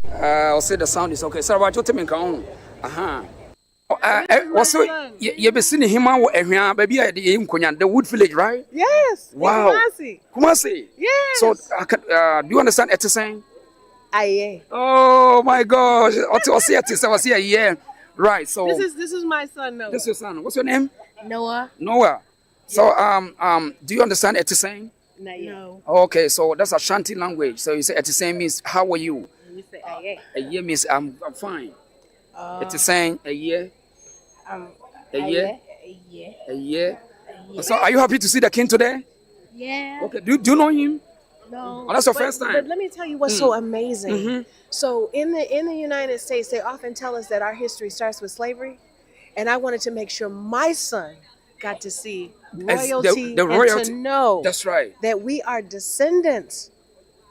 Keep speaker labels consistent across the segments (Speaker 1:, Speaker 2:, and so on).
Speaker 1: I'll say the sound is okay. Sir, what you think on? Aha. What's you be seeing him out here, baby? The Wood Village, right?
Speaker 2: Yes.
Speaker 1: Wow.
Speaker 2: Kumasi.
Speaker 1: Kumasi.
Speaker 2: Yes.
Speaker 1: So, do you understand what you're saying?
Speaker 2: Aye.
Speaker 1: Oh my gosh! What's here? Yeah. Right. So
Speaker 2: This is my son Noah.
Speaker 1: this is your son. What's your name?
Speaker 2: Noah.
Speaker 1: Noah. So do you understand what you're saying?
Speaker 2: No.
Speaker 1: Okay. So that's Ashanti language. So you say what you're saying means how are you?
Speaker 2: We say aye.
Speaker 1: A year means I'm fine. What you're saying a year. A year. A year. So are you happy to see the king today?
Speaker 2: Yeah.
Speaker 1: Okay. Do you know him?
Speaker 2: No.
Speaker 1: Oh, that's your first time.
Speaker 2: But let me tell you what's so amazing. So in the United States, they often tell us that our history starts with slavery, and I wanted to make sure my son got to see royalty,
Speaker 1: the royalty,
Speaker 2: and to know
Speaker 1: that's right,
Speaker 2: that we are descendants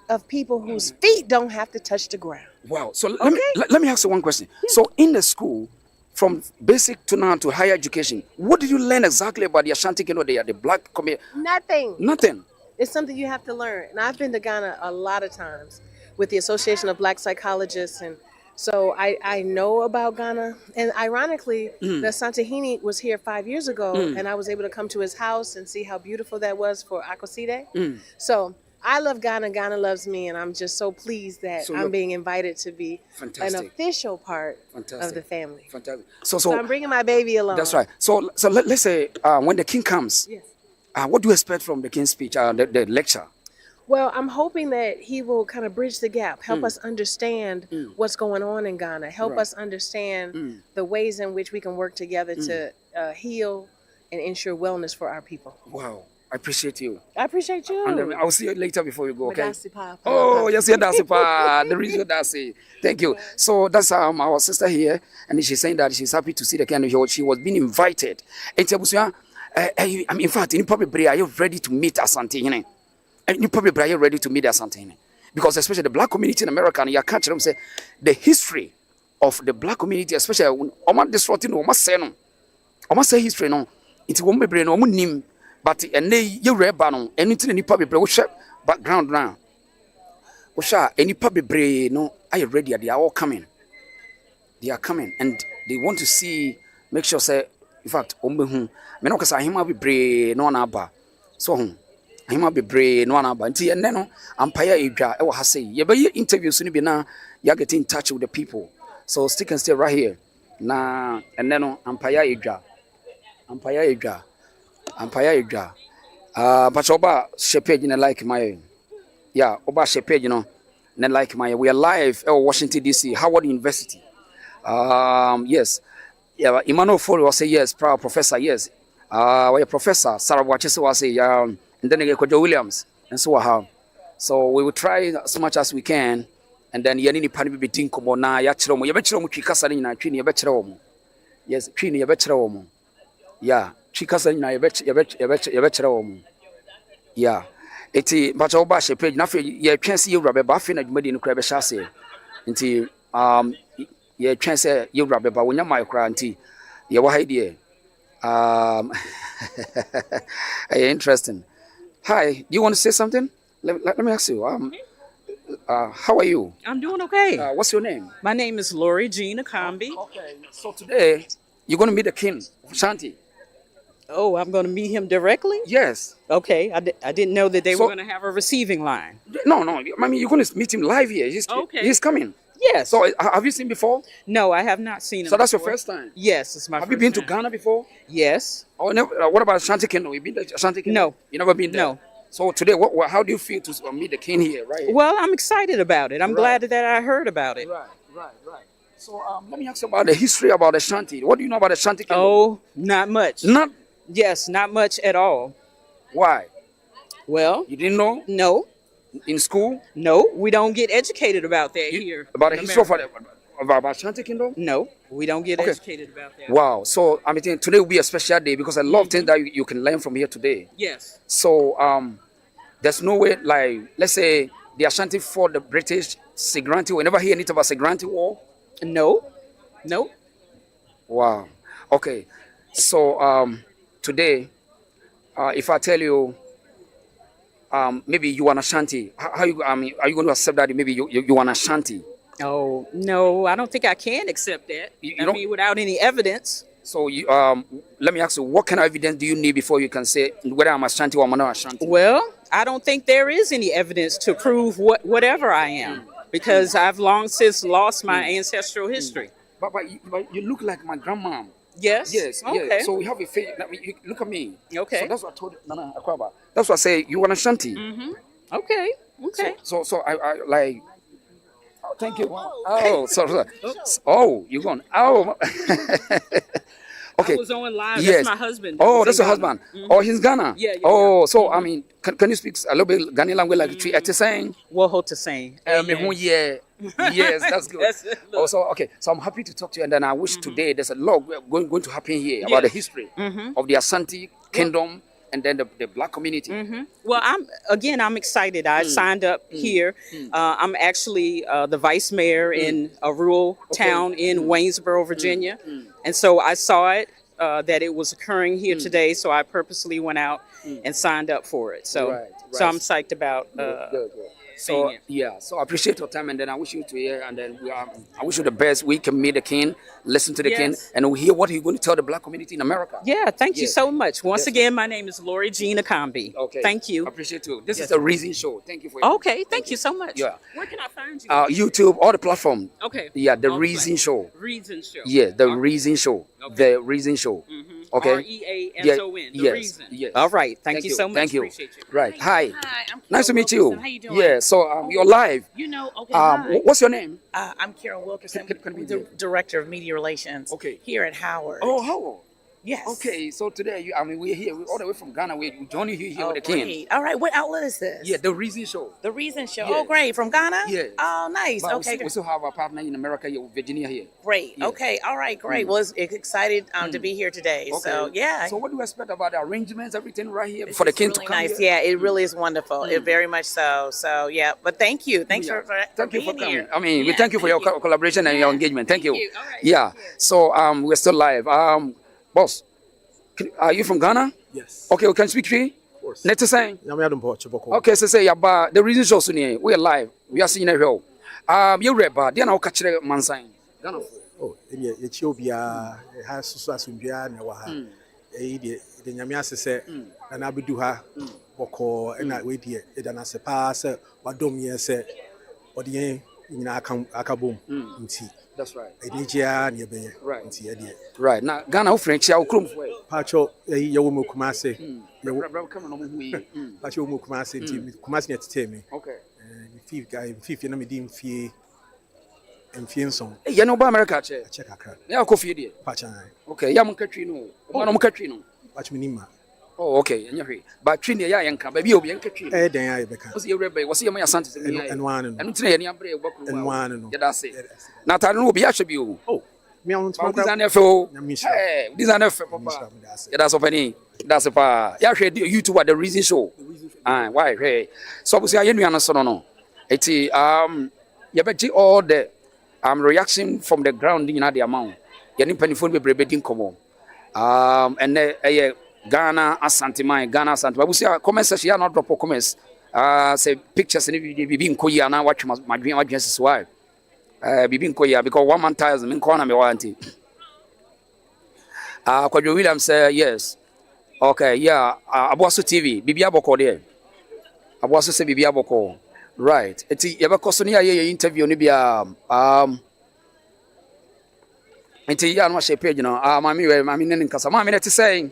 Speaker 2: of people whose feet don't have to touch the ground.
Speaker 1: Wow. So let me ask you one question. Yeah. So in the school, from basic to now to higher education, what did you learn exactly about the Ashanti Kingdom, the black community?
Speaker 2: Nothing. It's something you have to learn. And I've been to Ghana a lot of times with the Association of Black Psychologists. And so I know about Ghana. And ironically, the Santahini was here 5 years ago. And I was able to come to his house and see how beautiful that was for Akoside. So I love Ghana. Ghana loves me. And I'm just so pleased that I'm being invited to be an official part of the family.
Speaker 1: Fantastic.
Speaker 2: So I'm bringing my baby along.
Speaker 1: That's right. So let's say when the king comes, yes. What do you expect from the king's speech, the lecture?
Speaker 2: Well, I'm hoping that he will kind of bridge the gap, help us understand what's going on in Ghana, help us understand the ways in which we can work together to heal and ensure wellness for our people.
Speaker 1: Wow. I appreciate you.
Speaker 2: I appreciate you.
Speaker 1: And I'll see you later before you go, okay?
Speaker 2: Majesty,
Speaker 1: oh, yes, Majesty. The reason that's it. Thank you. So that's our sister here, and she's saying that she's happy to see the kind of she was being invited. In fact, in probably are you ready to meet Asante? And you probably are you ready to meet Asante? Because especially the black community in America, and you can't say the history of the black community, especially when Oman disrupting almost say history no, it won't be brain no nim, but and you read banon anything any probably background now. Osha any probably brain no, are you ready? They are all coming. They are coming, and they want to see, make sure say. In fact, me no kasa hima be bre no na aba. So hima be bre no na aba. Nti enne no ampaya edwa e wo ha sei. Ye be interviews ni bi na you get in touch with the people. So stick and stay right here. Na enne no ampaya edwa. But oba share page na like my. Yeah, oba share page no na like my. We are live at Washington DC, Howard University. Yes. Yeah, Emmanuel Foley will say yes, proud professor, yes. We're professor, Sarah Watches will say, and then again, Kojo Williams, and so on. So we will try as much as we can, and then you need to be between Komona, Yachromo, Yabetro, Chikasarina, Trini, Yabetro. Yes, Trini, Yabetro. Yeah, Chikasarina, Yabetro. Yeah, it's a much of Bash page, nothing, you can't see you, Rabbi Buffin, and Medin Crabbe Chassis. Until, yeah, chance you rubber, but when you're my cranty, you're idea. Interesting. Hi, do you want to say something? Let me ask you. How are you?
Speaker 3: I'm doing okay.
Speaker 1: What's your name?
Speaker 3: My name is Lori Jean Akambi.
Speaker 1: Okay. So today you're going to meet the king of Ashanti.
Speaker 3: Oh, I'm going to meet him directly?
Speaker 1: Yes.
Speaker 3: Okay. I didn't know that they were going to have a receiving line.
Speaker 1: No. I mean, you're going to meet him live here. He's coming.
Speaker 3: Yes.
Speaker 1: So have you seen before?
Speaker 3: No, I have not seen him.
Speaker 1: So that's
Speaker 3: before.
Speaker 1: your first time?
Speaker 3: Yes, it's my
Speaker 1: first time. Have you been to Ghana before?
Speaker 3: Yes.
Speaker 1: Oh, never. What about Ashanti Kingdom? You been to Ashanti Kingdom?
Speaker 3: No.
Speaker 1: You never been there?
Speaker 3: No.
Speaker 1: So today, how do you feel to meet the king here, right?
Speaker 3: Well, I'm excited about it. I'm glad that I heard about it.
Speaker 1: Right. So let me ask you about the history about Ashanti. What do you know about Ashanti Kingdom?
Speaker 3: Oh, not much. Yes, not much at all.
Speaker 1: Why?
Speaker 3: Well,
Speaker 1: you didn't know?
Speaker 3: No.
Speaker 1: In school?
Speaker 3: No, we don't get educated about that here.
Speaker 1: About the history of Ashanti Kingdom?
Speaker 3: No, we don't get educated about that.
Speaker 1: Wow. So I mean, today will be a special day because a lot of things that you can learn from here today.
Speaker 3: Yes. So
Speaker 1: there's no way, like, let's say the Ashanti fought the British Segranti. We never hear anything about Segranti War?
Speaker 3: No.
Speaker 1: Wow. Okay. So today, if I tell you, maybe you want Ashanti. How you? I mean, are you going to accept that? Maybe you want Ashanti.
Speaker 3: Oh, no, I don't think I can accept that.
Speaker 1: You
Speaker 3: I
Speaker 1: don't-
Speaker 3: mean, without any evidence.
Speaker 1: So you, let me ask you, what kind of evidence do you need before you can say whether I'm Ashanti or I'm not Ashanti?
Speaker 3: Well, I don't think there is any evidence to prove whatever I am because I've long since lost my ancestral history.
Speaker 1: But you look like my grandma.
Speaker 3: Yes?
Speaker 1: Yes,
Speaker 3: Okay.
Speaker 1: yes. So we have a face. Look at me.
Speaker 3: Okay.
Speaker 1: So that's what I told Nana Akwaba. That's what I say. You want Ashanti?
Speaker 3: Okay. Okay.
Speaker 1: So I like. Oh, thank you. Oh, sorry. Oh, you gone? Oh. Okay.
Speaker 3: I was on live.
Speaker 1: Yes.
Speaker 3: That's my husband.
Speaker 1: Oh,
Speaker 3: Was
Speaker 1: that's
Speaker 3: in
Speaker 1: your
Speaker 3: Ghana.
Speaker 1: husband. Oh, he's Ghana.
Speaker 3: Yeah.
Speaker 1: Oh, so I mean, can you speak a little bit Ghanaian language like tree? Saying.
Speaker 3: Woho to saying.
Speaker 1: Yeah. Yes, that's good.
Speaker 3: That's it. Look.
Speaker 1: Also, okay, so I'm happy to talk to you, and then I wish today there's a lot going to happen here about the history of the Ashanti Kingdom and then the black community.
Speaker 3: Well, I'm excited. I signed up here. I'm actually the vice mayor in a rural town in Waynesboro, Virginia, and so I saw it that it was occurring here today. So I purposely went out and signed up for it. So,
Speaker 1: Right,
Speaker 3: so
Speaker 1: right.
Speaker 3: I'm psyched about.
Speaker 1: Good.
Speaker 3: seeing
Speaker 1: So
Speaker 3: it.
Speaker 1: yeah, so I appreciate your time, and then I wish you to hear, and then I wish you the best. We can meet the king, listen to the king,
Speaker 3: Yes.
Speaker 1: and we hear what he's going to tell the black community in America.
Speaker 3: Yeah, thank you
Speaker 1: Yes.
Speaker 3: so much. Once
Speaker 1: Yes.
Speaker 3: again, my name is Lori Jean Akambi.
Speaker 1: Okay.
Speaker 3: Thank you.
Speaker 1: I appreciate you. This
Speaker 3: Yes.
Speaker 1: is the Reason Show. Thank you for your
Speaker 3: Okay, thank you so much.
Speaker 1: Yeah.
Speaker 3: Where can I find you?
Speaker 1: YouTube, all the platform.
Speaker 3: Okay.
Speaker 1: Yeah, the
Speaker 3: All the
Speaker 1: Reason Show.
Speaker 3: Reason Show.
Speaker 1: Yeah, the
Speaker 3: All right.
Speaker 1: Reason Show.
Speaker 3: Okay.
Speaker 1: The Reason Show. Okay.
Speaker 3: REASON. The
Speaker 1: yes,
Speaker 3: reason.
Speaker 1: yes.
Speaker 3: All right. Thank you so much.
Speaker 1: Thank you.
Speaker 3: Appreciate you.
Speaker 1: Right. Hi.
Speaker 4: Hi, I'm
Speaker 1: Nice to
Speaker 4: Carol
Speaker 1: meet you.
Speaker 4: Wilkerson. How you doing?
Speaker 1: Yeah. So you're live.
Speaker 4: You know, okay. Hi.
Speaker 1: What's your name?
Speaker 4: I'm Carol Wilkerson,
Speaker 1: Can we
Speaker 4: the
Speaker 1: do-
Speaker 4: Director of Media Relations
Speaker 1: Okay.
Speaker 4: here at Howard.
Speaker 1: Oh, how?
Speaker 4: yes.
Speaker 1: Okay. So today, we're here. We're all the way from Ghana. We joining you here
Speaker 4: Oh,
Speaker 1: with the king.
Speaker 4: great. All right. What outlet is this?
Speaker 1: Yeah, the Reason Show.
Speaker 4: The Reason Show.
Speaker 1: Yes.
Speaker 4: Oh, great. From Ghana?
Speaker 1: Yes.
Speaker 4: Oh, nice.
Speaker 1: But
Speaker 4: Okay.
Speaker 1: we still have our partner in America here, Virginia here.
Speaker 4: Great.
Speaker 1: Yes.
Speaker 4: Okay. All right. Great. Well, it's excited to be here today.
Speaker 1: Okay.
Speaker 4: So, yeah.
Speaker 1: So what do you expect about the arrangements, everything right here for the
Speaker 4: It's
Speaker 1: king
Speaker 4: really
Speaker 1: to come
Speaker 4: nice.
Speaker 1: here?
Speaker 4: Yeah, it really is wonderful. It very much so. So, yeah. But thank you. Thanks
Speaker 1: Yeah.
Speaker 4: for
Speaker 1: Thank you
Speaker 4: being
Speaker 1: for coming.
Speaker 4: here.
Speaker 1: I mean, we
Speaker 4: Yeah,
Speaker 1: thank you for your collaboration and your engagement. Thank you.
Speaker 4: you. All right.
Speaker 1: Yeah. So we're still live. Boss, are you from Ghana?
Speaker 5: Yes.
Speaker 1: Okay, we can speak Tree.
Speaker 5: Of course.
Speaker 1: Net saying.
Speaker 5: Nyame adom po chiboko.
Speaker 1: Okay, so say about the Reason Show soon. We are live. We are seeing a show. You read about then I'll catch the man sign. Ghana.
Speaker 5: Oh, ene ye chi obia ha susu asundua na wa ha. De nyame asese na na bedu ha boko na we die da na se pa se wadom ye se odi yen nyina akabom nti.
Speaker 1: That's right.
Speaker 5: Edi jia na be
Speaker 1: Right.
Speaker 5: nti ye die.
Speaker 1: Right. Now Ghana French ya ukrum for.
Speaker 5: Pacho ye wo mu kumase. Ye wo
Speaker 1: Bro, come on who you.
Speaker 5: pacho wo mu kumase nti kumase na tete mi.
Speaker 1: Okay.
Speaker 5: Fifth na me di mfie mfie nson.
Speaker 1: You know about America che.
Speaker 5: Check akra.
Speaker 1: Ya ko fie die.
Speaker 5: Pachan.
Speaker 1: Okay, ya mun katwi no. Mo katwi no.
Speaker 5: Pacho mi nima.
Speaker 1: Oh, okay. Anya hwe. But twi ne ya yanka ba bi obi yanka twi.
Speaker 5: Den ya beka.
Speaker 1: What's your rebel? What's your asante se ya?
Speaker 5: Enwanu no.
Speaker 1: Enu tine ye abre obakru.
Speaker 5: Enwanu no.
Speaker 1: Ya da se. Na ta no obi ahwe bi o.
Speaker 5: Oh, me on
Speaker 1: Ba design fe o.
Speaker 5: Na misha.
Speaker 1: Eh, design fe papa. Ya da so pani. That's pa. Ya hwe YouTube at the Reason Show. Ah, why hwe. So obusi aye nuano so no. Eti ya be all the reaction from the ground in the amount. Ya ni panifon be brebe din komo. And Ghana Asante man, Ghana Asante. But we see comment section, not drop comments. Say pictures and be nkoya na watch my dream agency why. Be nkoya because one man tires me corner me warranty. Kwadwo William say yes. Okay, yeah. Aboaso TV, Bibi Aboko there. Aboaso say Bibi Aboko. Right. Eti yabako so ni aye interview ni bia Enti ya no hye page no mami ne nkasa mami ne te say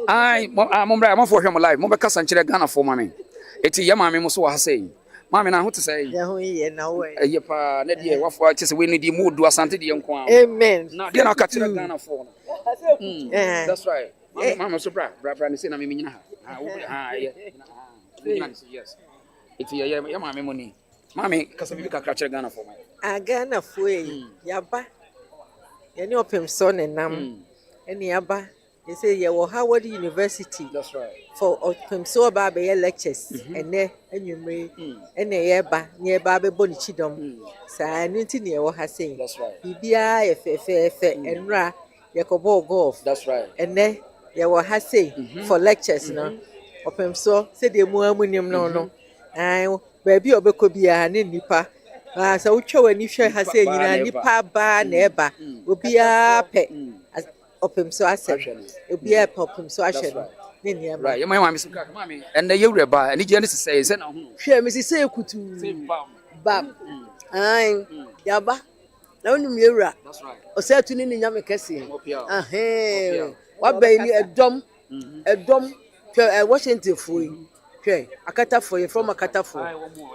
Speaker 1: ai mombra mo for hwem live mo be kasa nkire Ghana for mami eti ya mami mo so wa say mami na ho te say
Speaker 2: Ya ho ye na wo.
Speaker 1: ye pa na de wafo che se we ni di mu du asante de nko a
Speaker 2: Amen.
Speaker 1: na de na ka kire Ghana for no that's right
Speaker 2: Eh.
Speaker 1: mama so bra ni say na mimi nyina ha yes eti ya mami mo ni mami kasa bibi ka kire Ghana for mami
Speaker 2: Agana foi yaba. Ye ni opem so ne nam. Eni yaba. They say ye wo Howard University.
Speaker 1: that's right
Speaker 2: For opem so ba be lectures ene enwumre ene ye ba ne ba be boni chidom. Sa ni nti ne wo ha sei.
Speaker 1: that's right
Speaker 2: Bibia ye fe enra ye ko ball golf.
Speaker 1: that's right
Speaker 2: Ene ye wo ha sei for lectures no. Opem so se de mu amunim no no. Ai ba bi obekọ bia ne nipa
Speaker 6: So which one you share has said, you know, nipa ba neba, will be a pet. Of him, so I said, it'll be a pop him, so I should.
Speaker 1: Right, your mammy, mammy, and the Yoruba, and the Genesis says,
Speaker 6: share Mrs. Say, Kutu, Bam, I'm Yaba, no mirror.
Speaker 1: That's right.
Speaker 6: Or certain in Yamakasi. Ah, hey, what baby a dumb, Washington for you. Okay, a cutter for you from a cutter for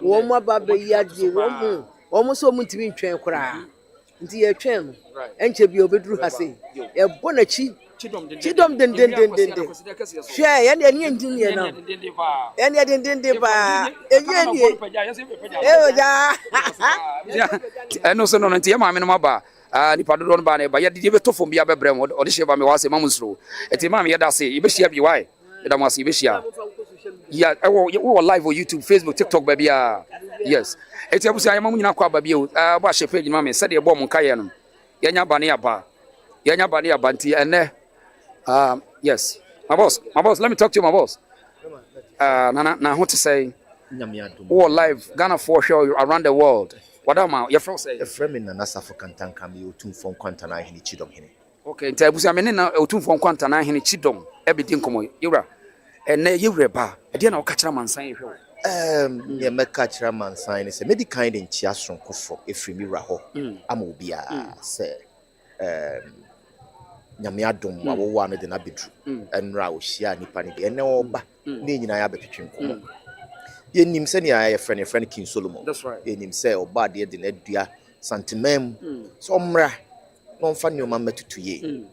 Speaker 6: one more baby yard, almost so much to be train cry. Into your train, and she'll be over through her say, a bonnet Chidom den. Share and any engineer now. And I didn't buy.
Speaker 1: And no, so no, until my mamma. Nipa do ba ba ya di be to fom bia be brem o de sheba me wase mamusro eti ma me ya da se e be shia bi why e da wase e be shia ya we live on YouTube, Facebook, TikTok ba bia yes eti abusi ayama mu nyina kwa ba bia ba she page ma me se de bo mo kaye no ya nya ba ne ya ba nti ene yes my boss, let me talk to you, my boss. Na what to say we live Ghana for show around the world. What am I? Your friend say.
Speaker 7: A friend in an African tank can be otum from Quantana in Chidom.
Speaker 1: Okay, Tabusa menina otum from Quantana in Chidom. Everything come Yura. And ne Yureba. I didn't know catch a man sign.
Speaker 7: Yeah, me catch a man sign is a medical kind in Chias from Kofo, if me raho. Amobia, say, Yamiadum, one of the Nabitru, and Raushia Nipani, and no ba, Nina Abetchim. Yen him send a friend King Solomon.
Speaker 1: That's right.
Speaker 7: Yen him say, oh, bad dear, the Nedia, Santimem, Somra, non fan your mamma to ye.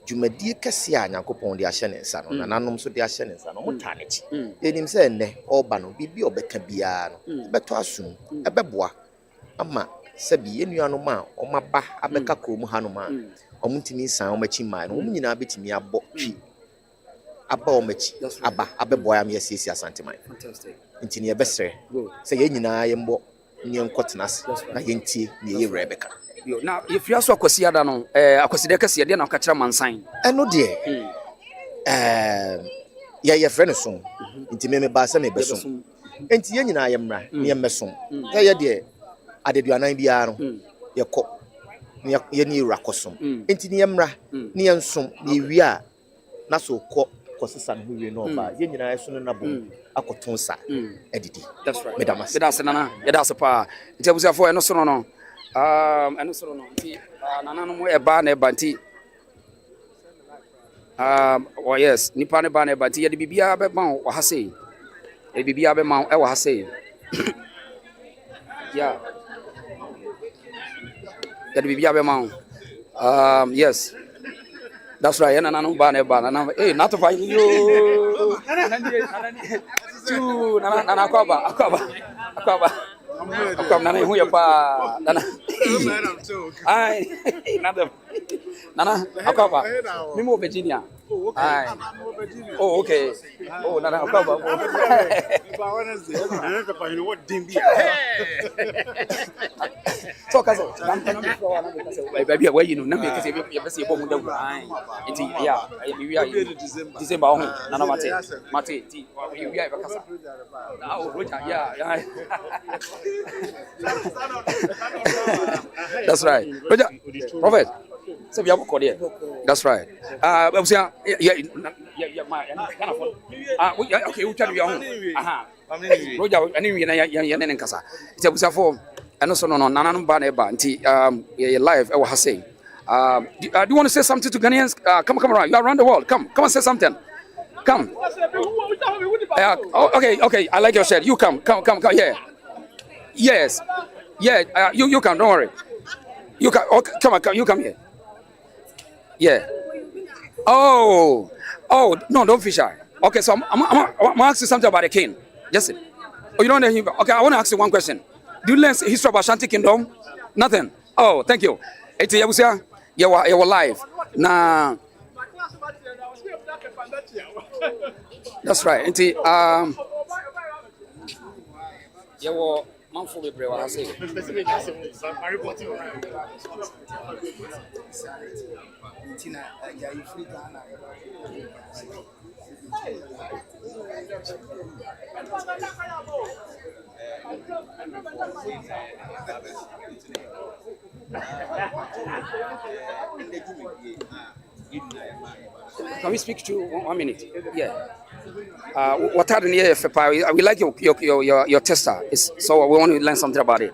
Speaker 7: Jumadi Cassia, Yankopon, the Ashen son, and Anum so the Ashen son, or Montanity. Yen him say, ne, or Bano, be or Becabiano, but to assume a bebois. Ama, Sabi, any anoma, or my ba, a Becaco Muhanoma, or Muntimi San, or Machima, and woman in a bit me a bochi. Abba Mechi, Abba, Abba, I'm yes, Santimai.
Speaker 1: Fantastic.
Speaker 7: Into near Besser. Say, Yenina, Yambo, Neon Cottonas, Nagenti, near Rebecca.
Speaker 1: Now, if you also consider, I consider Cassia, then I'll catch a man sign.
Speaker 7: And no dear. Your friend is soon. Into me, Bassam, Besson. And Yenina, I am right, near Messon. Yeah, dear. I did your 9 piano, your cock, near Rakosum. Into Niamra, near some, we are not so cock. Son who you know about Yenina soon and Abu Akotonsa, Edity. That's right, Madame.
Speaker 1: That's a pa. It was for no son. And no son. Nana, a banner banty. Oh, yes, Nippon banner banty, the Bibia Bemount or Hassay. A Bibia Bemount, or Hassay. Yeah. The Bibia Bemount. Yes. That's right. And I know banner. Hey, not to find you. Nana Akaba. Come, Nana, who you pa? Nana. Nana Akaba. Mimo Virginia. Oh, okay. Oh, Nana Akaba. Talk us. Baby, where you know, because you see a bomb down. Yeah, we are December. Nana Mate, we are yeah. That's right. Prophet. So we have a that's right. Yeah, okay, we'll tell you. Roger, anyway, Kasa. It's a form. And also, no, Nana Baneba, live, I was saying. Do you want to say something to Ghanaians? Come around. You are around the world. Come and say something. Come. Okay. I like your shirt. You come. Yeah. Yes. Yeah. You come. Don't worry. You come. Okay, come on. You come here. Yeah. Oh. No, don't be shy. Okay, so I'm asking you something about the king. Yes. Oh, you don't know him. Okay, I want to ask you one question. Do you learn history of Ashanti Kingdom? Nothing. Oh, thank you. It's you were live. Nah. That's right. It's you were man for me, I say. Can we speak to you 1 minute? Yeah. What are the near FPI? We like your tester. So we want to learn something about it.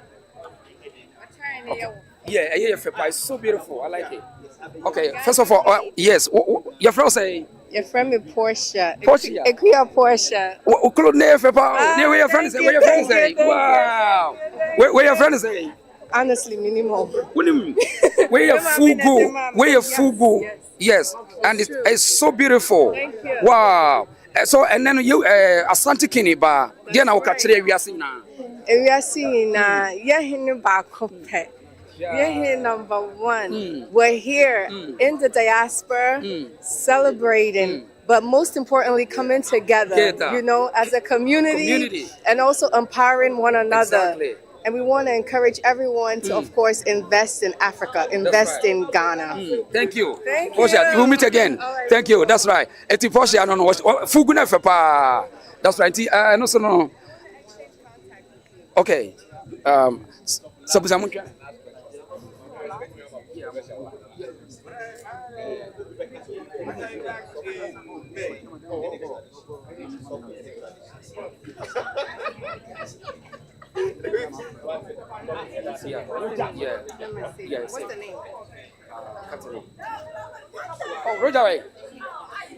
Speaker 1: Yeah, FPI is so beautiful. I like it. Okay, first of all, yes. Your friend say.
Speaker 8: Your friend is Portia.
Speaker 1: Portia.
Speaker 8: Equia Portia.
Speaker 1: Where your friend say? Where your friend say? Wow. Where your friend say?
Speaker 8: Honestly, minimum.
Speaker 1: Where your fugu? Where your fugu? Yes, and it's so beautiful.
Speaker 8: Thank you.
Speaker 1: Wow. So and then you Asante Kini ba. Then I will catch the we are seeing now.
Speaker 8: We are seeing yeah, in Bakope. We're here number one. We're here in the diaspora celebrating, but most importantly, coming together, you know, as a community. And also empowering one another.
Speaker 1: Exactly.
Speaker 8: And we want to encourage everyone to, of course, invest in Africa, invest in Ghana.
Speaker 1: Thank you.
Speaker 8: Thank
Speaker 1: Portia,
Speaker 8: you.
Speaker 1: we'll meet again.
Speaker 8: Right.
Speaker 1: Thank you. That's right. Eti Portia, I don't know what. Fuguna fepa. That's right. No, so no. Okay. So, yeah.
Speaker 8: What's the name?
Speaker 1: Oh, Roger.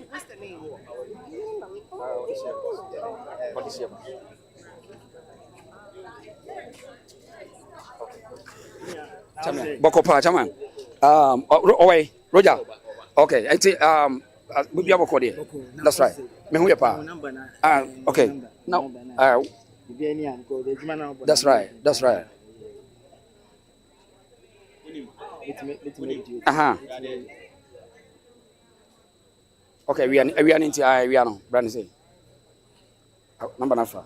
Speaker 8: What's the name?
Speaker 1: Bokopa, chairman. Roger. Okay. We be able to. That's right. Me who pa? Okay. Now. That's right. That's right. Okay, we are into we are no brand say. Number nafa.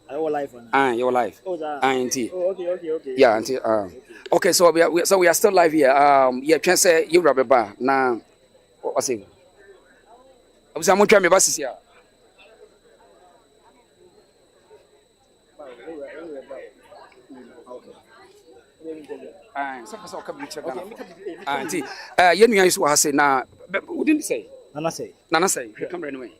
Speaker 9: Our life on.
Speaker 1: Your life.
Speaker 9: Okay.
Speaker 1: Yeah, until okay, so we are still live here. Yeah, can say you rubber bar. Now what's it? I was trying me basis here. Some person come check Ghana. You know you say na we didn't say. Nana say come anyway.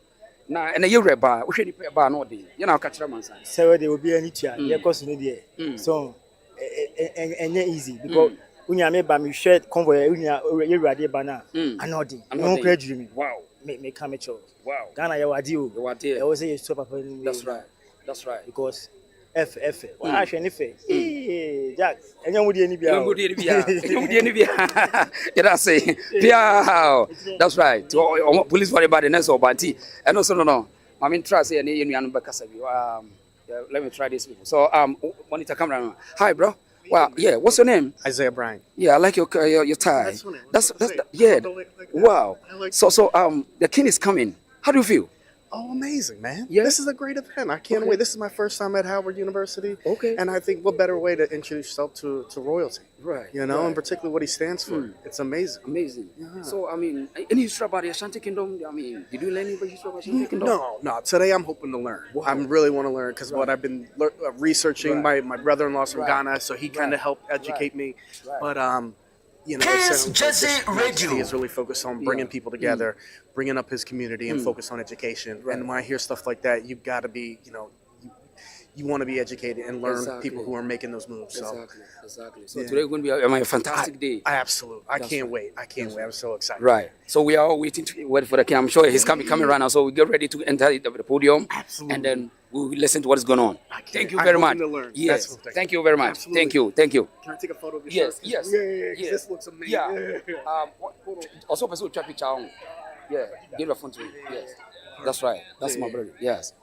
Speaker 1: Na and you reba we hwe di ba no dey. You know catch man say.
Speaker 9: Say they will be any tia. Yeah, cause no dey. So enye easy because unya me ba me share convoy unya you ready ba na. Anodi. No credit dream.
Speaker 1: Wow.
Speaker 9: Me come cho.
Speaker 1: Wow.
Speaker 9: Ghana you wadi o.
Speaker 1: You wadi.
Speaker 9: I was say you stop up.
Speaker 1: That's right. That's right.
Speaker 9: Because F. Well, I shall never. Jack, and you would any be out.
Speaker 1: That's right. Police for everybody, next or banty. And also, no. I mean, trust any union because of you. Let me try this. So, monitor camera. Hi, bro. Well, yeah. What's your name?
Speaker 10: Isaiah Bryan.
Speaker 1: Yeah, I like your tie. That's yeah. Wow. So, the king is coming. How do you feel?
Speaker 10: Oh, amazing, man.
Speaker 1: Yeah.
Speaker 10: This is a great event. I can't wait. This is my first time at Howard University.
Speaker 1: Okay.
Speaker 10: And I think what better way to introduce yourself to royalty?
Speaker 1: Right.
Speaker 10: You know, and particularly what he stands for. It's amazing.
Speaker 1: Amazing. Yeah. So, I mean, any history about the Ashanti Kingdom? I mean, did you learn any history about Ashanti Kingdom?
Speaker 10: No. Today I'm hoping to learn.
Speaker 1: Wow.
Speaker 10: I really want to learn because what I've been researching, my brother-in-law's from Ghana, so he kind of helped educate me. But, you know, Majesty is really focused on bringing people together, bringing up his community, and focus on education. And when I hear stuff like that, you've got to be, you know, you want to be educated and learn people who are making those moves. So.
Speaker 1: Exactly. So today is going to be a fantastic day.
Speaker 10: Absolutely. I can't wait. I'm so excited.
Speaker 1: Right. So we are all waiting to wait for the king. I'm sure he's coming right now. So we get ready to enter the podium.
Speaker 10: Absolutely.
Speaker 1: And then we'll listen to what is going on. Thank you very much. Yes. Thank you very much.
Speaker 10: Absolutely.
Speaker 1: Thank you.
Speaker 10: Can I take a photo of your shirt?
Speaker 1: Yes.
Speaker 10: Yeah. This looks amazing.
Speaker 1: Yeah. Also, person will picture on. Yeah. Give your phone to me. Yes. That's right. That's my brother. Yes.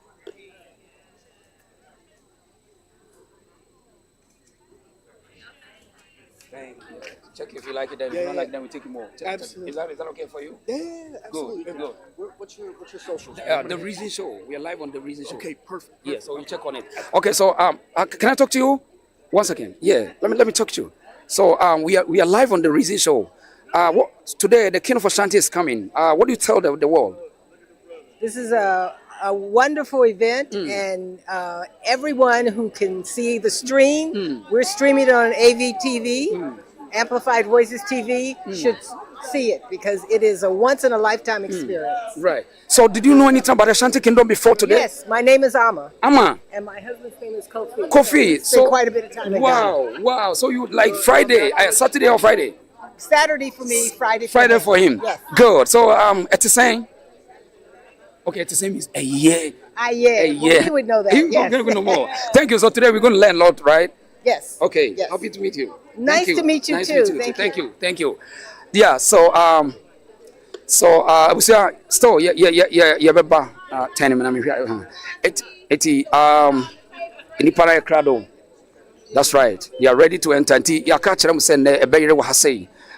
Speaker 1: Thank you. Check if you like it. Then if you don't like them, we take it more.
Speaker 10: Absolutely.
Speaker 1: Is that okay for you?
Speaker 10: Yeah, absolutely.
Speaker 1: Good.
Speaker 10: What's your socials?
Speaker 1: The Reason Show. We are live on the Reason Show.
Speaker 10: Okay, perfect.
Speaker 1: Yeah, so you check on it. Okay, so can I talk to you? 1 second. Yeah, let me talk to you. So we are live on the Reason Show. Today the King of Ashanti is coming. What do you tell the world?
Speaker 8: This is a
Speaker 11: a wonderful event, and everyone who can see the stream, we're streaming it on AVTV, Amplified Voices TV, should see it because it is a once in a lifetime experience.
Speaker 1: Right. So did you know anything about Ashanti Kingdom before today?
Speaker 11: Yes, my name is Ama.
Speaker 1: Ama.
Speaker 11: And my husband's name is Kofi.
Speaker 1: Kofi.
Speaker 11: So quite a bit of time in Ghana.
Speaker 1: Wow. So you like Friday, Saturday or Friday?
Speaker 11: Saturday for me, Friday
Speaker 1: for him.
Speaker 11: Yes.
Speaker 1: Good. So at the same. Okay, at the same is a year.
Speaker 11: Well, he would know that. Yes.
Speaker 1: We're going to know more. Thank you. So today we're going to learn a lot, right?
Speaker 11: Yes.
Speaker 1: Okay.
Speaker 11: Yes.
Speaker 1: Happy to meet you.
Speaker 11: Nice to meet you too.
Speaker 1: Thank you. Yeah. So we say still yeah beba 10 minutes here. Ini para crowd. That's right. They are ready to enter. Ya catch them say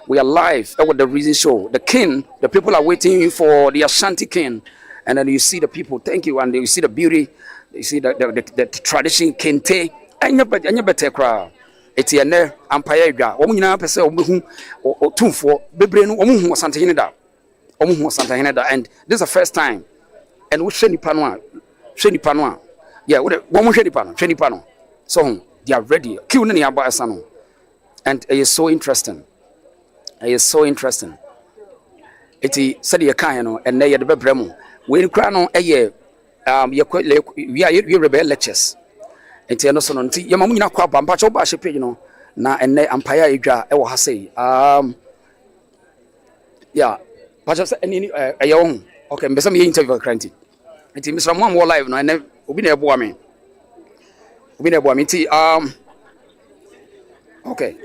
Speaker 1: we are live with the Reason show. The king, the people are waiting for the Ashanti king. And then you see the people, thank you, and you see the beauty, you see the tradition, kente, and you better cry. It's a ne empire. Woman, you know, person, or two for Bebrain, woman was Santa Hineda, and this is the first time. And we Sheni Panwa, yeah, woman Sheni Pano. So they are ready. Killing about Asano, and it is so interesting. It's said you can, and they are the Bebremo. We cry no we are rebel lectures. And no son your mamma na kwa bamba choba shepe you know na ene empire edwa e wo ha sei yeah but just any ayon okay mbesa me interview granted and Mr. Mwan wo live no ene obi na ebo me okay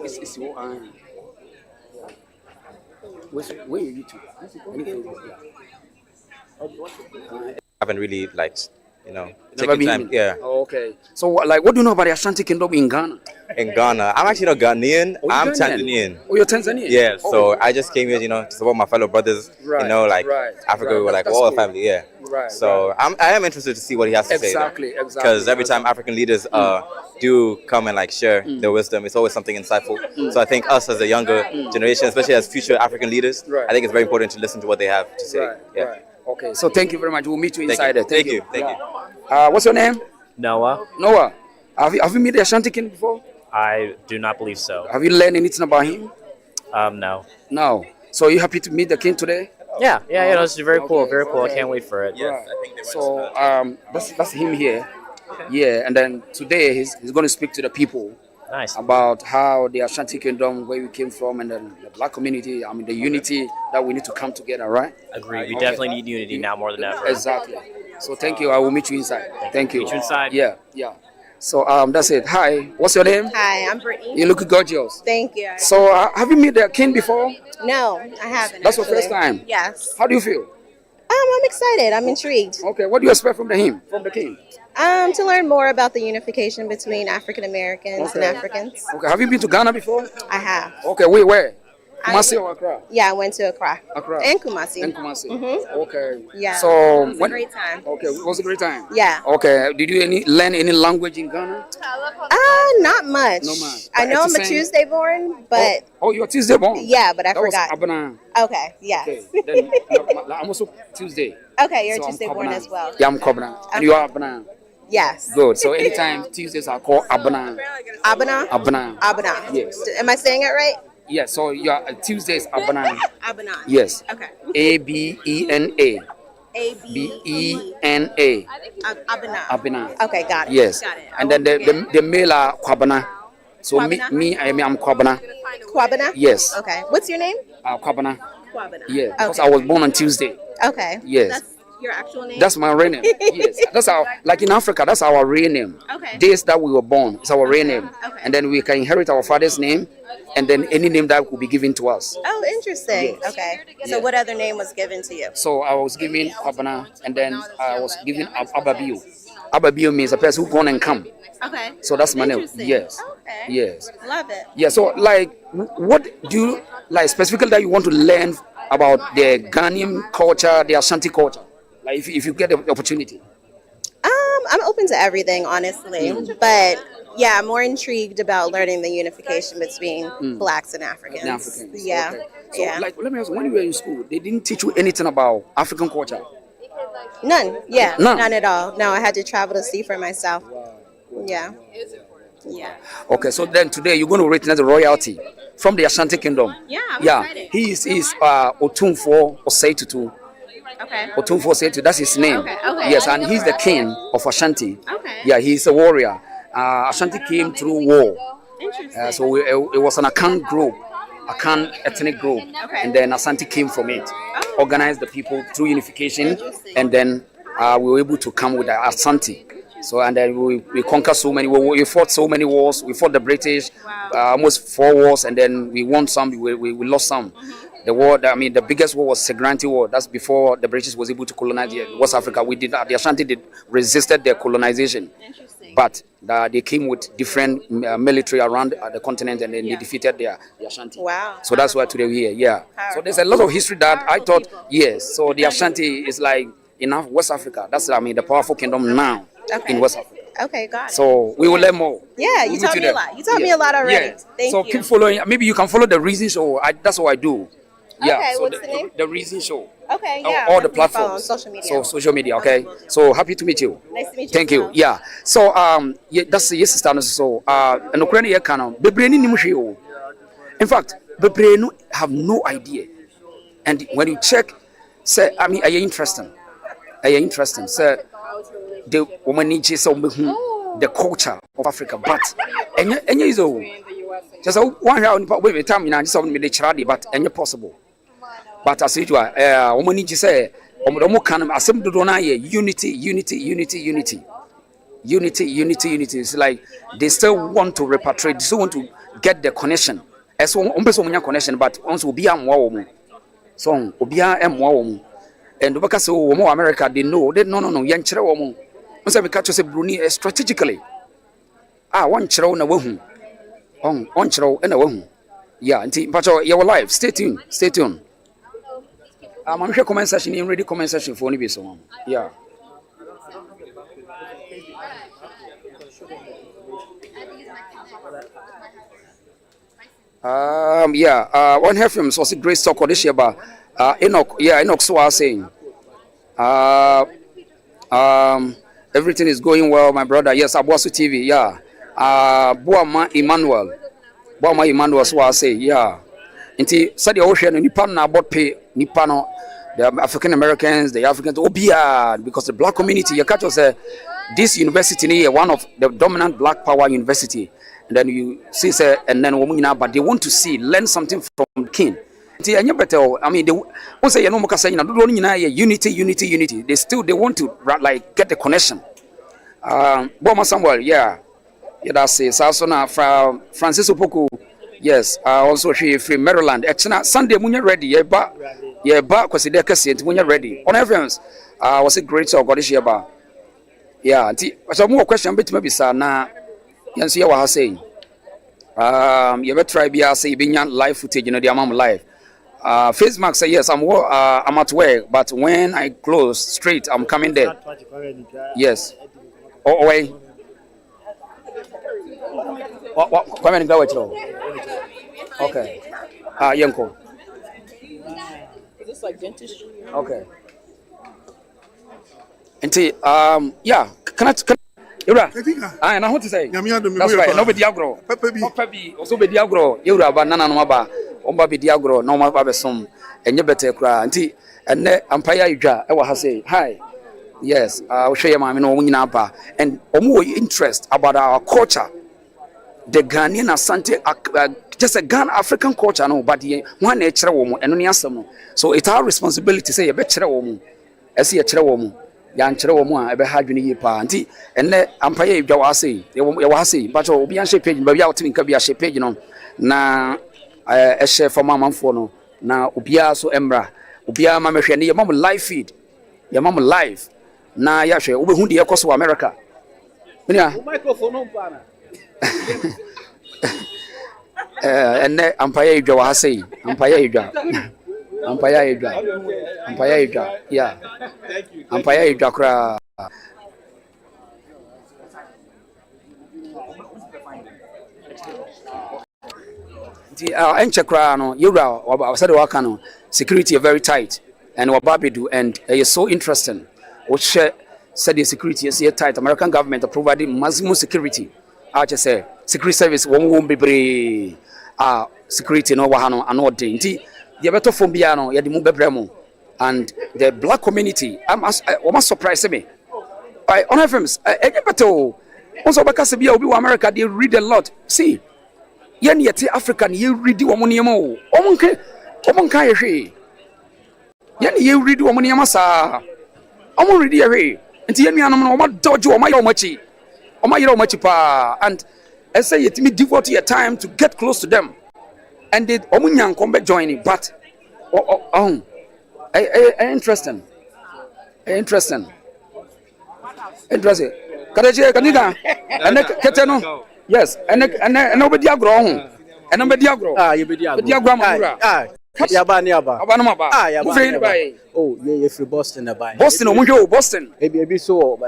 Speaker 1: it's where are you to?
Speaker 12: I haven't really taken time. Yeah.
Speaker 1: Oh, okay. So what do you know about the Ashanti Kingdom in Ghana?
Speaker 12: In Ghana, I'm actually not Ghanaian. I'm Tanzanian.
Speaker 1: Oh, you're Tanzanian?
Speaker 12: Yeah. So I just came here, to support my fellow brothers.
Speaker 1: Right.
Speaker 12: Africa, we were like all a family. Yeah.
Speaker 1: Right.
Speaker 12: So I am interested to see what he has to say.
Speaker 1: Exactly.
Speaker 12: Because every time African leaders do come and share their wisdom, it's always something insightful. So I think us as a younger generation, especially as future African leaders, I think it's very important to listen to what they have to say.
Speaker 1: Right. Okay. So thank you very much. We'll meet you inside there.
Speaker 12: Thank you.
Speaker 1: What's your name?
Speaker 13: Noah.
Speaker 1: Have you met the Ashanti King before?
Speaker 13: I do not believe so.
Speaker 1: Have you learned anything about him?
Speaker 13: No.
Speaker 1: No. So are you happy to meet the king today?
Speaker 13: Yeah. It's very cool. Very cool. I can't wait for it.
Speaker 12: Yes, I think
Speaker 1: so that's him here. Okay. Yeah, and then today he's going to speak to the people.
Speaker 13: Nice.
Speaker 1: About how the Ashanti Kingdom, where we came from, and then the black community, the unity that we need to come together, right?
Speaker 13: Agreed. We definitely need unity now more than ever.
Speaker 1: Exactly. So thank you. I will meet you inside. Thank you.
Speaker 13: Meet you inside.
Speaker 1: Yeah. So that's it. Hi, what's your name?
Speaker 14: Hi, I'm Brittany.
Speaker 1: You look gorgeous.
Speaker 14: Thank you.
Speaker 1: So have you met the king before?
Speaker 14: No, I haven't.
Speaker 1: That's your first time?
Speaker 14: Yes.
Speaker 1: How do you feel?
Speaker 14: I'm excited. I'm intrigued.
Speaker 1: Okay, what do you expect from the king?
Speaker 14: To learn more about the unification between African Americans and Africans.
Speaker 1: Okay, have you been to Ghana before?
Speaker 14: I have.
Speaker 1: Okay, where? Kumasi or Accra?
Speaker 14: Yeah, I went to Accra. And Kumasi.
Speaker 1: Mm-hmm. Okay.
Speaker 14: Yeah.
Speaker 1: So
Speaker 14: it was a great time.
Speaker 1: Okay, it was a great time.
Speaker 14: Yeah.
Speaker 1: Okay. Did you learn any language in Ghana?
Speaker 14: Not much.
Speaker 1: No much.
Speaker 14: I know I'm a Tuesday born, but
Speaker 1: you're Tuesday born.
Speaker 14: Yeah, but I
Speaker 1: that
Speaker 14: forgot.
Speaker 1: Was Abana.
Speaker 14: Okay. Yes.
Speaker 1: Okay. Then I'm also Tuesday.
Speaker 14: Okay, you're Tuesday born as well.
Speaker 1: Yeah, I'm Kobna. And you are Abana.
Speaker 14: Yes.
Speaker 1: Good. So anytime Tuesdays are called Abana.
Speaker 14: Abana.
Speaker 1: Yes.
Speaker 14: Am I saying it right?
Speaker 1: Yeah, so your Tuesdays Abana.
Speaker 14: Abana.
Speaker 1: Yes.
Speaker 14: Okay.
Speaker 1: ABENA. BENA.
Speaker 14: Abana. Okay, got it.
Speaker 1: Yes.
Speaker 14: Got it.
Speaker 1: And then the male are Kwabana. So
Speaker 14: Kwabena?
Speaker 1: I'm Kwabana.
Speaker 14: Kwabena?
Speaker 1: Yes.
Speaker 14: Okay. What's your name?
Speaker 1: Kwabana.
Speaker 14: Kwabena.
Speaker 1: Yeah. Because
Speaker 14: Okay.
Speaker 1: I was born on Tuesday.
Speaker 14: Okay.
Speaker 1: Yes.
Speaker 14: That's your actual name?
Speaker 1: That's my real name. Yes. That's like in Africa, that's our real name.
Speaker 14: Okay.
Speaker 1: Days that we were born, it's our real name.
Speaker 14: Okay.
Speaker 1: And then we can inherit our father's name and then any name that will be given to us.
Speaker 14: Oh, interesting.
Speaker 1: Yes.
Speaker 14: Okay. So
Speaker 1: Yeah.
Speaker 14: what other name was given to you?
Speaker 1: So I was given Kwabana and then I was given Ababiu. Ababiu means a person who gone and come.
Speaker 14: Okay.
Speaker 1: So that's my name.
Speaker 14: Interesting.
Speaker 1: Yes.
Speaker 14: Okay.
Speaker 1: Yes.
Speaker 14: Love it.
Speaker 1: Yeah, so what do you specifically that you want to learn about the Ghanaian culture, the Ashanti culture? Like if you get the opportunity.
Speaker 14: I'm open to everything, honestly. But yeah, I'm more intrigued about learning the unification between blacks and Africans.
Speaker 1: The Africans.
Speaker 14: Yeah.
Speaker 1: Okay. So,
Speaker 14: Yeah.
Speaker 1: like, let me ask you, when you were in school, they didn't teach you anything about African culture?
Speaker 14: None. Yeah.
Speaker 1: None.
Speaker 14: None at all. No, I had to travel to see for myself. Yeah. Yeah.
Speaker 1: Okay, so then today you're going to witness the royalty from the Ashanti Kingdom.
Speaker 14: Yeah, I'm
Speaker 1: Yeah,
Speaker 14: excited.
Speaker 1: he's Otumfo Osei-Tutu.
Speaker 14: Okay.
Speaker 1: Otumfo Osei-Tutu, that's his name.
Speaker 14: Okay, okay.
Speaker 1: Yes, and he's the king of Ashanti.
Speaker 14: Okay.
Speaker 1: Yeah, he's a warrior. Ashanti came through war.
Speaker 14: Interesting.
Speaker 1: So it was an Akan group, Akan ethnic group, and then Ashanti came from it, organized the people through unification, and then we were able to come with the Ashanti. So and then we conquered so many. We fought so many wars. We fought the British, almost 4 wars, and then we won some. We lost some. The war, the biggest war was Segranti War. That's before the British was able to colonize West Africa. We did the Ashanti resisted their colonization, but they came with different military around the continent, and then they defeated the Ashanti.
Speaker 14: Wow.
Speaker 1: So that's why today we're here. Yeah. So there's a lot of history that I thought. Yes. So the Ashanti is like in West Africa. That's the powerful kingdom now in West Africa.
Speaker 14: Okay, got it.
Speaker 1: So we will learn more.
Speaker 14: Yeah, you
Speaker 1: We'll
Speaker 14: taught
Speaker 1: meet
Speaker 14: me a
Speaker 1: there.
Speaker 14: lot. You taught me a lot already.
Speaker 1: Yeah.
Speaker 14: Thank
Speaker 1: so
Speaker 14: you.
Speaker 1: keep following. Maybe you can follow the Reason Show. That's what I do. Yeah.
Speaker 14: Okay,
Speaker 1: So
Speaker 14: what's the name?
Speaker 1: The Reason Show.
Speaker 14: Okay, yeah.
Speaker 1: All the
Speaker 14: definitely follow on
Speaker 1: platforms.
Speaker 14: social media.
Speaker 1: So social media. Okay. So happy to meet you.
Speaker 14: Nice to meet you.
Speaker 1: Thank
Speaker 14: as
Speaker 1: you.
Speaker 14: well.
Speaker 1: Yeah. So yeah, that's yes sister. So and Ukraine here can be brainy nimushi. In fact, the brain have no idea. And when you check, say are you interesting? Are you interesting? Say the woman needs the culture of Africa, but any is all. Just one round, but wait, time in just on the charity, but any possible. But as it were, woman needs to say, unity. It's like they still want to repatriate, they still want to get the connection. As one person connection, but also be a more so Obia and more. And because America, they know that no, young children. Once I catch us Brunei strategically. One child and a woman. One child and a woman. Yeah, but your life. Stay tuned. I'm sure comment section in ready comment section for any so. Yeah. One half him was a great stock this year, but Enoch so I was saying. Everything is going well, my brother. Yes, Abuasu TV, yeah. Boama Emmanuel, so I say, yeah. Inti Saudi Ocean, Nipan na about pay Nipano, the African Americans, the Africans, Obia, because the black community, you catch us this university here, one of the dominant black power university. And then you see, and then women, but they want to learn something from king. I mean, they won't say, unity. They want to like get the connection. Boma Samuel, yeah, that's it. Also now from Francis Opoku, yes, also she from Maryland. Sunday, when you're ready, yeah, because they're casting when you're ready. On everyone's, was a great show, God this year, yeah. So more question, but maybe sir, now, you see what I was saying. You ever try be say being live footage, the amount of live. Facebook say yes, I'm at work, but when I close straight, I'm coming there. Yes. Oh wait. What? Come and go with you. Okay. Yanko.
Speaker 3: Is this like dentistry?
Speaker 1: Okay. And yeah. Can Yura. I know what to say. That's right. Nobody agro. Pepe also be diagro. Yura banana no maba. Omba be diagro. No maba be some. Enye better kra. Anti ene ampaya idwa. E wa ha say hi. Yes. I'll show you my no nyina ba. And omo interest about our culture. The Ghanaian Asante, just a Ghana African culture, no, but one extra woman and only answer. So it's our responsibility to say a better woman. I see a chair woman. Young chair woman, I be had you party, and then Ampere if you are saying, you will say, but you'll be a shape page, but you are to be a shape page, na a chef for Mamma Fono, now Ubia so Embra, Ubia Mamma, your mom live feed, your mom live. Na Yasha, Ubundi, of course, America. Microphone, and Ampere Idra was saying, Ampere Idra, yeah. Ampere Idra. enche kra no yura said waka no security are very tight and wababedu and is so interesting. Which said the security is here tight. American government are providing maximum security. I just say security service won't be security no wahano and all day. The better from Biano, ya the Mubebremo and the black community. I'm surprised me. By on FMs, also because of America, they read a lot. See, yen yet African, you read the woman, yen you read woman yamasa. I'm already away. And the enemy animal, what dodge or my omachi, or my omachi pa. And I say, it me devote your time to get close to them. And they omunyan come back joining, but interesting. Interesting. Kadaje kaniga. And keteno. Yes, and nobody agro. And nobody agro.
Speaker 9: You be
Speaker 1: diagram.
Speaker 9: Yaba. Oh, yeah, free Boston about.
Speaker 1: Boston, Boston.
Speaker 9: Maybe so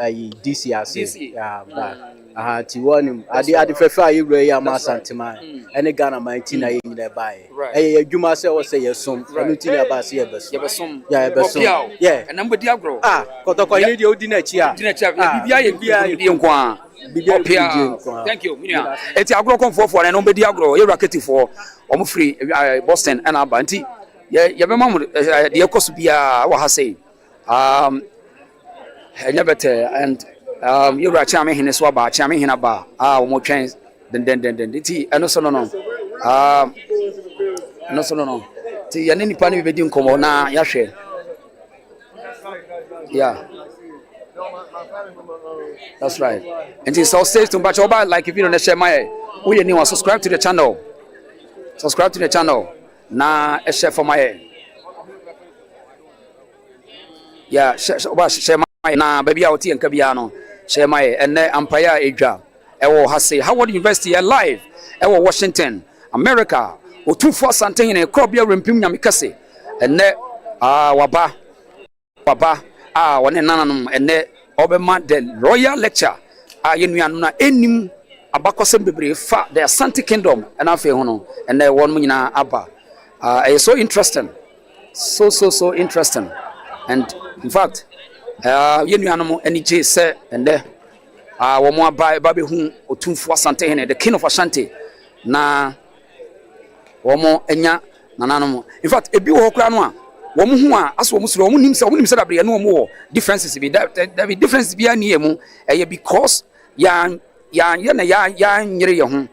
Speaker 9: DC. Yeah, Tiwan. I did prefer you, Rayama Santima, and a Ghana, my tina in the buy. Hey, you must say yes, some. I'm telling you about some. Yeah,
Speaker 1: and number diagro.
Speaker 9: Kotoko, you didn't cheer.
Speaker 1: Thank you. It's agro come for and nobody agro. You're racketing for free Boston and Abanti. Yeah, you remember the Ecosubia, what I say. And you're a charming in a swaba, charming in a bar. More chance than the and also no. No. See, and any panny with you come on now, Yashe. Yeah. That's right. And it's all safe to batch over like if you don't share my we anyone subscribe to the channel. Subscribe to the channel. Na share for my yeah, share my na baby out and Kabiano. Share my and Empire Asia. Ewo Hase, Howard University alive. Ewo Washington, America. O 2 something in a Crobia Rimpim Yamikase. And waba one nananum and Obama the royal lecture. Yenuanuna enim abakosem bebre fa the Asante Kingdom and afi hono and the one nyina aba. It's so interesting. So interesting. And in fact, yenuanum any J say and there womo aba babe hu otumfo Asante hene the king of Ashanti na womo enya nananum. In fact, ebi wo kra no a womo hu a aso womo suro womo nim se da bre no womo differences be that be difference be aniemu because ya nyere ye ho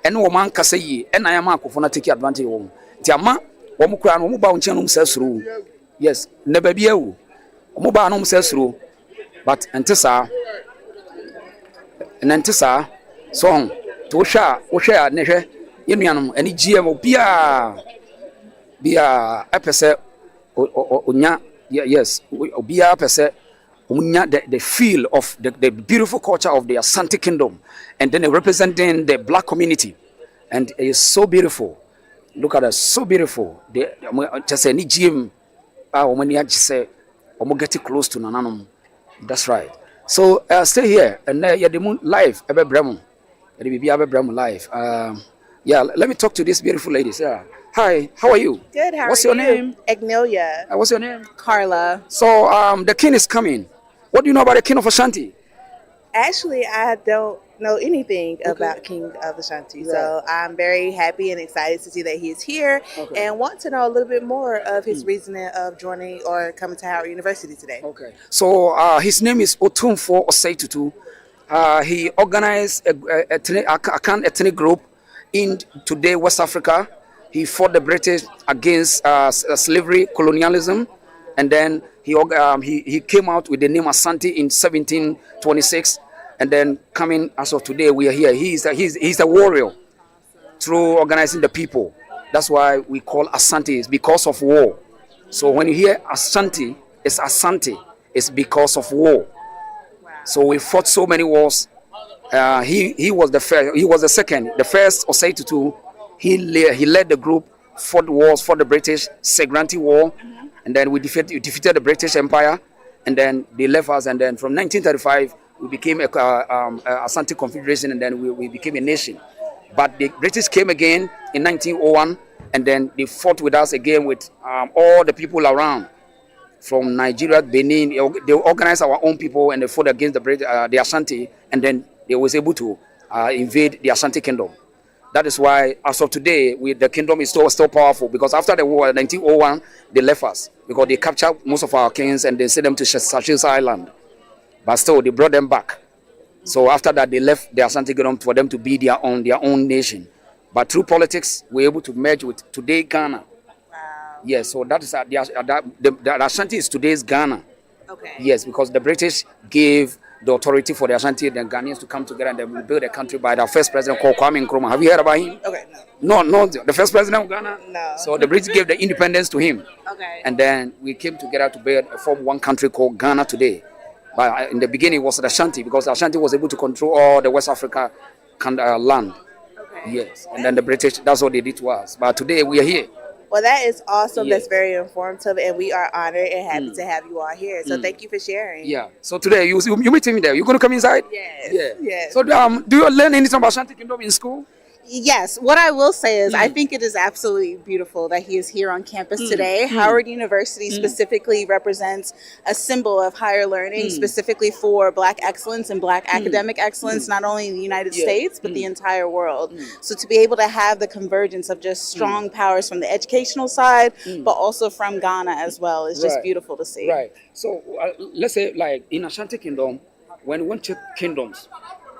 Speaker 1: ene wo man kasa yi ena ya ma akofo na take advantage wo ti ama wo mu kura no wo ba wo nchen no msa suru yes na ba bia wo wo ba no msa suru but entisa so to hwa ne hwe yenuanom eni gm bia epese onya yes bia epese the feel of the beautiful culture of the Asante Kingdom, and then representing the black community, and it is so beautiful. Look at us, so beautiful. Just any gym, when you say, get close to Nananum. That's right. So stay here, and yeah, the moon live, Ebe Bremo, the BB Ebe Bremo live. Yeah, let me talk to these beautiful ladies. Yeah. Hi, how are you?
Speaker 15: Good. How
Speaker 1: What's
Speaker 15: are
Speaker 1: your
Speaker 15: you?
Speaker 1: name?
Speaker 15: Agnelia.
Speaker 1: What's your name?
Speaker 15: Carla.
Speaker 1: So the king is coming. What do you know about the king of Ashanti?
Speaker 15: Actually, I don't know anything about King of Ashanti, so I'm very happy and excited to see that he's here and want to know a little bit more of his reasoning of joining or coming to Howard University today.
Speaker 1: Okay. So his name is Otumfo Osei-Tutu. He organized a ethnic group in today West Africa. He fought the British against slavery, colonialism, and then he came out with the name Asante in 1726, and then coming as of today we are here. He's a warrior through organizing the people. That's why we call Asante. It's because of war. So when you hear Asante, it's Asante. It's because of war. So we fought so many wars. He was the first. He was the second. The first Osei-Tutu. He led the group, fought wars, fought the British Segranti War, and then we defeated the British Empire, and then they left us, and then from 1935 we became a Asante Confederation, and then we became a nation. But the British came again in 1901, and then they fought with us again with all the people around from Nigeria, Benin. They organized our own people and they fought against the Ashanti, and then they was able to invade the Ashanti kingdom. That is why, as of today, the kingdom is still powerful, because after the war, 1901, they left us because they captured most of our kings and they sent them to Seychelles Island. But still, they brought them back. So after that, they left the Ashanti kingdom for them to be their own nation. But through politics, we're able to merge with today Ghana. Wow. Yes, so that is the Ashanti is today's Ghana. Okay. Yes, because the British gave the authority for the Ashanti and the Ghanaians to come together and then we build a country by the first president called Kwame Nkrumah. Have you heard about him? Okay, no. No, the first president of Ghana? No. So the British gave the independence to him. Okay. And then we came together to form one country called Ghana today. But in the beginning it was the Ashanti, because the Ashanti was able to control all the West Africa land. Okay. Yes. And then the British, that's what they did to us. But today we are here.
Speaker 15: Well, that is awesome. Yes. That's very informative, and we are honored and happy to have you all here. So thank you for sharing.
Speaker 1: Yeah. So today you meet me there. You're going to come inside?
Speaker 15: Yes.
Speaker 1: Yeah.
Speaker 15: Yes.
Speaker 1: So do you learn anything about Ashanti Kingdom in school?
Speaker 3: Yes. What I will say is I think it is absolutely beautiful that he is here on campus today. Howard University specifically represents a symbol of higher learning, specifically for Black excellence and Black academic excellence, not only in the United States, but the entire world. So to be able to have the convergence of just strong powers from the educational side, but also from Ghana as well is just beautiful to see.
Speaker 1: Right. So let's say like in Ashanti Kingdom, when we went to kingdoms,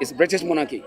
Speaker 1: it's British monarchy,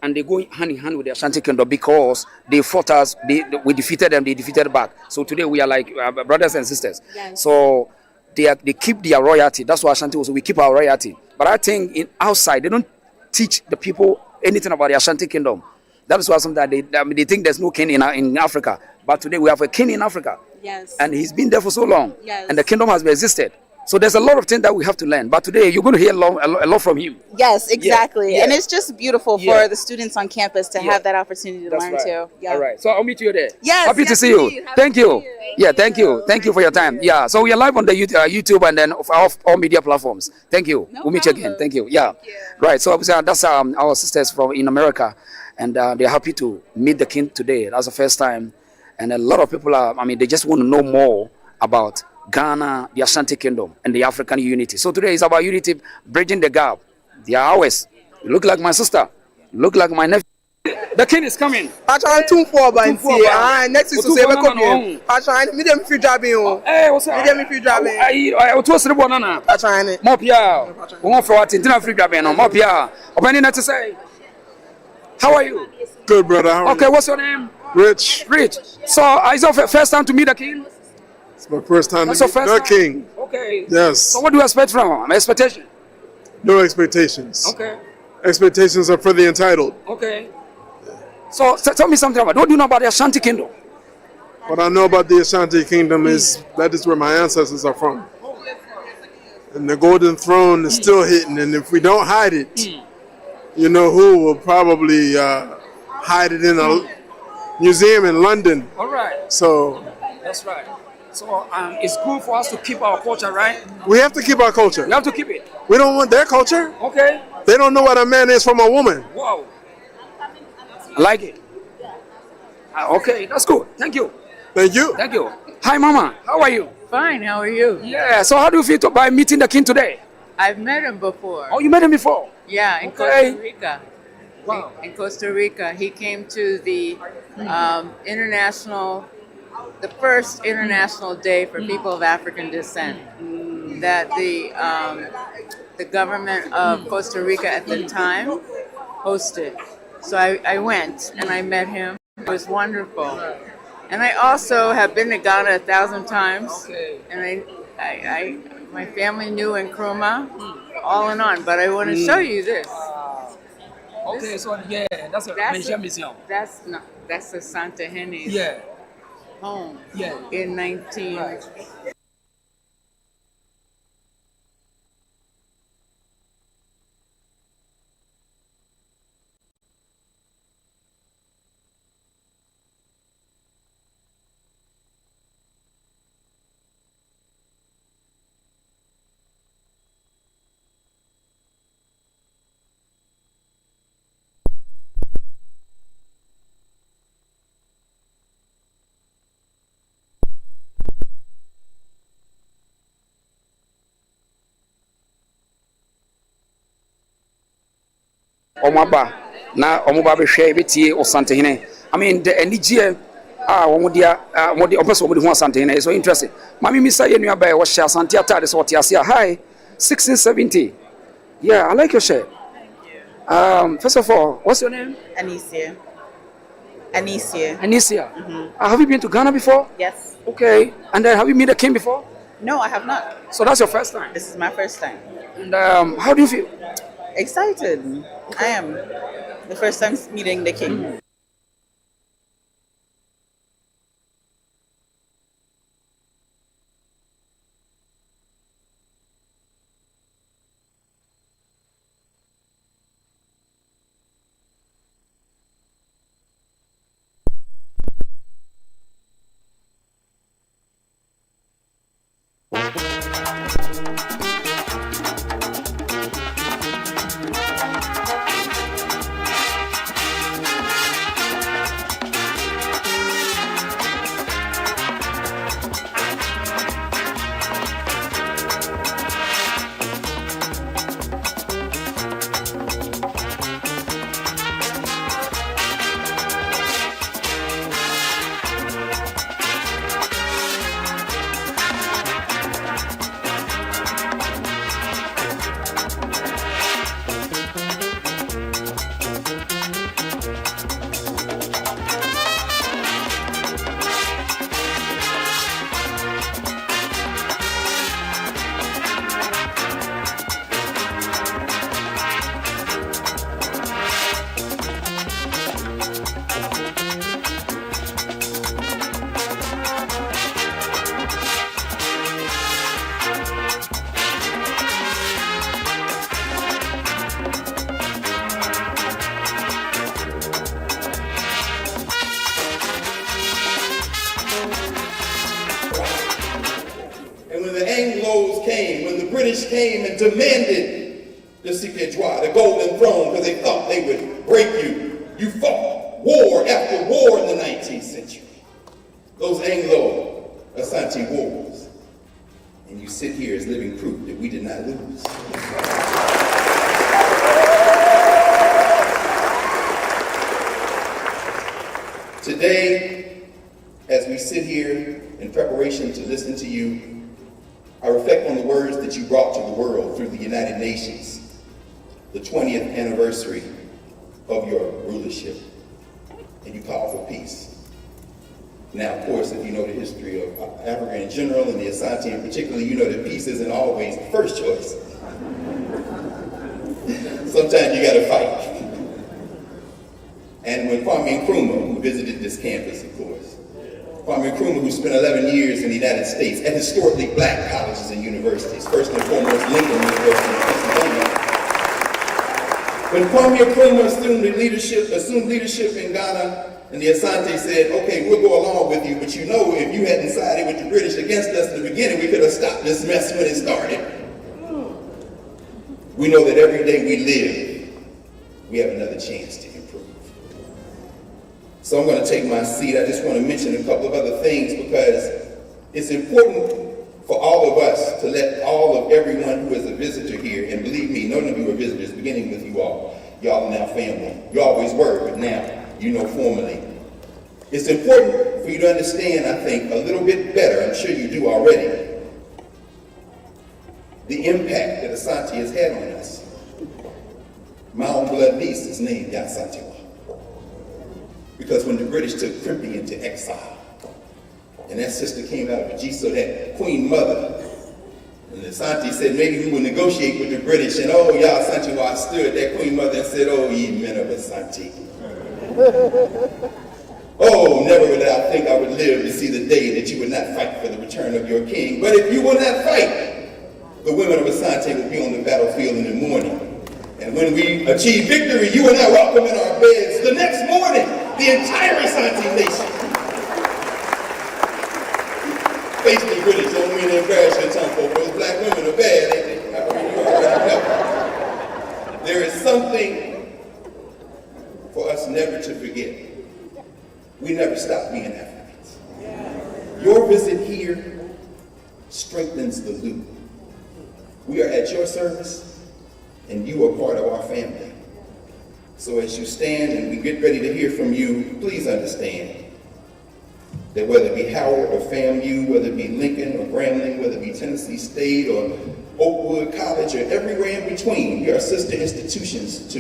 Speaker 1: and they go hand in hand with the Ashanti Kingdom because they fought us. We defeated them. They defeated back. So today we are like brothers and sisters. Yes. So they keep their royalty. That's why Ashanti also we keep our royalty. But I think outside they don't teach the people anything about the Ashanti Kingdom. That is why sometimes they think there's no king in Africa. But today we have a king in Africa. Yes. And he's been there for so long. Yes. And the kingdom has existed. So there's a lot of things that we have to learn. But today you're going to hear a lot from him.
Speaker 3: Yes, exactly. Yeah. And it's just beautiful for the students on campus to have that opportunity to learn too. Yeah.
Speaker 1: All right. So I'll meet you there.
Speaker 3: Yes.
Speaker 1: Happy to see you. Thank you. Yeah, thank you. Thank you for your time. Yeah. So we are live on the YouTube and then all media platforms. Thank you. We'll meet you again. Thank you. Yeah. Thank you. Right. So that's our sisters in America, and they're happy to meet the king today. That's the first time, and a lot of people they just want to know more about Ghana, the Ashanti Kingdom, and the African unity. So today is about unity, bridging the gap. They are ours. You look like my sister. You look like my nephew. The king is coming.
Speaker 16: Patron 2-4 by next week to say welcome. Patron, me dem fi driving.
Speaker 1: Hey, what's up?
Speaker 16: Me dem fi driving.
Speaker 1: I was to banana.
Speaker 16: Patron.
Speaker 1: More pia. We want for what? Intina free driving. More pia. Opening that to say. How are you?
Speaker 17: Good, brother. How are
Speaker 1: you?
Speaker 17: What's
Speaker 1: your name?
Speaker 17: Rich.
Speaker 1: Rich. So, is it your first time to meet the king?
Speaker 17: It's my first time to meet the king.
Speaker 1: Okay.
Speaker 17: Yes.
Speaker 1: So what do you expect from him? Expectation?
Speaker 17: No expectations.
Speaker 1: Okay.
Speaker 17: Expectations are for the entitled.
Speaker 1: Okay. So tell me something about, what do you know about the Ashanti Kingdom?
Speaker 17: What I know about the Ashanti Kingdom is that is where my ancestors are from. And the golden throne is still hidden, and if we don't hide it, you know who will probably hide it in a museum in London.
Speaker 1: All right.
Speaker 17: So
Speaker 1: that's right. So it's good for us to keep our culture, right?
Speaker 17: We have to keep our culture.
Speaker 1: We have to keep it.
Speaker 17: We don't want their culture.
Speaker 1: Okay.
Speaker 17: They don't know what a man is from a woman.
Speaker 1: Wow. I like it. Okay, that's good. Thank you.
Speaker 17: Thank you.
Speaker 1: Thank you. Hi, Mama. How are you?
Speaker 18: Fine. How are you?
Speaker 1: Yeah. So how do you feel by meeting the king today?
Speaker 18: I've met him before.
Speaker 1: Oh, you met him before?
Speaker 18: Yeah, in Costa Rica. Wow. In Costa Rica, he came to the the first international day for people of African descent that the government of Costa Rica at the time hosted. So I went and I met him. It was wonderful. And I also have been to Ghana 1,000 times.
Speaker 1: Okay.
Speaker 18: And my family knew Nkrumah, all and on. But I want to show you this.
Speaker 1: Okay, so yeah, that's a museum.
Speaker 18: That's the Santa Henny's home.
Speaker 1: Yeah.
Speaker 18: In 19.
Speaker 1: Omaba na omoba be hwe betie Osantehene. I mean the enigye omodia omode opeso omode hu Asantehene is so interesting. Mami misa ye nua ba e wo hye Asante atade so wote ase hi 1670. Yeah, I like your shirt. First of all, what's your name?
Speaker 4: Anicia.
Speaker 1: Anicia. Have you been to Ghana before?
Speaker 4: Yes.
Speaker 1: Okay. And then have you met the king before?
Speaker 4: No, I have not.
Speaker 1: So that's your first time?
Speaker 4: This is my first time.
Speaker 1: And how do you feel?
Speaker 4: Excited. I am. The first time meeting the king.
Speaker 19: British came and demanded the secret droit, the golden throne, because they thought they would break you. You fought war after war in the 19th century. Those Anglo-Asante wars. And you sit here as living proof that we did not lose. Today, as we sit here in preparation to listen to you, I reflect on the words that you brought to the world through the United Nations, the 20th anniversary of your rulership, and you call for peace. Now, of course, if you know the history of Africa in general and the Asante in particular, you know that peace isn't always the first choice. Sometimes you gotta fight. And when Kwame Nkrumah, who visited this campus, of course, Kwame Nkrumah, who spent 11 years in the United States at historically black colleges and universities, first and foremost Lincoln University in Pennsylvania. When Kwame Nkrumah assumed leadership in Ghana, and the Asante said, okay, we'll go along with you, but you know, if you hadn't sided with the British against us in the beginning, we could have stopped this mess when it started. We know that every day we live, we have another chance to improve. So I'm going to take my seat. I just want to mention a couple of other things because it's important for all of us to let everyone who is a visitor here, and believe me, none of you are visitors, beginning with you all. Y'all are now family. You always were, but now you know formally. It's important for you to understand, I think, a little bit better, I'm sure you do already, the impact that Asante has had on us. My own blood niece is named Yasantewa. Because when the British took Crimpy into exile, and that sister came out of Ajiso, that queen mother, and Asante said, maybe we will negotiate with the British, and oh, Yasantewa stood, that queen mother, and said, oh, ye men of Asante. Oh, never would I think I would live to see the day that you would not fight for the return of your king. But if you will not fight, the women of Asante will be on the battlefield in the morning. And when we achieve victory, you and I welcome in our beds the next morning, the entire Asante nation. Face the British, don't mean to embarrass your tongue, folks. Those black women are bad, ain't they? I mean, you already know. There is something for us never to forget. We never stop being Africans. Your visit here strengthens the loop. We are at your service, and you are part of our family. So as you stand and we get ready to hear from you, please understand that whether it be Howard or FAMU, whether it be Lincoln or Grambling, whether it be Tennessee State or Oakwood College or everywhere in between, we are sister institutions to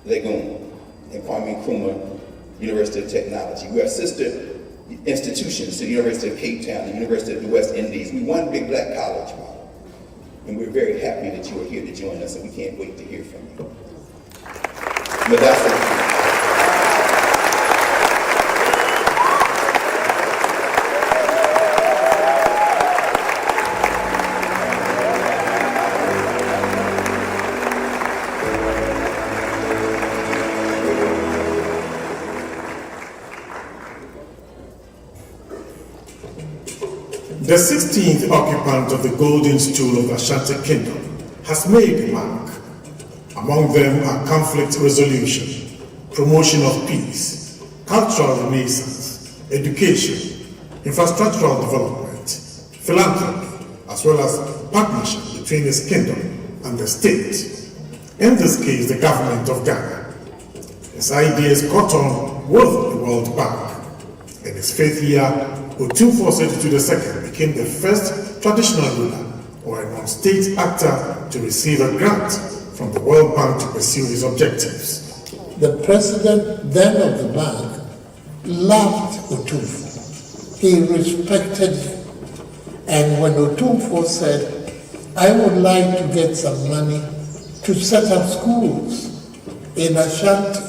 Speaker 19: Legon and Kwame Nkrumah University of Technology. We are sister institutions to the University of Cape Town, the University of the West Indies. We one big black college, and we're very happy that you are here to join us, and we can't wait to hear from you. Majesty.
Speaker 20: The 16th occupant of the Golden Stool of the Ashanti Kingdom has made a mark. Among them are conflict resolution, promotion of peace, cultural renaissance, education, infrastructural development, philanthropy, as well as partnership between his kingdom and the state. In this case, the government of Ghana. His ideas caught on with the World Bank. In his 5th year, Otumfuo Sedito II became the first traditional ruler or a non-state actor to receive a grant from the World Bank to pursue his objectives.
Speaker 21: The president then of the bank loved Otumfuo. He respected him. And when Otumfuo said, I would like to get some money to set up schools in Ashanti,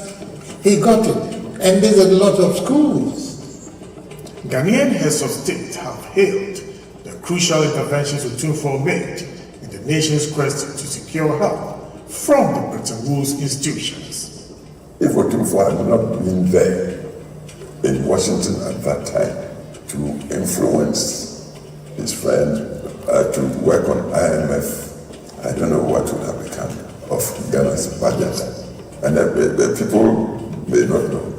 Speaker 21: he got it. And there's a lot of schools.
Speaker 20: Ghanaian heads of state have hailed the crucial interventions Otumfuo made in the nation's quest to secure help from the Bretton Woods institutions.
Speaker 22: If Otumfuo had not been there in Washington at that time to influence his friend to work on IMF, I don't know what would have become of Ghana's budget. And the people may not know.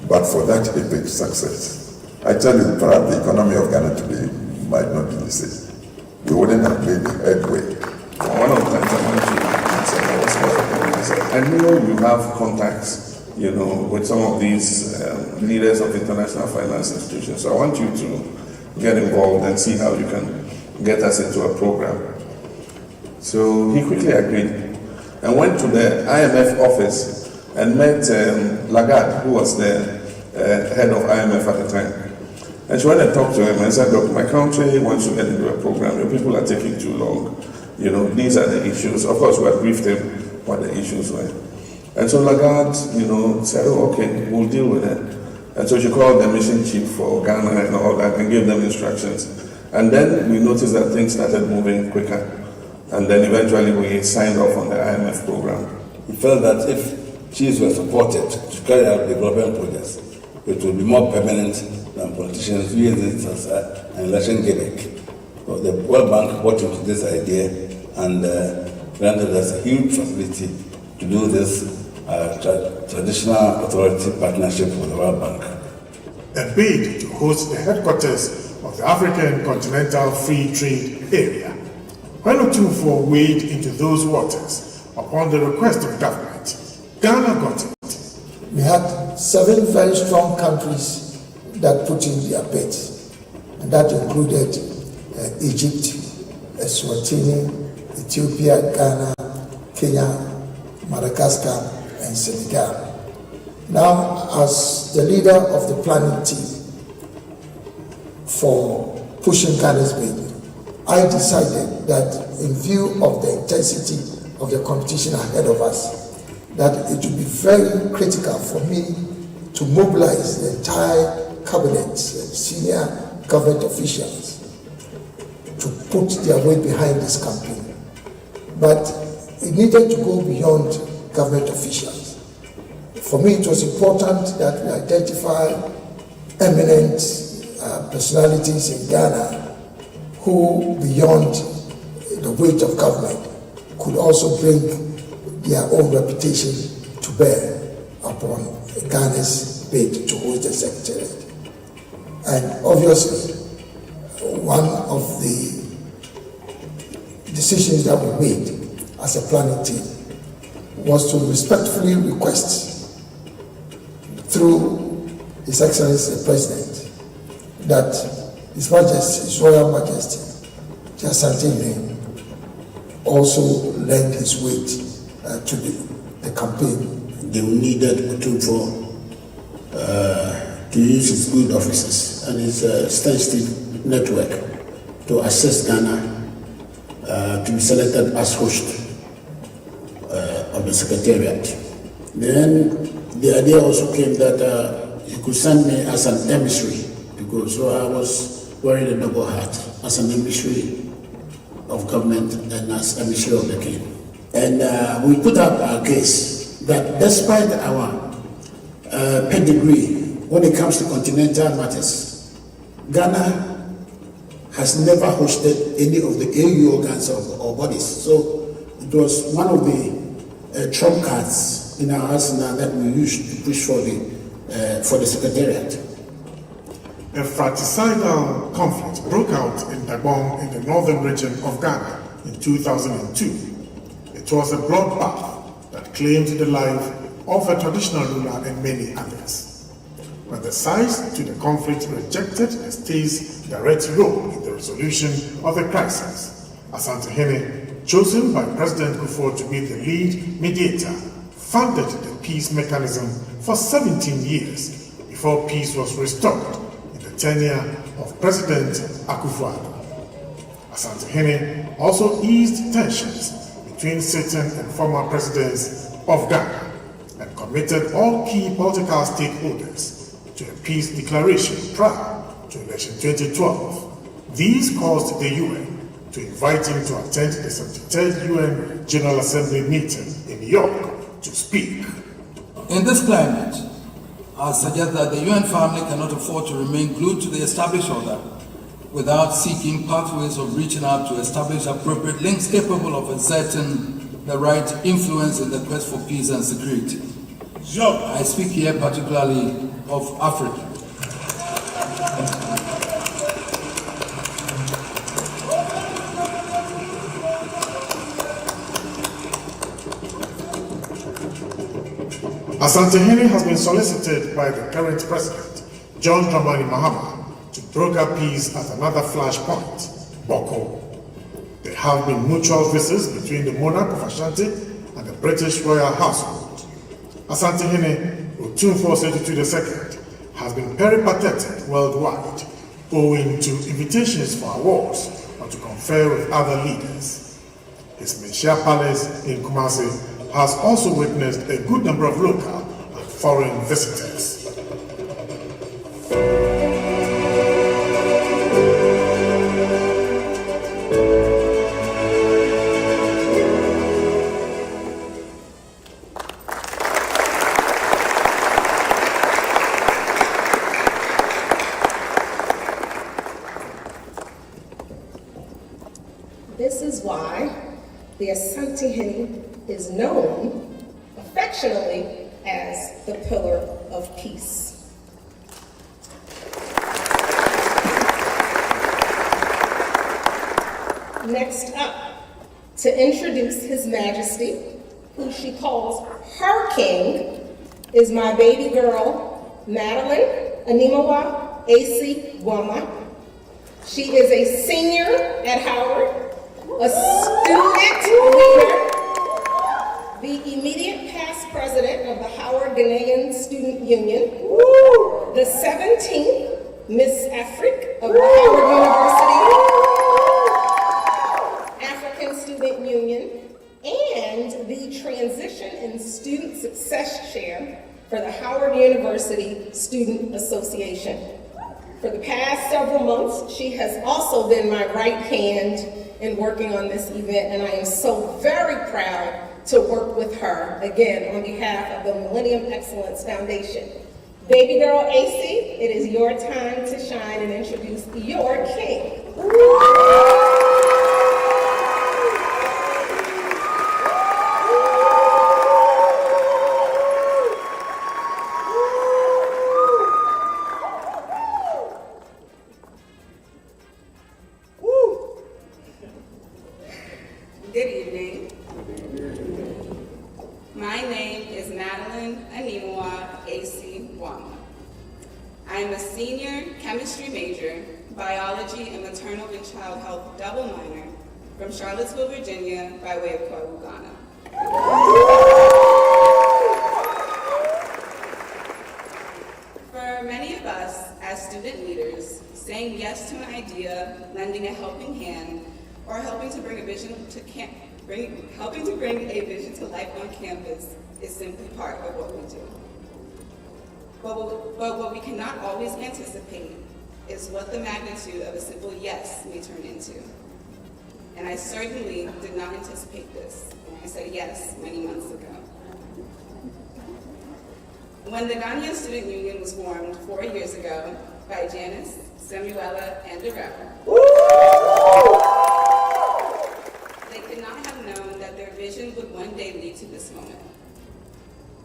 Speaker 22: But for that epic success, I tell you, perhaps the economy of Ghana today might not be the same. We wouldn't have made the headway.
Speaker 23: One of the times I went to I know you have contacts, with some of these leaders of international finance institutions. So I want you to get involved and see how you can get us into a program. So he quickly agreed and went to the IMF office and met Lagarde, who was the head of IMF at the time. And she went and talked to him and said, look, my country wants to get into a program. Your people are taking too long. These are the issues. Of course, we had briefed him what the issues were. And so Lagarde, said, oh, okay, we'll deal with it. And so she called the mission chief for Ghana and all that and gave them instructions. And then we noticed that things started moving quicker. And then eventually we signed off on the IMF program.
Speaker 24: We felt that if chiefs were supported to carry out development projects, it would be more permanent than politicians using this as an election gimmick. So the World Bank bought into this idea and granted us a huge facility to do this traditional authority partnership with the World Bank.
Speaker 20: A bid to host the headquarters of the African Continental Free Trade Area. When Otumfuo waded into those waters upon the request of government, Ghana got it.
Speaker 21: We had 7 very strong countries that put in their bids, and that included Egypt, Eswatini, Ethiopia, Ghana, Kenya, Madagascar, and Senegal. Now, as the leader of the planning team for pushing Ghana's bid, I decided that in view of the intensity of the competition ahead of us, that it would be very critical for me to mobilize the entire cabinet and senior government officials to put their weight behind this campaign. But it needed to go beyond government officials. For me, it was important that we identify eminent personalities in Ghana who, beyond the weight of government, could also bring their own reputation to bear upon Ghana's bid to host the secretariat. And obviously, one of the decisions that we made as a planning team was to respectfully request through His Excellency the President that His Majesty, His Royal Majesty, Asante also lend his weight to the campaign.
Speaker 2: They needed Otumfuo to use his good offices and his extensive network to assist Ghana to be selected as host of the Secretariat. Then the idea also came that he could send me as an emissary, because so I was wearing a double hat as an emissary of government and as emissary of the king. And we put up our case that despite our pedigree when it comes to continental matters, Ghana has never hosted any of the AU organs or bodies. So it was one of the trump cards in our arsenal that we used to push for the Secretariat.
Speaker 20: A fratricidal conflict broke out in Dagbon in the northern region of Ghana in 2002. It was a bloodbath that claimed the life of a traditional ruler and many others. But the sides to the conflict rejected the state's direct role in the resolution of the crisis. Asante Hene, chosen by President Kufuor to be the lead mediator, funded the peace mechanism for 17 years before peace was restored in the tenure of President Akufo-Addo. Asante Hene also eased tensions between sitting and former presidents of Ghana and committed all key political stakeholders to a peace declaration prior to election 2012. These caused the UN to invite him to attend the 73rd UN General Assembly meeting in New York to speak.
Speaker 5: In this climate, I suggest that the UN family cannot afford to remain glued to the established order without seeking pathways of reaching out to establish appropriate links capable of exerting the right influence in the quest for peace and security. I speak here particularly of Africa.
Speaker 20: Asante Hene has been solicited by the current president, John Dramani Mahama, to broker peace at another flashpoint, Boko. There have been mutual visits between the monarch of Ashanti and the British royal household. Asante Hene, Otumfuo Sedutwu II, has been peripatetic worldwide, owing to invitations for awards or to confer with other leaders. His Menchia Palace in Kumasi has also witnessed a good number of local and foreign visitors.
Speaker 6: This is why the Asante Hene is known affectionately as the Pillar of Peace. Next up, to introduce His Majesty, who she calls her king, is my baby girl, Madeline Animawa AC Wama. She is a senior at Howard, a student leader, the immediate past president of the Howard Ghanaian Student Union, the 17th Miss Africa of the Howard University African Student Union, and the Transition and Student Success Chair for the Howard University Student Association. For the past several months, she has also been my right hand in working on this event, and I am so very proud to work with her, again, on behalf of the Millennium Excellence Foundation. Baby girl AC, it is your time to shine and introduce your king.
Speaker 7: Good evening. My name is Madeline Animua A.C. Wama. I am a senior chemistry major, biology and maternal and child health double minor from Charlottesville, Virginia, by way of Kwalu, Ghana. For many of us as student leaders, saying yes to an idea, lending a helping hand, or helping to bring a vision to life on campus is simply part of what we do. But what we cannot always anticipate is what the magnitude of a simple yes may turn into. And I certainly did not anticipate this when I said yes many months ago. When the Ghanaian Student Union was formed 4 years ago by Janice, Samuela, and Darrell, they could not have known that their vision would one day lead to this moment.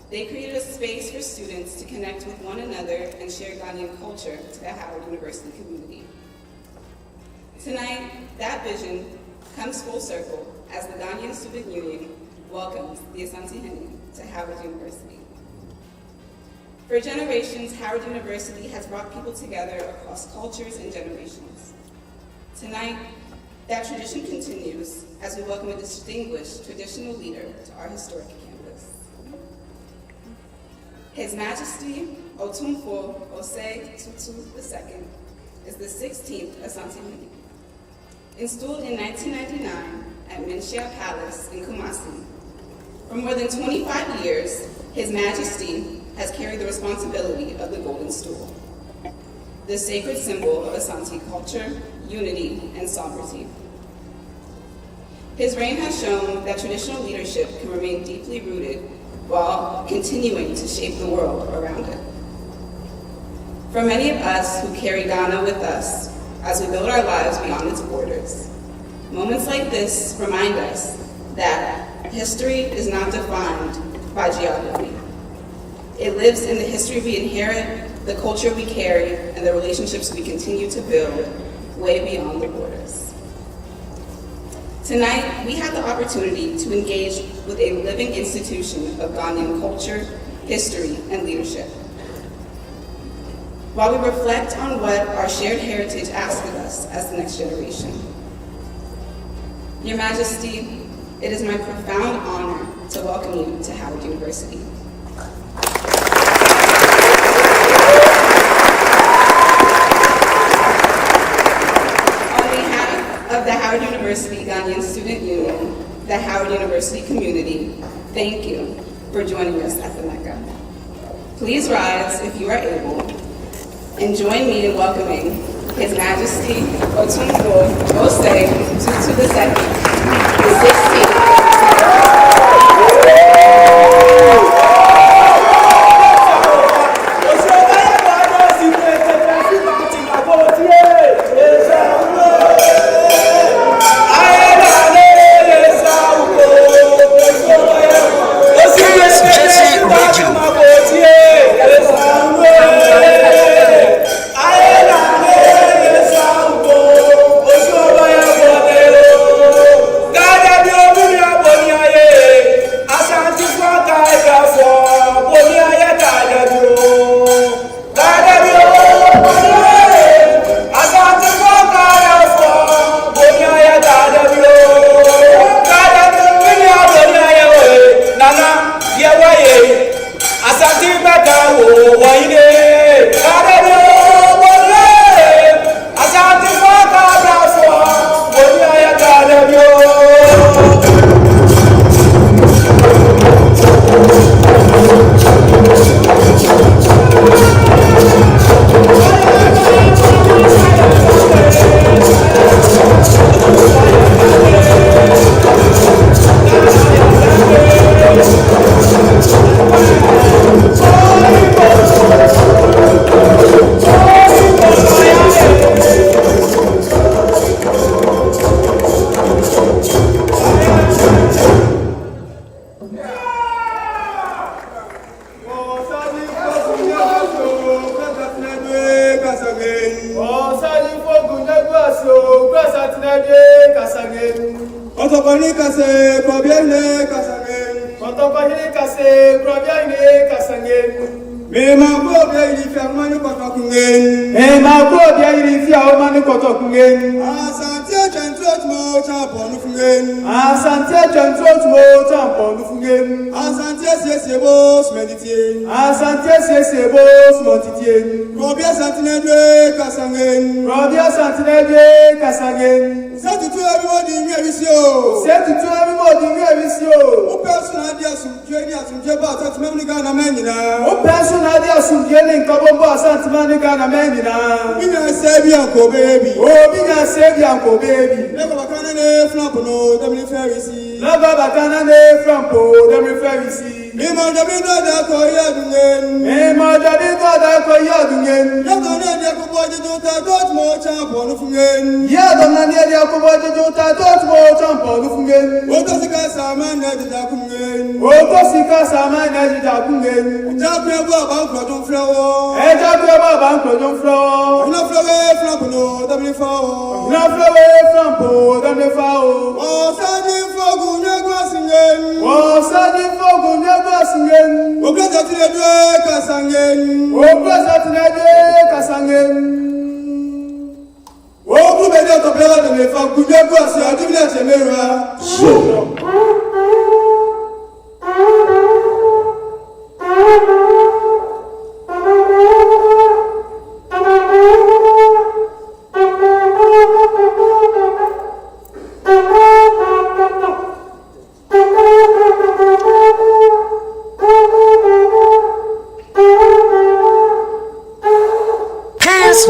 Speaker 7: They created a space for students to connect with one another and share Ghanaian culture to the Howard University community. Tonight, that vision comes full circle as the Ghanaian Student Union welcomes the Asante Henny to Howard University. For generations, Howard University has brought people together across cultures and generations. Tonight, that tradition continues as we welcome a distinguished traditional leader to our historic campus. His Majesty Otumfuo Osei Tutu II is the 16th Asante Henny. Installed in 1999 at Menchia Palace in Kumasi, for more than 25 years, His Majesty has carried the responsibility of the Golden Stool, the sacred symbol of Asante culture, unity, and sovereignty. His reign has shown that traditional leadership can remain deeply rooted while continuing to shape the world around it. For many of us who carry Ghana with us as we build our lives beyond its borders, moments like this remind us that history is not defined by geography. It lives in the history we inherit, the culture we carry, and the relationships we continue to build way beyond the borders. Tonight, we have the opportunity to engage with a living institution of Ghanaian culture, history, and leadership. While we reflect on what our shared heritage asks of us as the next generation. Your Majesty, it is my profound honor to welcome you to Howard University. On behalf of the Howard University Ghanaian Student Union, the Howard University community, thank you for joining us at the Mecca. Please rise if you are able, and join me in welcoming His Majesty Otumfuo Osei Tutu II, the 16th.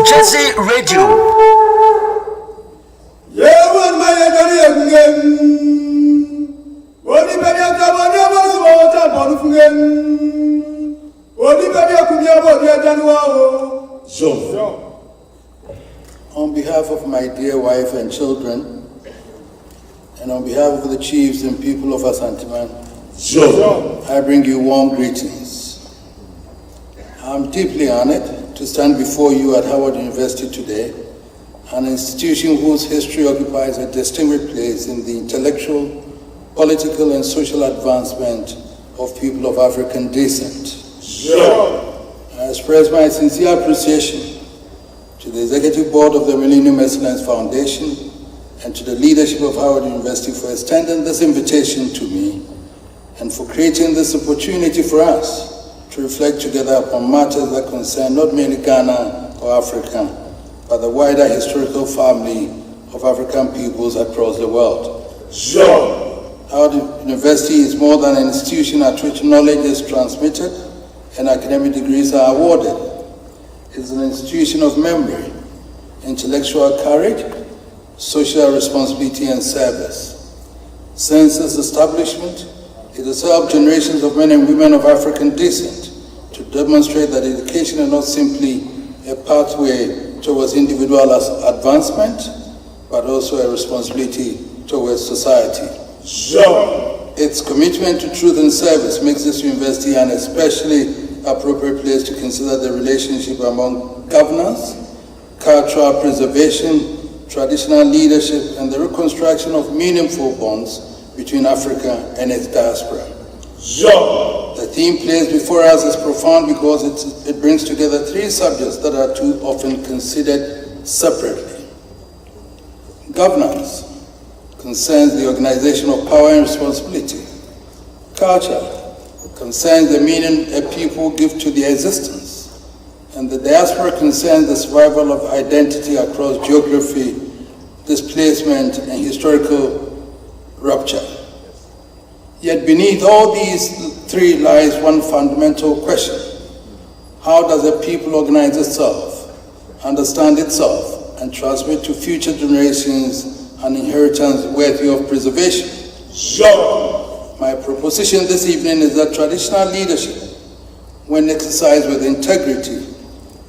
Speaker 1: Jesse Radio.
Speaker 8: On behalf of my dear wife and children, and on behalf of the chiefs and people of Asanteman, I bring you warm greetings. I'm deeply honored to stand before you at Howard University today, an institution whose history occupies a distinguished place in the intellectual, political, and social advancement of people of African descent. I express my sincere appreciation to the Executive Board of the Millennium Excellence Foundation and to the leadership of Howard University for extending this invitation to me and for creating this opportunity for us to reflect together upon matters that concern not merely Ghana or Africa, but the wider historical family of African peoples across the world. Howard University is more than an institution at which knowledge is transmitted and academic degrees are awarded. It is an institution of memory, intellectual courage, social responsibility, and service. Since its establishment, it has helped generations of men and women of African descent to demonstrate that education is not simply a pathway towards individual advancement, but also a responsibility towards society. Its commitment to truth and service makes this university an especially appropriate place to consider the relationship among governance, cultural preservation, traditional leadership, and the reconstruction of meaningful bonds between Africa and its diaspora. The theme placed before us is profound because it brings together three subjects that are too often considered separately. Governance concerns the organization of power and responsibility. Culture concerns the meaning a people give to their existence. And the diaspora concerns the survival of identity across geography, displacement, and historical rupture. Yet beneath all these three lies one fundamental question. How does a people organize itself, understand itself, and transmit to future generations an inheritance worthy of preservation? My proposition this evening is that traditional leadership, when exercised with integrity,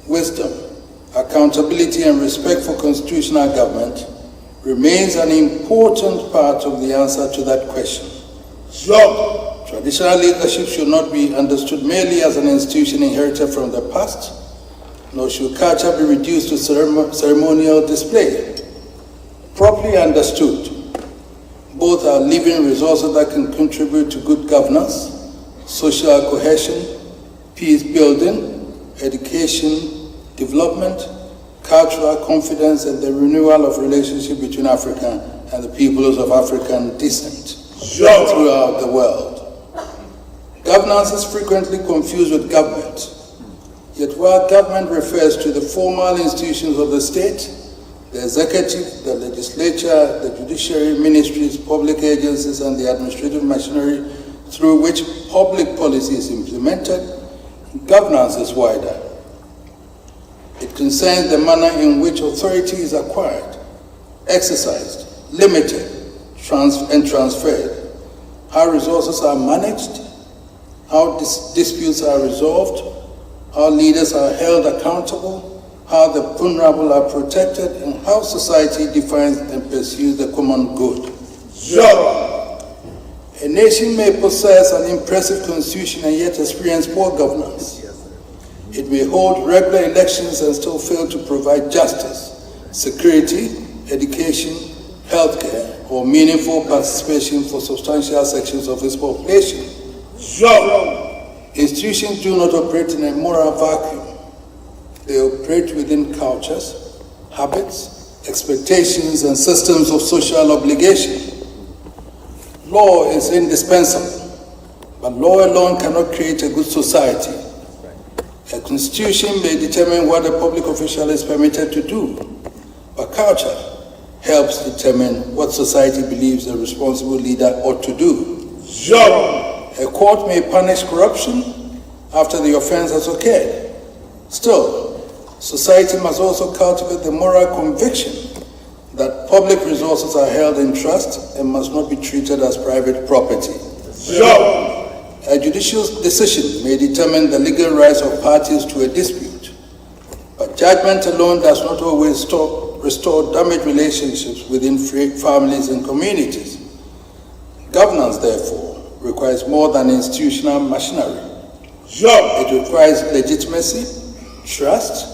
Speaker 8: wisdom, accountability, and respect for constitutional government, remains an important part of the answer to that question. Traditional leadership should not be understood merely as an institution inherited from the past, nor should culture be reduced to ceremonial display. Properly understood, Both are living resources that can contribute to good governance, social cohesion, peace building, education, development, cultural confidence, and the renewal of relationship between Africa and the peoples of African descent throughout the world. Governance is frequently confused with government. Yet while government refers to the formal institutions of the state, the executive, the legislature, the judiciary, ministries, public agencies, and the administrative machinery through which public policy is implemented, governance is wider. It concerns the manner in which authority is acquired, exercised, limited, and transferred, how resources are managed, how disputes are resolved, how leaders are held accountable, how the vulnerable are protected, and how society defines and pursues the common good. A nation may possess an impressive constitution and yet experience poor governance. It may hold regular elections and still fail to provide justice, security, education, healthcare, or meaningful participation for substantial sections of its population. Institutions do not operate in a moral vacuum. They operate within cultures, habits, expectations, and systems of social obligation. Law is indispensable, but law alone cannot create a good society. A constitution may determine what a public official is permitted to do, but culture helps determine what society believes a responsible leader ought to do. A court may punish corruption after the offense has occurred. Still, society must also cultivate the moral conviction that public resources are held in trust and must not be treated as private property. A judicial decision may determine the legal rights of parties to a dispute, but judgment alone does not always restore damaged relationships within families and communities. Governance, therefore, requires more than institutional machinery. It requires legitimacy, trust,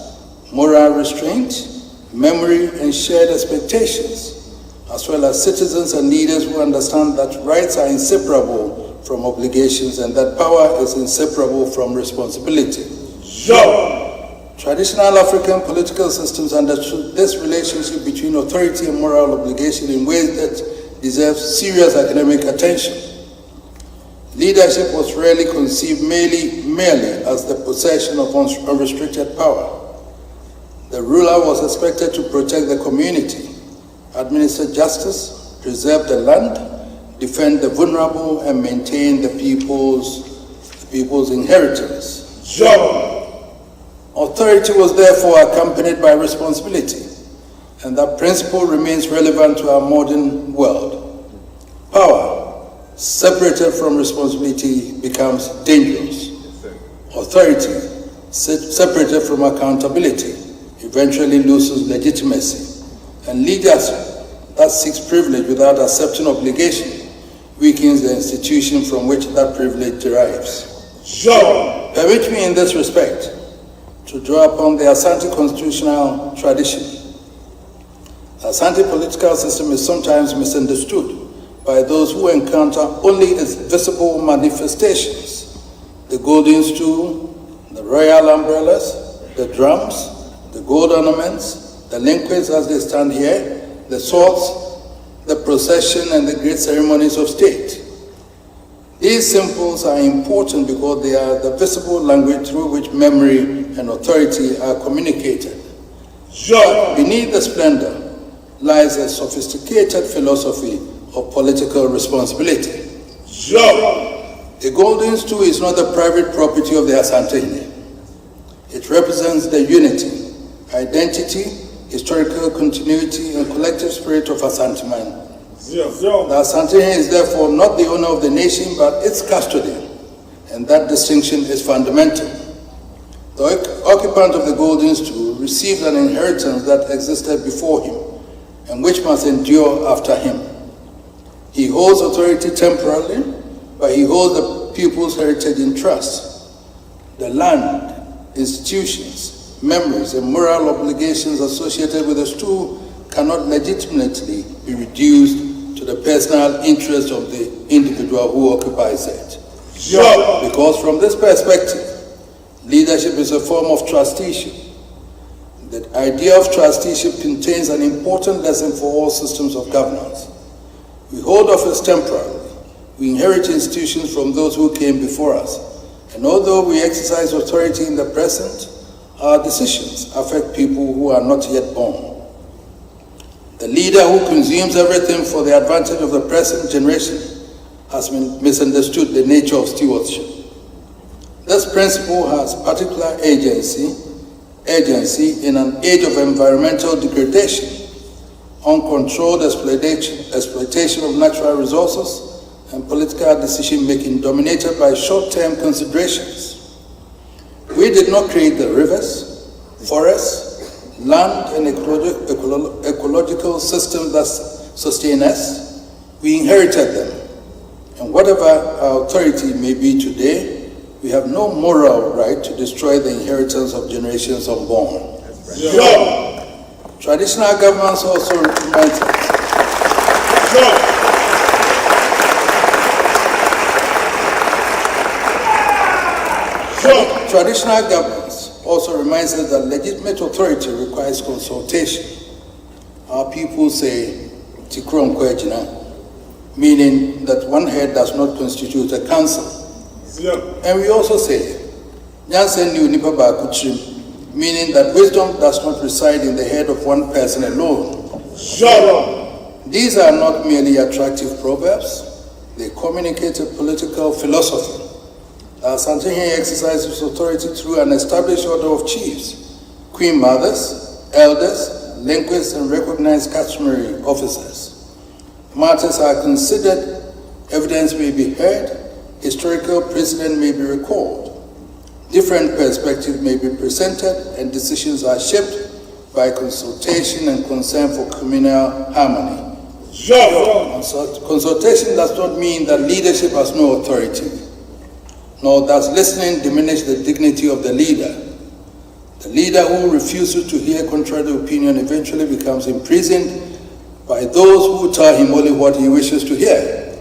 Speaker 8: moral restraint, memory, and shared expectations, as well as citizens and leaders who understand that rights are inseparable from obligations and that power is inseparable from responsibility. Traditional African political systems understood this relationship between authority and moral obligation in ways that deserve serious academic attention. Leadership was rarely conceived merely as the possession of unrestricted power. The ruler was expected to protect the community, administer justice, preserve the land, defend the vulnerable, and maintain the people's inheritance. Authority was therefore accompanied by responsibility, and that principle remains relevant to our modern world. Power, separated from responsibility, becomes dangerous. Authority, separated from accountability, eventually loses legitimacy. And leadership that seeks privilege without accepting obligation weakens the institution from which that privilege derives. Permit me in this respect to draw upon the Asante constitutional tradition. The Asante political system is sometimes misunderstood by those who encounter only its visible manifestations: the golden stool, the royal umbrellas, the drums, the gold ornaments, the linquets as they stand here, the swords, the procession, and the great ceremonies of state. These symbols are important because they are the visible language through which memory and authority are communicated. But beneath the splendor lies a sophisticated philosophy of political responsibility. The golden stool is not the private property of the Asante. It represents the unity, identity, historical continuity, and collective spirit of Asanteman. The Asante is therefore not the owner of the nation, but its custodian, and that distinction is fundamental. The occupant of the golden stool received an inheritance that existed before him, and which must endure after him. He holds authority temporarily, but he holds the people's heritage in trust. The land, institutions, memories, and moral obligations associated with the stool cannot legitimately be reduced to the personal interest of the individual who occupies it. Sure. Because from this perspective, leadership is a form of trusteeship. The idea of trusteeship contains an important lesson for all systems of governance. We hold office temporarily. We inherit institutions from those who came before us. And although we exercise authority in the present, our decisions affect people who are not yet born. The leader who consumes everything for the advantage of the present generation has misunderstood the nature of stewardship. This principle has particular agency in an age of environmental degradation, uncontrolled exploitation of natural resources, and political decision-making dominated by short-term considerations. We did not create the rivers, forests, land, and ecological systems that sustain us. We inherited them. And whatever our authority may be today, we have no moral right to destroy the inheritance of generations unborn. Sure. Traditional governments also remind us. Sure. Traditional governments also reminds us that legitimate authority requires consultation. Our people say, "Tikrom kwejina," meaning that one head does not constitute a council. And we also say, "Nyansen ni unipa bakuchim," meaning that wisdom does not reside in the head of one person alone. These are not merely attractive proverbs, they communicate a political philosophy. Santiago exercises authority through an established order of chiefs, queen mothers, elders, linguists, and recognized customary officers. Matters are considered, evidence may be heard, historical precedent may be recalled. Different perspectives may be presented, and decisions are shaped by consultation and concern for communal harmony. Consultation does not mean that leadership has no authority, nor does listening diminish the dignity of the leader. The leader who refuses to hear contrary opinion eventually becomes imprisoned by those who tell him only what he wishes to hear.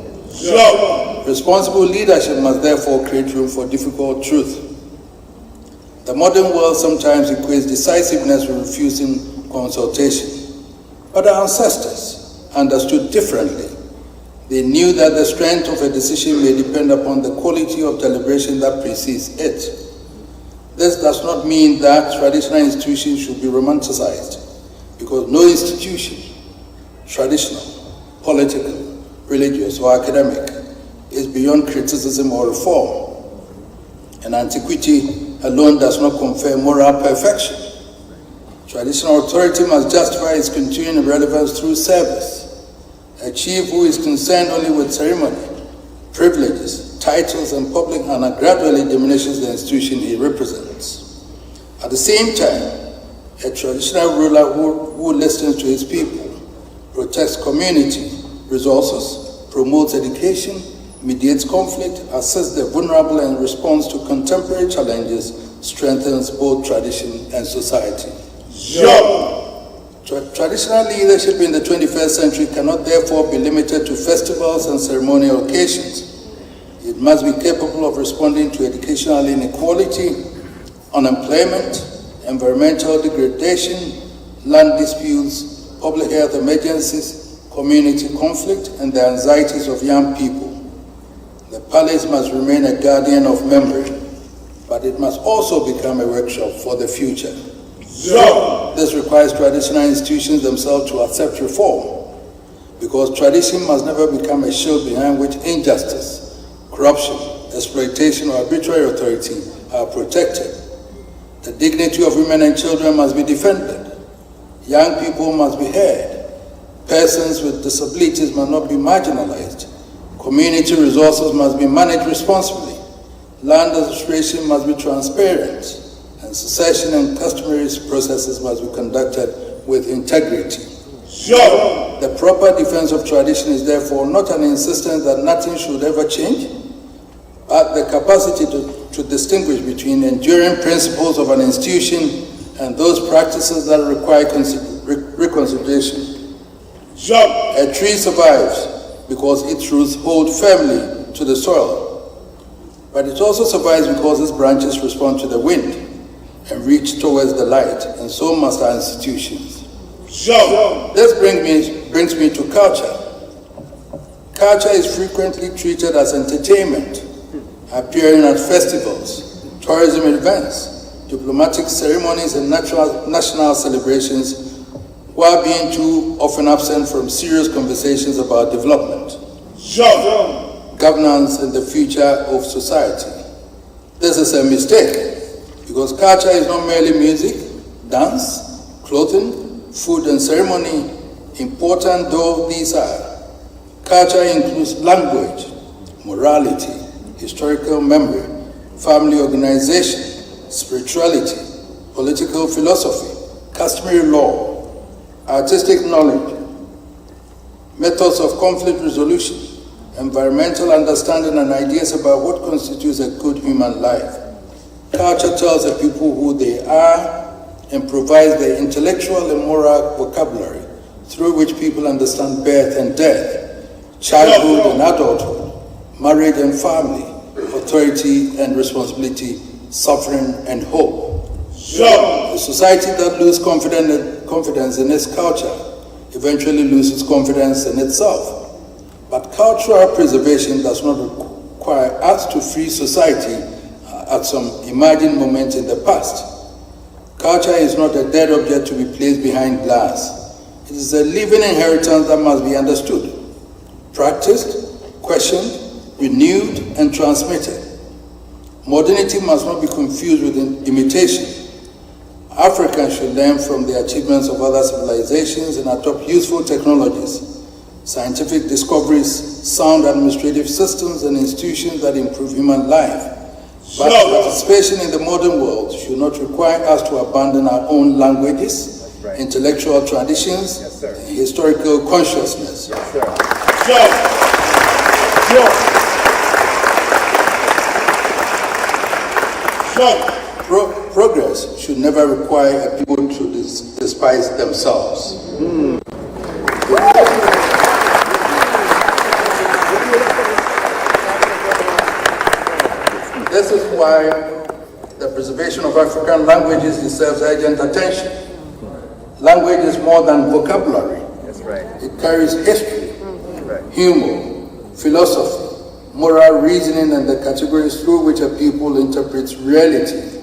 Speaker 8: Responsible leadership must therefore create room for difficult truth. The modern world sometimes equates decisiveness with refusing consultation, but our ancestors understood differently. They knew that the strength of a decision may depend upon the quality of deliberation that precedes it. This does not mean that traditional institutions should be romanticized, because no institution, traditional, political, religious, or academic, is beyond criticism or reform. And antiquity alone does not confer moral perfection. Traditional authority must justify its continuing relevance through service. A chief who is concerned only with ceremony, privileges, titles, and public honor gradually diminishes the institution he represents. At the same time, a traditional ruler who listens to his people, protects community resources, promotes education, mediates conflict, assists the vulnerable, and responds to contemporary challenges strengthens both tradition and society. Traditional leadership in the 21st century cannot therefore be limited to festivals and ceremonial occasions. It must be capable of responding to educational inequality, unemployment, environmental degradation, land disputes, public health emergencies, community conflict, and the anxieties of young people. The palace must remain a guardian of memory, but it must also become a workshop for the future. This requires traditional institutions themselves to accept reform, because tradition must never become a shield behind which injustice, corruption, exploitation, or arbitrary authority are protected. The dignity of women and children must be defended. Young people must be heard. Persons with disabilities must not be marginalized. Community resources must be managed responsibly. Land administration must be transparent. And succession and customary processes must be conducted with integrity. The proper defense of tradition is therefore not an insistence that nothing should ever change, but the capacity to distinguish between enduring principles of an institution and those practices that require reconsideration. A tree survives because its roots hold firmly to the soil, but it also survives because its branches respond to the wind and reach towards the light, and so must our institutions. This brings me to culture. Culture is frequently treated as entertainment, appearing at festivals, tourism events, diplomatic ceremonies, and national celebrations, while being too often absent from serious conversations about development, governance, and the future of society. This is a mistake, because culture is not merely music, dance, clothing, food, and ceremony, important though these are. Culture includes language, morality, historical memory, family organization, spirituality, political philosophy, customary law, artistic knowledge, methods of conflict resolution, environmental understanding, and ideas about what constitutes a good human life. Culture tells the people who they are and provides the intellectual and moral vocabulary through which people understand birth and death, childhood and adulthood, marriage and family, authority and responsibility, suffering and hope. A society that loses confidence in its culture eventually loses confidence in itself. But cultural preservation does not require us to free society at some imagined moment in the past. Culture is not a dead object to be placed behind glass. It is a living inheritance that must be understood, practiced, questioned, renewed, and transmitted. Modernity must not be confused with imitation. Africans should learn from the achievements of other civilizations and adopt useful technologies, scientific discoveries, sound administrative systems, and institutions that improve human life. But participation in the modern world should not require us to abandon our own languages, intellectual traditions, and historical consciousness. Progress should never require a people to despise themselves. This is why the preservation of African languages deserves urgent attention. Language is more than vocabulary. It carries history, humor, philosophy, moral reasoning, and the categories through which a people interprets reality.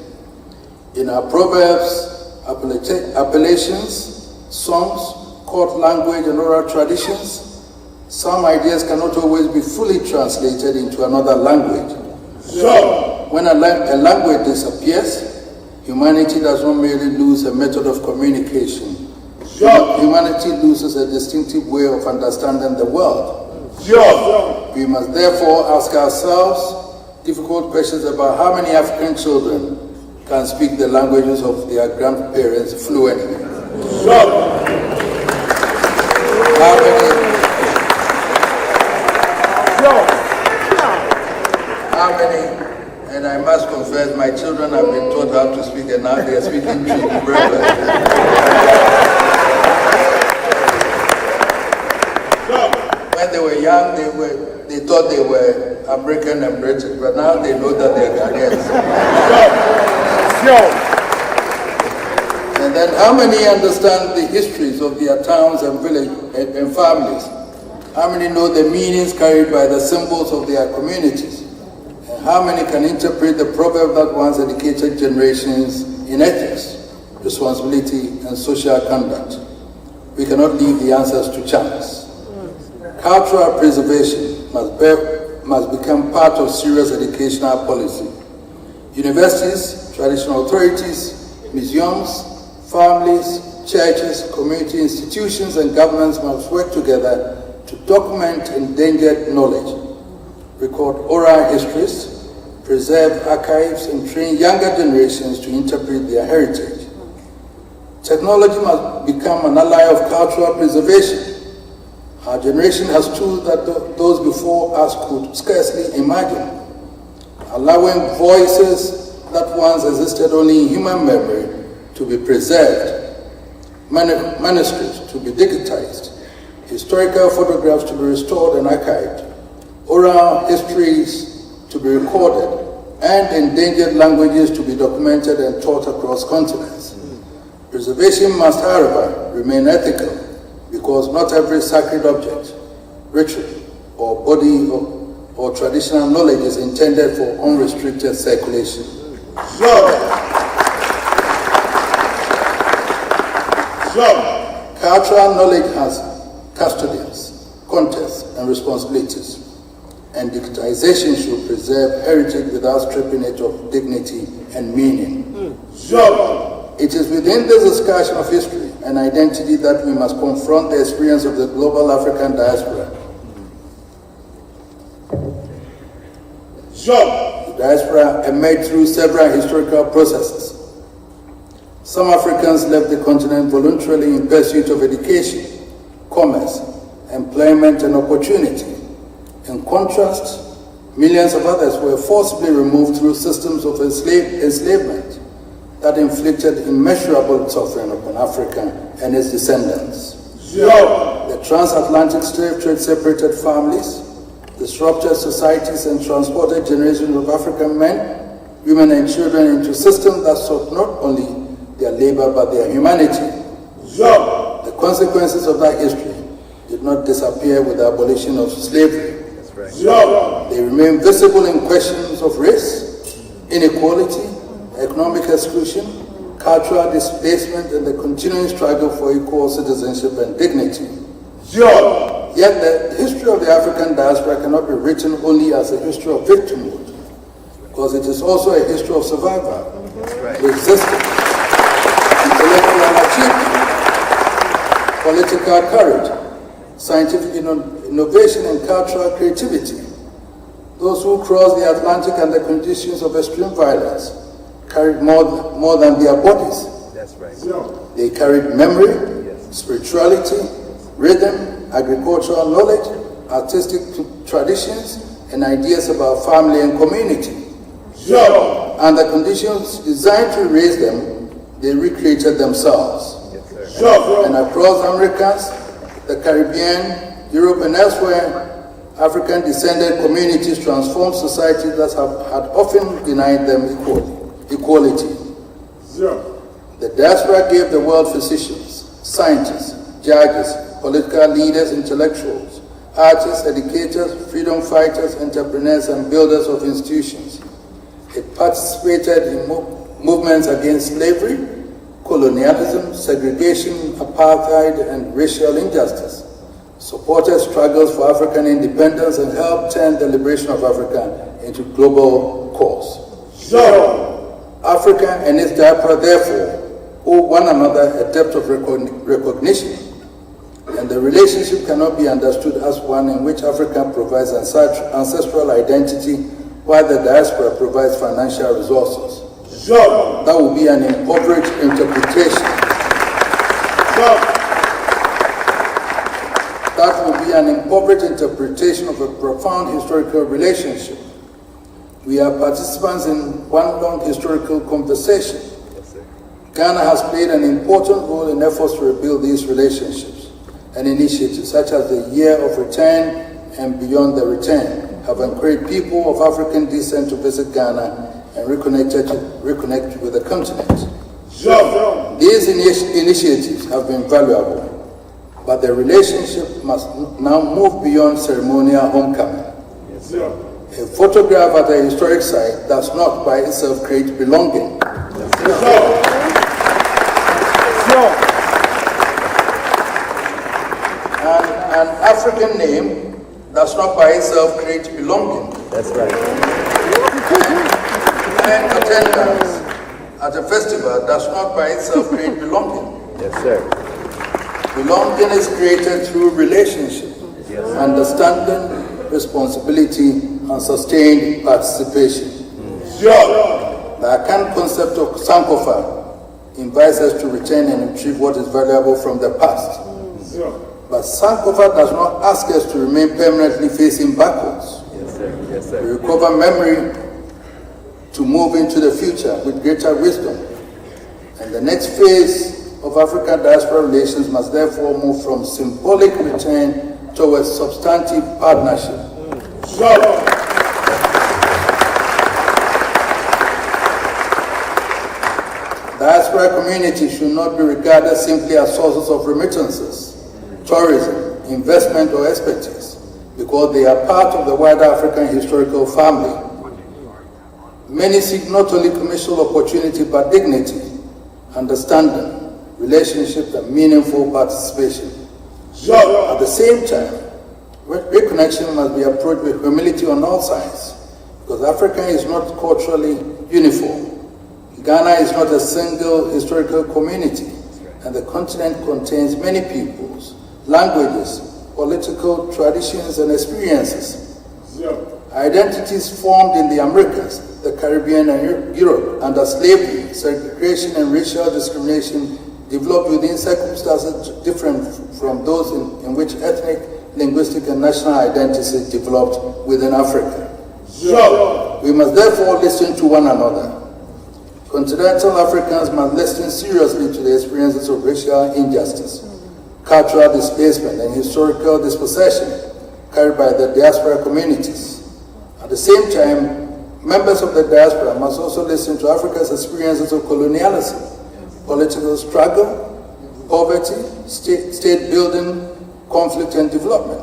Speaker 8: In our proverbs, appellations, songs, court language, and oral traditions, some ideas cannot always be fully translated into another language. When a language disappears, humanity does not merely lose a method of communication. Humanity loses a distinctive way of understanding the world. We must therefore ask ourselves difficult questions about how many African children can speak the languages of their grandparents fluently. How many, and I must confess, my children have been taught how to speak, and now they are speaking Twi very well. When they were young, they thought they were American and British, but now they know that they are Ghanaians. And then how many understand the histories of their towns and villages and families? How many know the meanings carried by the symbols of their communities? And how many can interpret the proverb that once educated generations in ethics, responsibility, and social conduct? We cannot leave the answers to chance. Cultural preservation must become part of serious educational policy. Universities, traditional authorities, museums, families, churches, community institutions, and governments must work together to document endangered knowledge, record oral histories, preserve archives, and train younger generations to interpret their heritage. Technology must become an ally of cultural preservation. Our generation has tools that those before us could scarcely imagine, allowing voices that once existed only in human memory to be preserved, manuscripts to be digitized, historical photographs to be restored and archived, oral histories to be recorded, and endangered languages to be documented and taught across continents. Preservation must, however, remain ethical, because not every sacred object, ritual, or body or traditional knowledge is intended for unrestricted circulation. Cultural knowledge has custodians, contexts, and responsibilities, and digitization should preserve heritage without stripping it of dignity and meaning. It is within this discussion of history and identity that we must confront the experience of the global African diaspora. The diaspora emerged through several historical processes. Some Africans left the continent voluntarily in pursuit of education, commerce, employment, and opportunity. In contrast, millions of others were forcibly removed through systems of enslavement that inflicted immeasurable suffering upon Africa and its descendants. The transatlantic slave trade separated families, disrupted societies, and transported generations of African men, women, and children into systems that sought not only their labor but their humanity. The consequences of that history did not disappear with the abolition of slavery. They remain visible in questions of race, inequality, economic exclusion, cultural displacement, and the continuing struggle for equal citizenship and dignity. Yet the history of the African diaspora cannot be written only as a history of victimhood, because it is also a history of survival, resistance, intellectual achievement, political courage, scientific innovation, and cultural creativity. Those who crossed the Atlantic under conditions of extreme violence carried more than their bodies. They carried memory, spirituality, rhythm, agricultural knowledge, artistic traditions, and ideas about family and community. Under conditions designed to raise them, they recreated themselves. And across Americas, the Caribbean, Europe, and elsewhere, African descended communities transformed societies that had often denied them equality. The diaspora gave the world physicians, scientists, judges, political leaders, intellectuals, artists, educators, freedom fighters, entrepreneurs, and builders of institutions. It participated in movements against slavery, colonialism, segregation, apartheid, and racial injustice, supported struggles for African independence, and helped turn the liberation of Africa into global cause. Africa and its diaspora, therefore, owe one another a depth of recognition, and the relationship cannot be understood as one in which Africa provides ancestral identity while the diaspora provides financial resources. That would be an impoverished interpretation. That would be an impoverished interpretation of a profound historical relationship. We are participants in one long historical conversation. Ghana has played an important role in efforts to rebuild these relationships, and initiatives such as the Year of Return and Beyond the Return have encouraged people of African descent to visit Ghana and reconnect with the continent. These initiatives have been valuable, but the relationship must now move beyond ceremonial homecoming. A photograph at a historic site does not by itself create belonging. An African name does not by itself create belonging.
Speaker 9: That's right.
Speaker 8: And attendance at a festival does not by itself create belonging.
Speaker 9: Yes, sir.
Speaker 8: Belonging is created through relationship, understanding, responsibility, and sustained participation. The Akan concept of Sankofa invites us to return and retrieve what is valuable from the past. But Sankofa does not ask us to remain permanently facing backwards.
Speaker 9: Yes, sir.
Speaker 8: We recover memory to move into the future with greater wisdom. And the next phase of African diaspora relations must therefore move from symbolic return towards substantive partnership. Diaspora communities should not be regarded simply as sources of remittances, tourism, investment, or expertise, because they are part of the wider African historical family. Many seek not only commercial opportunity but dignity, understanding, relationship, and meaningful participation. At the same time, reconnection must be approached with humility on all sides, because Africa is not culturally uniform. Ghana is not a single historical community, and the continent contains many peoples, languages, political traditions, and experiences. Identities formed in the Americas, the Caribbean, and Europe under slavery, segregation, and racial discrimination developed within circumstances different from those in which ethnic, linguistic, and national identities developed within Africa. We must therefore listen to one another. Continental Africans must listen seriously to the experiences of racial injustice, cultural displacement, and historical dispossession carried by the diaspora communities. At the same time, members of the diaspora must also listen to Africa's experiences of colonialism, political struggle, poverty, state building, conflict, and development.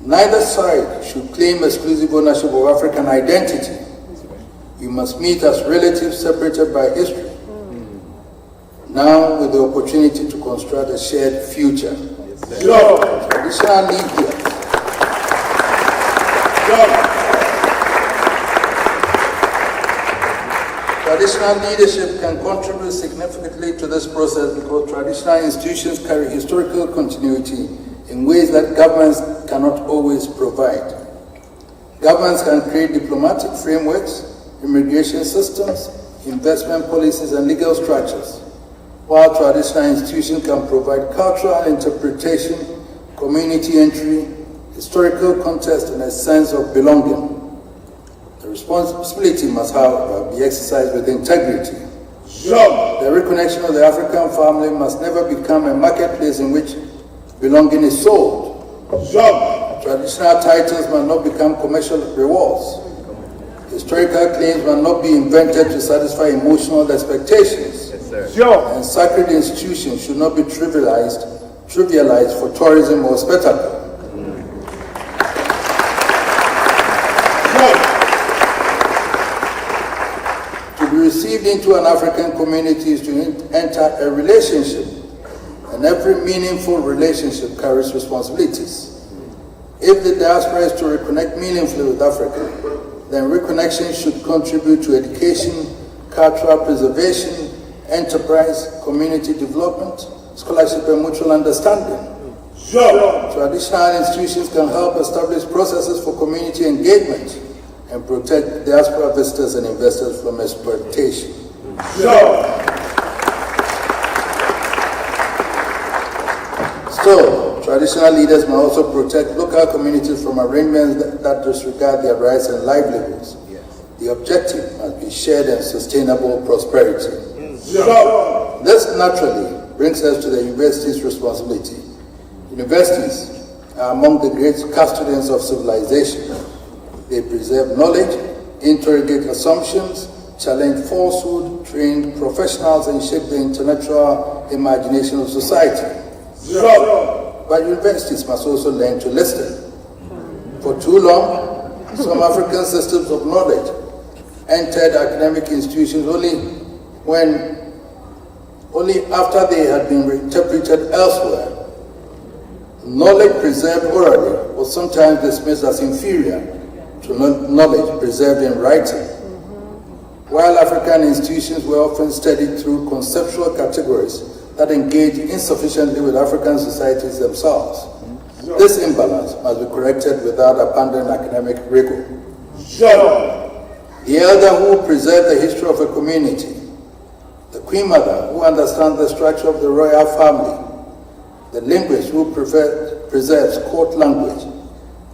Speaker 8: Neither side should claim exclusive ownership of African identity. We must meet as relatives separated by history, now with the opportunity to construct a shared future. Traditional leaders. Traditional leadership can contribute significantly to this process because traditional institutions carry historical continuity in ways that governments cannot always provide. Governments can create diplomatic frameworks, immigration systems, investment policies, and legal structures, while traditional institutions can provide cultural interpretation, community entry, historical context, and a sense of belonging. The responsibility must, however, be exercised with integrity. The reconnection of the African family must never become a marketplace in which belonging is sold. Traditional titles must not become commercial rewards. Historical claims must not be invented to satisfy emotional expectations. And sacred institutions should not be trivialized for tourism or spectacle. To be received into an African community is to enter a relationship, and every meaningful relationship carries responsibilities. If the diaspora is to reconnect meaningfully with Africa, then reconnection should contribute to education, cultural preservation, enterprise, community development, scholarship, and mutual understanding. Traditional institutions can help establish processes for community engagement and protect diaspora visitors and investors from exploitation. Still, traditional leaders must also protect local communities from arrangements that disregard their rights and livelihoods. The objective must be shared and sustainable prosperity. This naturally brings us to the university's responsibility. Universities are among the great custodians of civilization. They preserve knowledge, interrogate assumptions, challenge falsehood, train professionals, and shape the intellectual imagination of society. But universities must also learn to listen. For too long, some African systems of knowledge entered academic institutions only after they had been reinterpreted elsewhere. Knowledge preserved orally was sometimes dismissed as inferior to knowledge preserved in writing. While African institutions were often studied through conceptual categories that engage insufficiently with African societies themselves. This imbalance must be corrected without abandoning academic rigor. The elder who preserves the history of a community, the queen mother who understands the structure of the royal family, the linguist who preserves court language,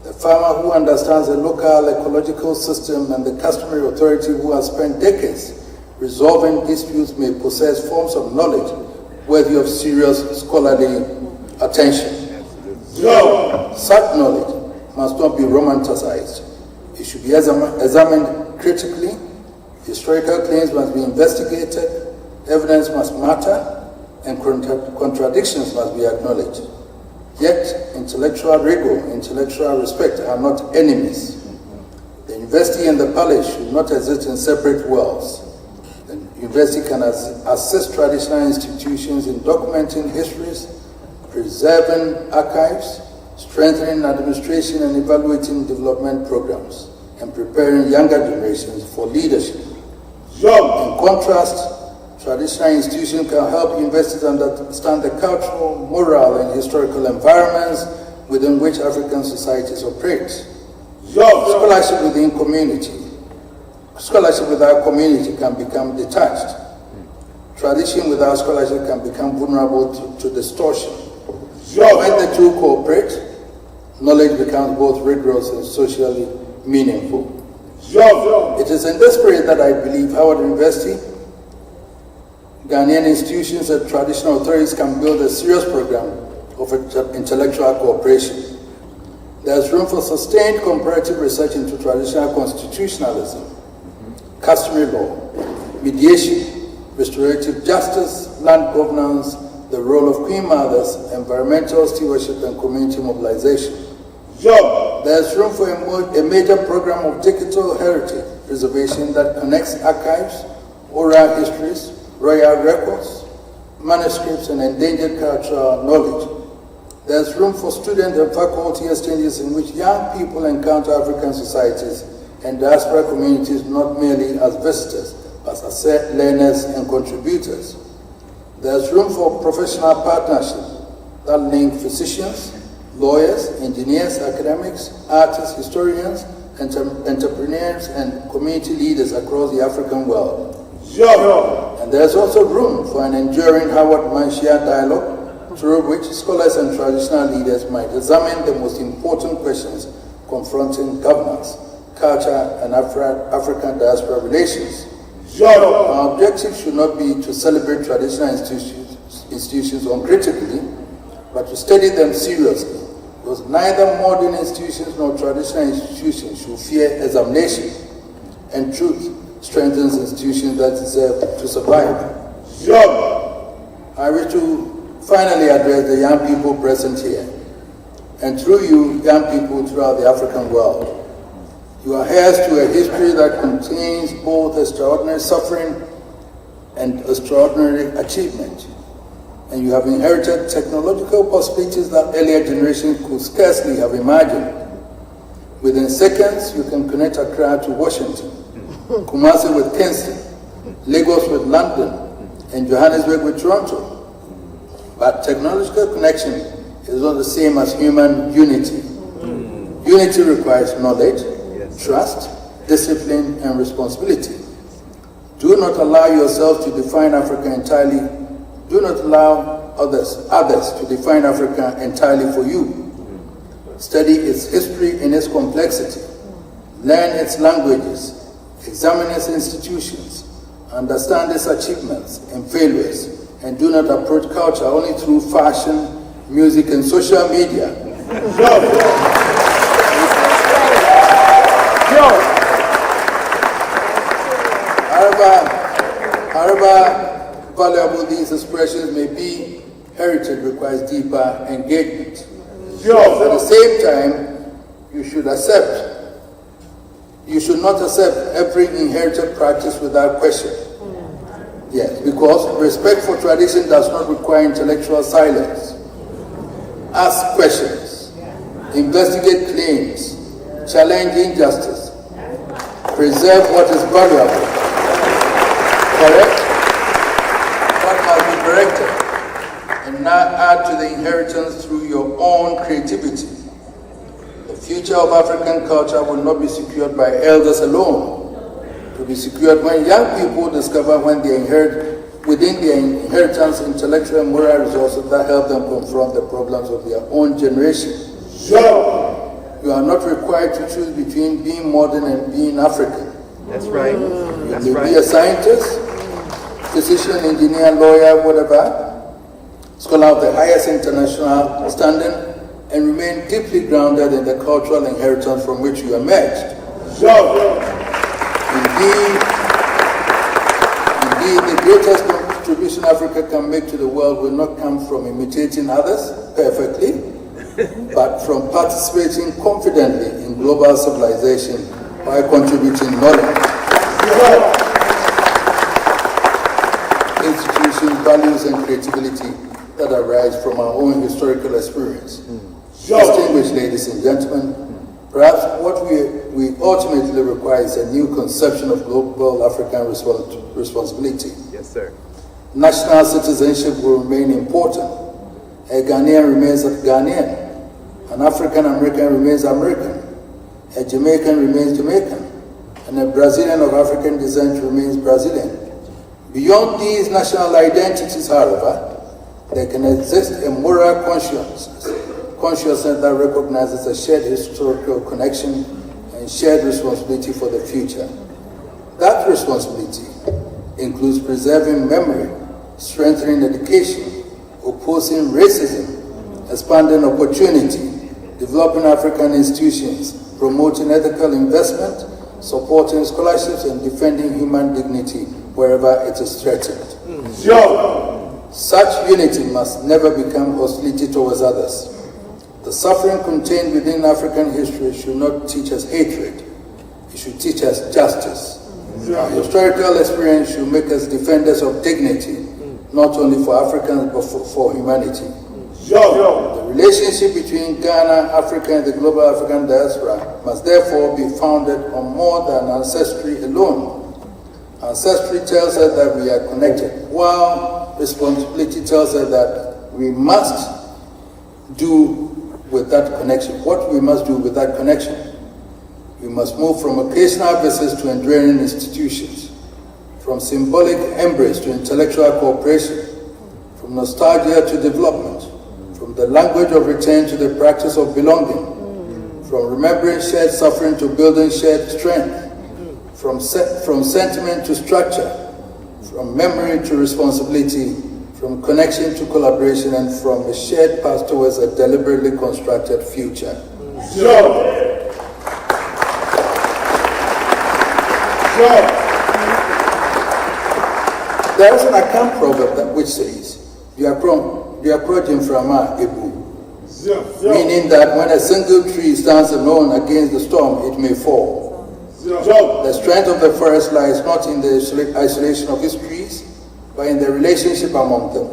Speaker 8: the farmer who understands the local ecological system, and the customary authority who has spent decades resolving disputes may possess forms of knowledge worthy of serious scholarly attention. Such knowledge must not be romanticized. It should be examined critically. Historical claims must be investigated. Evidence must matter, and contradictions must be acknowledged. Yet, intellectual rigor, intellectual respect are not enemies. The university and the palace should not exist in separate worlds. The university can assist traditional institutions in documenting histories, preserving archives, strengthening administration and evaluating development programs, and preparing younger generations for leadership. In contrast, traditional institutions can help universities understand the cultural, moral, and historical environments within which African societies operate. Scholarship within community. Scholarship without community can become detached. Tradition without scholarship can become vulnerable to distortion. When the two cooperate, knowledge becomes both rigorous and socially meaningful. It is in this spirit that I believe Howard University, Ghanaian institutions and traditional authorities can build a serious program of intellectual cooperation. There is room for sustained comparative research into traditional constitutionalism, customary law, mediation, restorative justice, land governance, the role of queen mothers, environmental stewardship, and community mobilization. There is room for a major program of digital heritage preservation that connects archives, oral histories, royal records, manuscripts, and endangered cultural knowledge. There is room for student and faculty exchanges in which young people encounter African societies and diaspora communities not merely as visitors, but as learners and contributors. There is room for professional partnerships that link physicians, lawyers, engineers, academics, artists, historians, entrepreneurs, and community leaders across the African world. And there is also room for an enduring Howard-Manshia dialogue through which scholars and traditional leaders might examine the most important questions confronting governance, culture, and African diaspora relations. Our objective should not be to celebrate traditional institutions uncritically, but to study them seriously, because neither modern institutions nor traditional institutions should fear examination, and truth strengthens institutions that deserve to survive. I wish to finally address the young people present here, and through you, young people throughout the African world. You are heirs to a history that contains both extraordinary suffering and extraordinary achievement. And you have inherited technological possibilities that earlier generations could scarcely have imagined. Within seconds, you can connect Accra to Washington, Kumasi with Kingston, Lagos with London, and Johannesburg with Toronto. But technological connection is not the same as human unity. Unity requires knowledge, trust, discipline, and responsibility. Do not allow yourself to define Africa entirely. Do not allow others to define Africa entirely for you. Study its history in its complexity. Learn its languages. Examine its institutions. Understand its achievements and failures. And do not approach culture only through fashion, music, and social media. However valuable these expressions may be, heritage requires deeper engagement. At the same time, you should not accept every inherited practice without question. Yes, because respect for tradition does not require intellectual silence. Ask questions, investigate claims, challenge injustice, preserve what is valuable, correct what must be corrected, and now add to the inheritance through your own creativity. The future of African culture will not be secured by elders alone. It will be secured when young people discover when they inherit within their inheritance intellectual and moral resources that help them confront the problems of their own generation. You are not required to choose between being modern and being African.
Speaker 1: That's right.
Speaker 8: You may be a scientist, physician, engineer, lawyer, whatever, scholar of the highest international standing, and remain deeply grounded in the cultural inheritance from which you emerged. Indeed, the greatest contribution Africa can make to the world will not come from imitating others perfectly, but from participating confidently in global civilization by contributing knowledge, institutions, values, and creativity that arise from our own historical experience. Distinguished ladies and gentlemen, perhaps what we ultimately require is a new conception of global African responsibility.
Speaker 10: Yes, sir.
Speaker 8: National citizenship will remain important. A Ghanaian remains a Ghanaian. An African American remains American. A Jamaican remains Jamaican. And a Brazilian of African descent remains Brazilian. Beyond these national identities, however, there can exist a moral consciousness that recognizes a shared historical connection and shared responsibility for the future. That responsibility includes preserving memory, strengthening education, opposing racism, expanding opportunity, developing African institutions, promoting ethical investment, supporting scholarships, and defending human dignity wherever it is threatened. Such unity must never become hostility towards others. The suffering contained within African history should not teach us hatred. It should teach us justice. Our historical experience should make us defenders of dignity, not only for Africans, but for humanity. The relationship between Ghana, Africa, and the global African diaspora must therefore be founded on more than ancestry alone. Ancestry tells us that we are connected, while responsibility tells us that we must do with that connection. What we must do with that connection. We must move from occasional visits to enduring institutions, from symbolic embrace to intellectual cooperation, from nostalgia to development, from the language of return to the practice of belonging, from remembering shared suffering to building shared strength, from sentiment to structure, from memory to responsibility, from connection to collaboration, and from a shared path towards a deliberately constructed future. There is an Akan proverb which says, "Diakro Jimframa Ebu," meaning that when a single tree stands alone against the storm, it may fall. The strength of the forest lies not in the isolation of its trees, but in the relationship among them.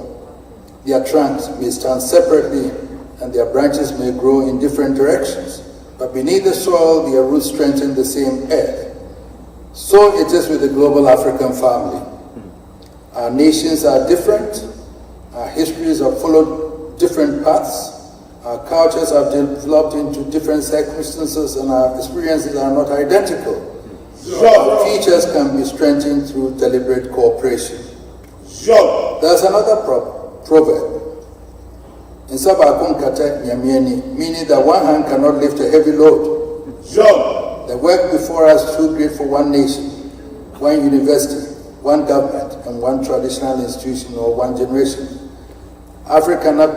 Speaker 8: Their trunks may stand separately and their branches may grow in different directions, but beneath the soil their roots strengthen the same earth. So it is with the global African family. Our nations are different, our histories have followed different paths, our cultures have developed into different circumstances, and our experiences are not identical. Our features can be strengthened through deliberate cooperation. There's another proverb. In Sabakun Kata Nyamieni, meaning that one hand cannot lift a heavy load. The work before us is too great for one nation, one university, one government, and one traditional institution or one generation. Africa cannot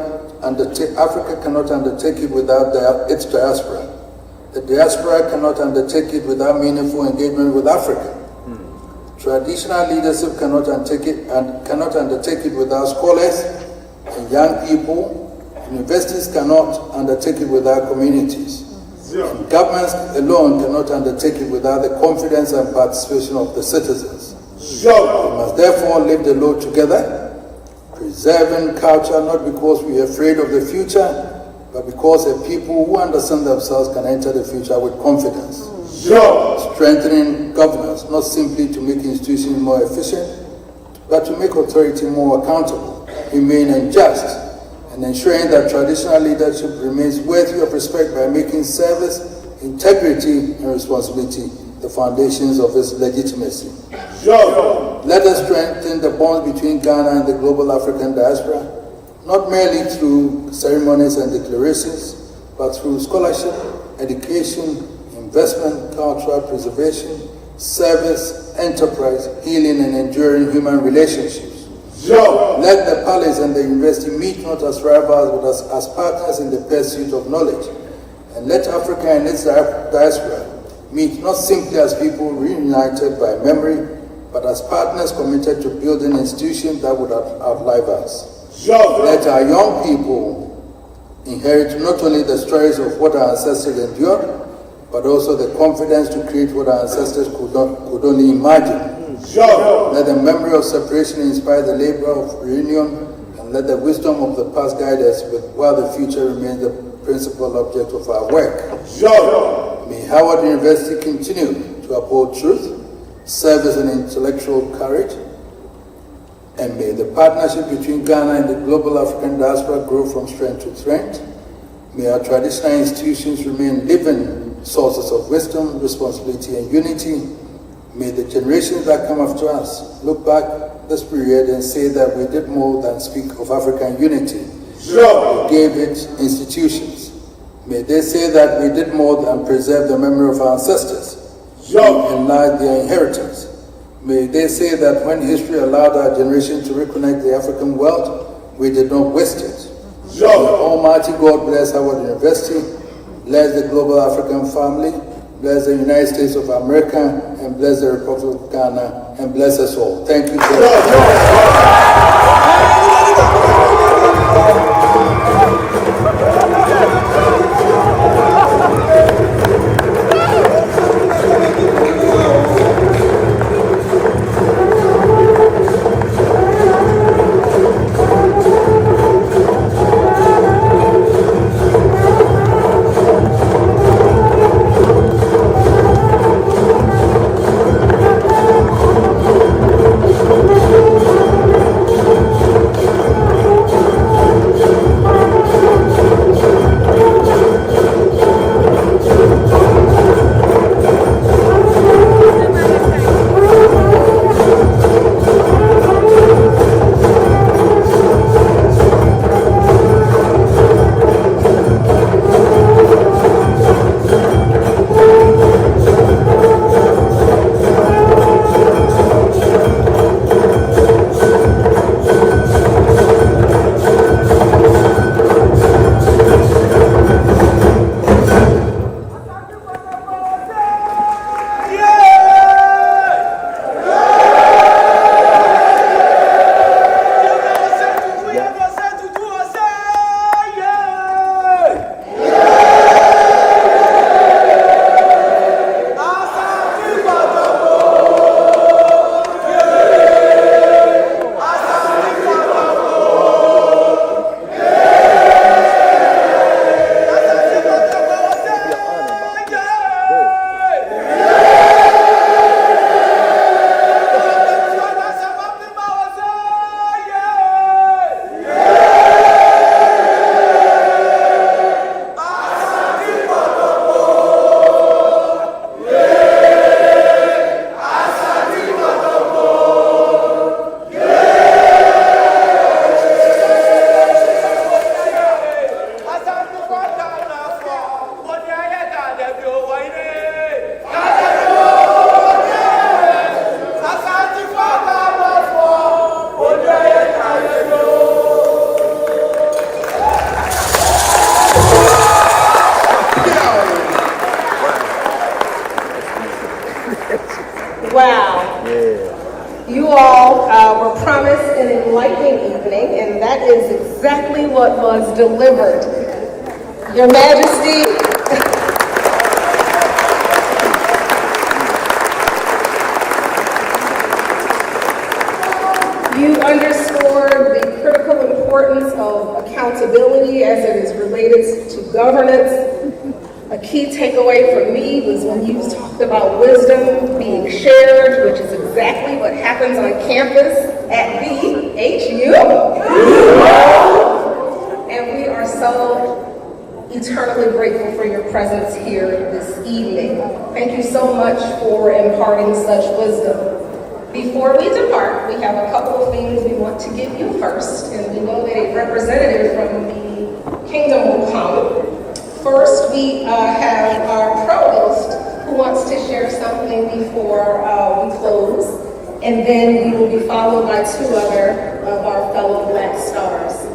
Speaker 8: undertake it without its diaspora. The diaspora cannot undertake it without meaningful engagement with Africa. Traditional leadership cannot undertake it without scholars and young people. Universities cannot undertake it without communities. And governments alone cannot undertake it without the confidence and participation of the citizens. We must therefore lift the load together, preserving culture not because we are afraid of the future, but because the people who understand themselves can enter the future with confidence. Strengthening governance, not simply to make institutions more efficient, but to make authority more accountable, humane and just, and ensuring that traditional leadership remains worthy of respect by making service, integrity, and responsibility the foundations of its legitimacy. Let us strengthen the bonds between Ghana and the global African diaspora, not merely through ceremonies and declarations, but through scholarship, education, investment, cultural preservation, service, enterprise, healing, and enduring human relationships. Let the palace and the university meet not as rivals but as partners in the pursuit of knowledge. And let Africa and its diaspora meet not simply as people reunited by memory, but as partners committed to building institutions that would outlive us. Let our young people inherit not only the stories of what our ancestors endured, but also the confidence to create what our ancestors could only imagine. Let the memory of separation inspire the labor of reunion, and let the wisdom of the past guide us while the future remains the principal object of our work. May Howard University continue to uphold truth, service and intellectual courage, and may the partnership between Ghana and the global African diaspora grow from strength to strength. May our traditional institutions remain living sources of wisdom, responsibility, and unity. May the generations that come after us look back this period and say that we did more than speak of African unity. We gave it institutions. May they say that we did more than preserve the memory of our ancestors. Enlarge their inheritance. May they say that when history allowed our generation to reconnect the African world, we did not waste it. May Almighty God bless Howard University, bless the global African family, bless the United States of America, and bless the Republic of Ghana, and bless us all. Thank you very much.
Speaker 6: Wow. Yeah. You all were promised an enlightening evening, and that is exactly what was delivered. Your Majesty, you underscored the critical importance of accountability as it is related to governance. A key takeaway for me was when you talked about wisdom being shared, which is exactly what happens on campus at BHU. And we are so eternally grateful for your presence here this evening. Thank you so much for imparting such wisdom. Before we depart, we have a couple of things we want to give you first, and we know that a representative from the kingdom will come. First, we have our provost who wants to share something before we close, and then we will be followed by two other of our fellow Black stars.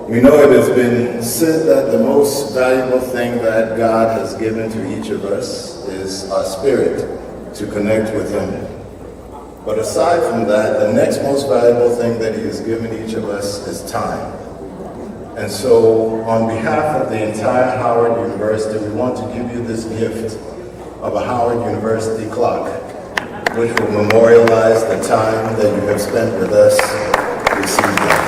Speaker 10: We know it has been said that the most valuable thing that God has given to each of us is our spirit to connect with Him. But aside from that, the next most valuable thing that He has given each of us is time. And so, on behalf of the entire Howard University, we want to give you this gift of a Howard University clock, which will memorialize the time that you have spent with us this evening.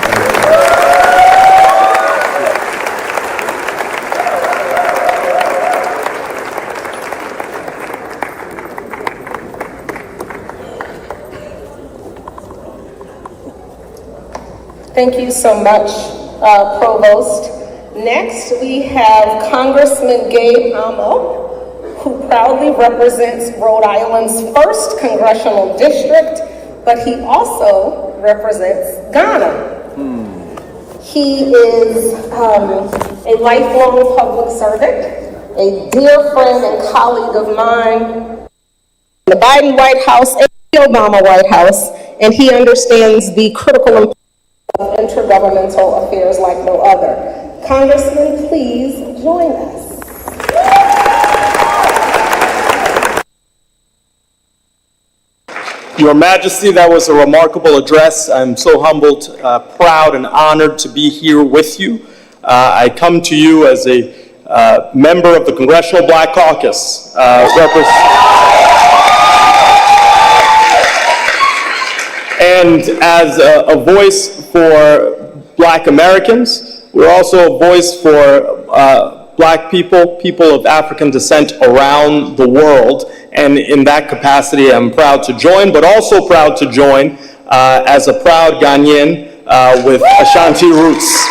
Speaker 6: Thank you so much, Provost. Next, we have Congressman Gabe Amo, who proudly represents Rhode Island's 1st Congressional District, but he also represents Ghana. He is a lifelong public servant, a dear friend and colleague of mine, the Biden White House and the Obama White House, and he understands the critical importance of intergovernmental affairs like no other. Congressman, please join us.
Speaker 11: Your Majesty, that was a remarkable address. I'm so humbled, proud, and honored to be here with you. I come to you as a member of the Congressional Black Caucus, and as a voice for Black Americans. We're also a voice for Black people, people of African descent around the world. And in that capacity, I'm proud to join, but also proud to join as a proud Ghanaian with Ashanti roots.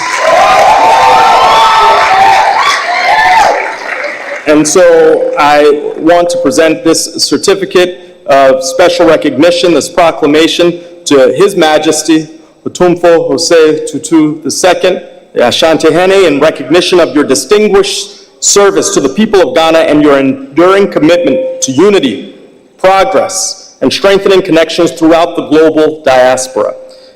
Speaker 11: And so I want to present this certificate of special recognition, this proclamation, to His Majesty, Otumfuo Jose Tutu II, the Ashanti Hene, in recognition of your distinguished service to the people of Ghana and your enduring commitment to unity, progress, and strengthening connections throughout the global diaspora.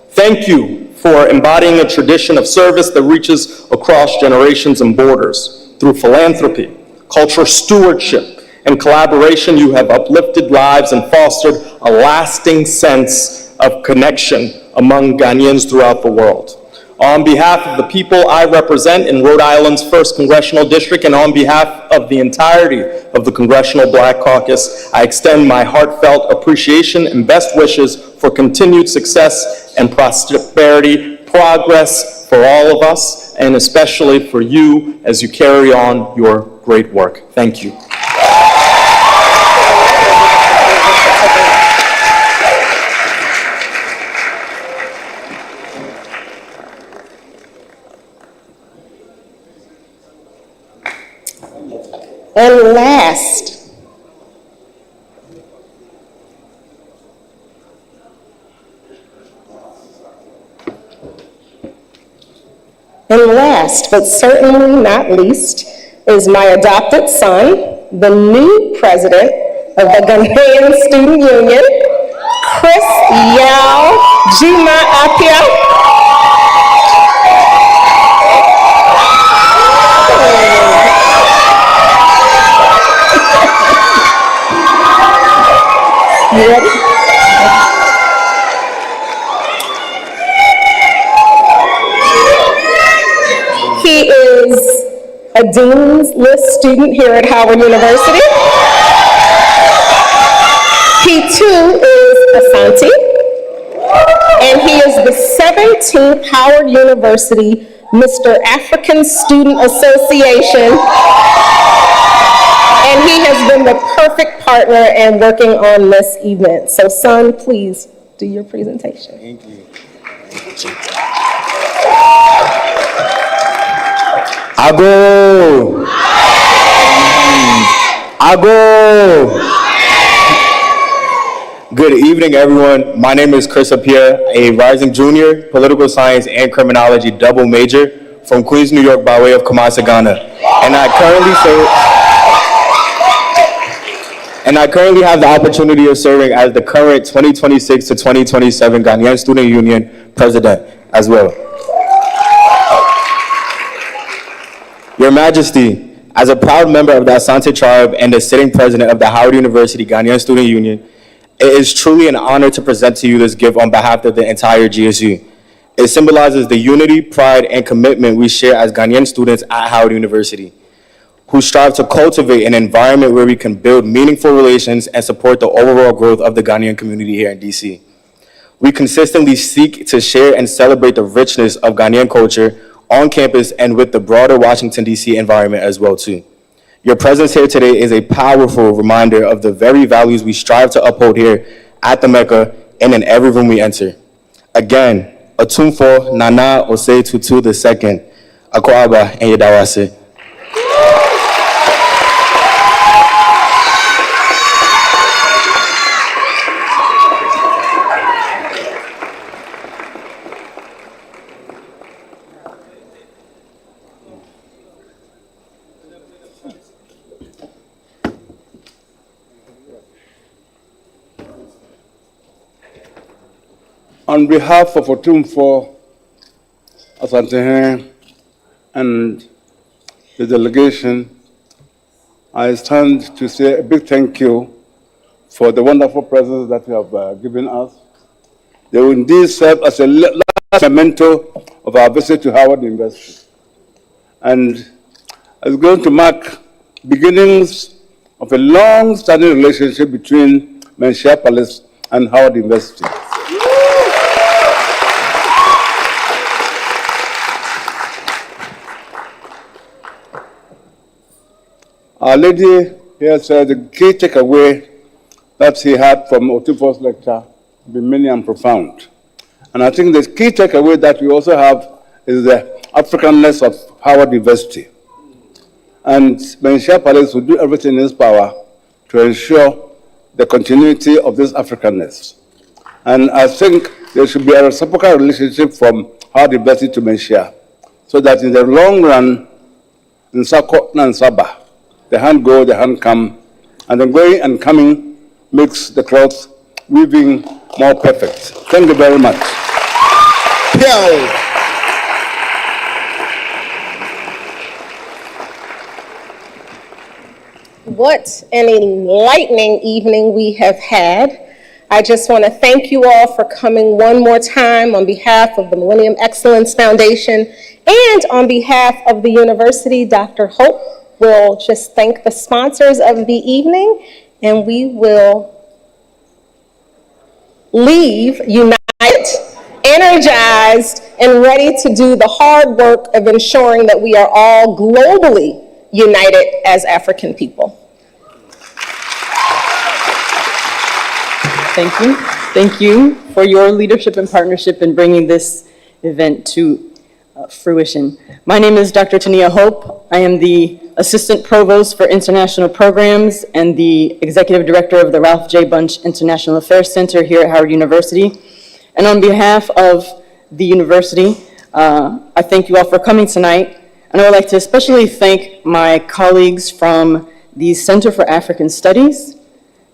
Speaker 11: Thank you for embodying a tradition of service that reaches across generations and borders. Through philanthropy, cultural stewardship, and collaboration, you have uplifted lives and fostered a lasting sense of connection among Ghanaians throughout the world. On behalf of the people I represent in Rhode Island's 1st Congressional District, and on behalf of the entirety of the Congressional Black Caucus, I extend my heartfelt appreciation and best wishes for continued success and prosperity, progress for all of us, and especially for you as you carry on your great work. Thank you.
Speaker 6: And last, but certainly not least, is my adopted son, the new president of the Ghanaian Student Union, Chris Yao Jima Apia. You ready? He is a Dean's List student here at Howard University. He too is Asante, and he is the 17th Howard University Mr. African Student Association. And he has been the perfect partner in working on this event. So, son, please do your presentation.
Speaker 9: Thank you. Ago. Ago. Good evening, everyone. My name is Chris Apia, a rising junior, political science and criminology double major from Queens, New York, by way of Kumasi, Ghana. And I currently serve.
Speaker 11: And I currently have the opportunity of serving as the current 2026 to 2027 Ghanaian Student Union President as well. Your Majesty, as a proud member of the Asante tribe and the sitting president of the Howard University Ghanaian Student Union, it is truly an honor to present to you this gift on behalf of the entire GSU. It symbolizes the unity, pride, and commitment we share as Ghanaian students at Howard University, who strive to cultivate an environment where we can build meaningful relations and support the overall growth of the Ghanaian community here in DC. We consistently seek to share and celebrate the richness of Ghanaian culture on campus and with the broader Washington, D.C. environment as well, too. Your presence here today is a powerful reminder of the very values we strive to uphold here at the Mecca and in every room we enter. Again, Atumfo Nana Osei Tutu II, Akwaba and Yedawase.
Speaker 24: On behalf of Otumfo, Asante and the delegation, I stand to say a big thank you for the wonderful presents that you have given us. They will indeed serve as a last memento of our visit to Howard University. And it's going to mark beginnings of a long-standing relationship between Menchia Palace and Howard University. Our lady here said the key takeaway that he had from Otumfo's lecture be many and profound. And I think the key takeaway that we also have is the Africanness of Howard University. And Menchia Palace will do everything in its power to ensure the continuity of this Africanness. And I think there should be a reciprocal relationship from Howard University to Menchia, so that in the long run, in Sakotna and Sabah, the hand go, the hand come, and the going and coming makes the cloth weaving more perfect. Thank you very much.
Speaker 6: What an enlightening evening we have had. I just want to thank you all for coming one more time on behalf of the Millennium Excellence Foundation and on behalf of the university. Dr. Hope will just thank the sponsors of the evening, and we will leave united, energized, and ready to do the hard work of ensuring that we are all globally united as African people.
Speaker 12: Thank you. Thank you for your leadership and partnership in bringing this event to fruition. My name is Dr. Tania Hope. I am the Assistant Provost for International Programs and the Executive Director of the Ralph J. Bunche International Affairs Center here at Howard University. And on behalf of the university, I thank you all for coming tonight. And I would like to especially thank my colleagues from the Center for African Studies,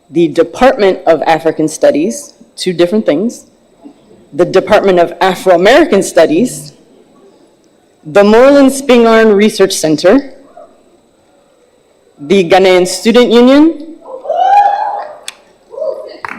Speaker 12: the Department of African Studies, two different things, the Department of Afro-American Studies, the Moreland Spingarn Research Center, the Ghanaian Student Union,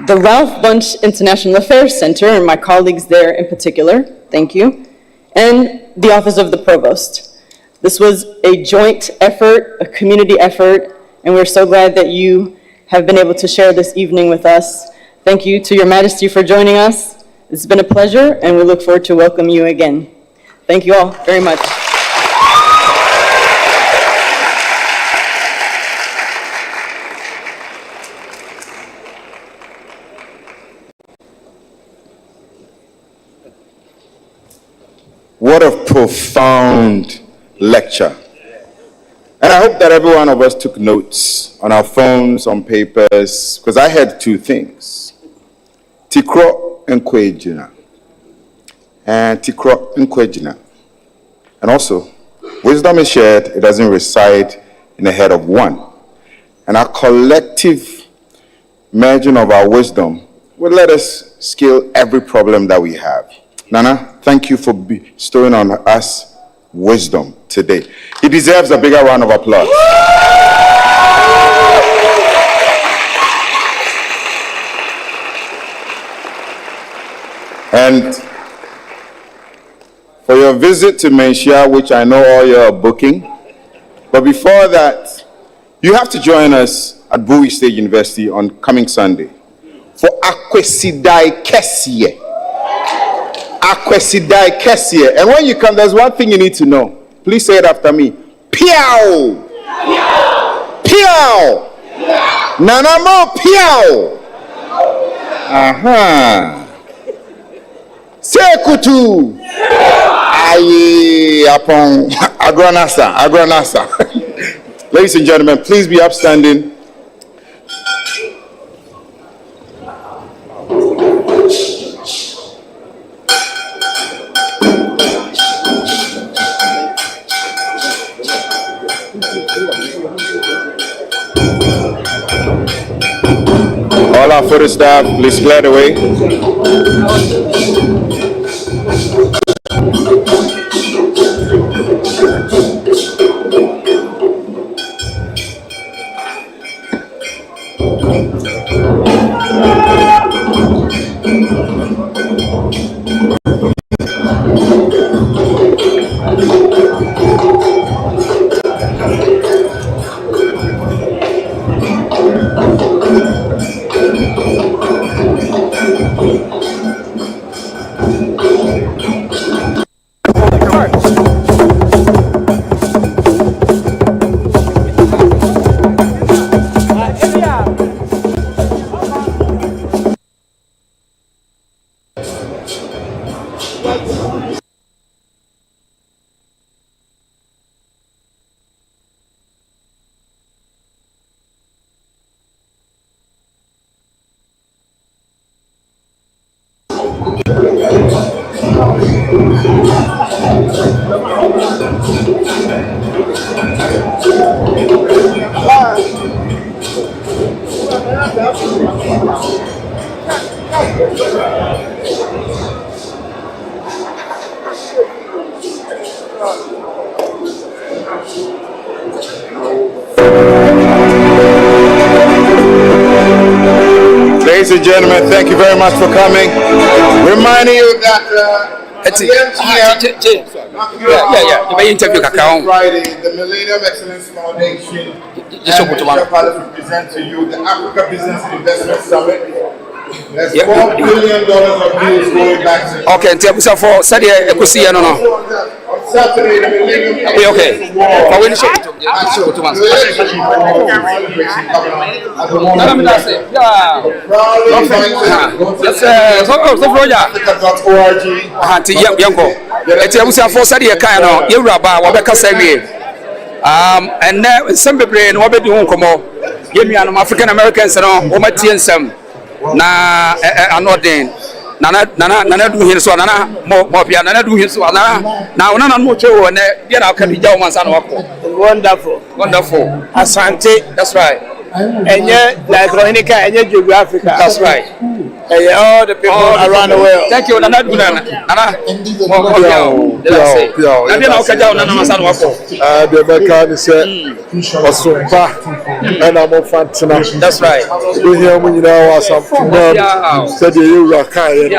Speaker 12: the Ralph Bunche International Affairs Center, and my colleagues there in particular, thank you, and the Office of the Provost. This was a joint effort, a community effort, and we're so glad that you have been able to share this evening with us. Thank you to Your Majesty for joining us. It's been a pleasure, and we look forward to welcome you again. Thank you all very much.
Speaker 13: What a profound lecture. And I hope that every one of us took notes on our phones, on papers, because I heard two things. Tikro and Kwejina. And Tikro and Kwejina. And also, wisdom is shared, it doesn't reside in the head of one. And our collective merging of our wisdom will let us scale every problem that we have. Nana, thank you for bestowing on us wisdom today. He deserves a bigger round of applause. And for your visit to Menchia, which I know all you are booking, but before that, you have to join us at Bowie State University on coming Sunday for Akwesidai Kessie. Akwesidai Kessie. And when you come, there's one thing you need to know. Please say it after me. Piao! Piao! Nanamo Piao! Aha! Sekutu! Aye, upon Agranasa. Ladies and gentlemen, please be upstanding. All our photo staff, please clear the way. Ladies and gentlemen, thank you very much for coming. Reminding you that Friday, the Millennium Excellence Foundation and Palace will present to you the Africa Business Investment Summit. There's $4 billion of deals going back to
Speaker 1: okay, and tell me for Saturday, on
Speaker 13: Saturday, the Millennium
Speaker 1: okay. And some people in Wabedi Hunkomo, African Americans and all, na anodin nana do hin so nana mo bia nana do hin so nana na ona mo chewo na dia na ka bija o mansa na wako. Wonderful asante, that's right. Enye like Rohinika, enye geographical, that's right. All the people around the world. Thank you nana do nana mo bia na dia na ka ja ona na mansa na wako.
Speaker 17: The American is Osumba and I'm of Fantina.
Speaker 1: That's right.
Speaker 17: We hear when you know some said you are kind.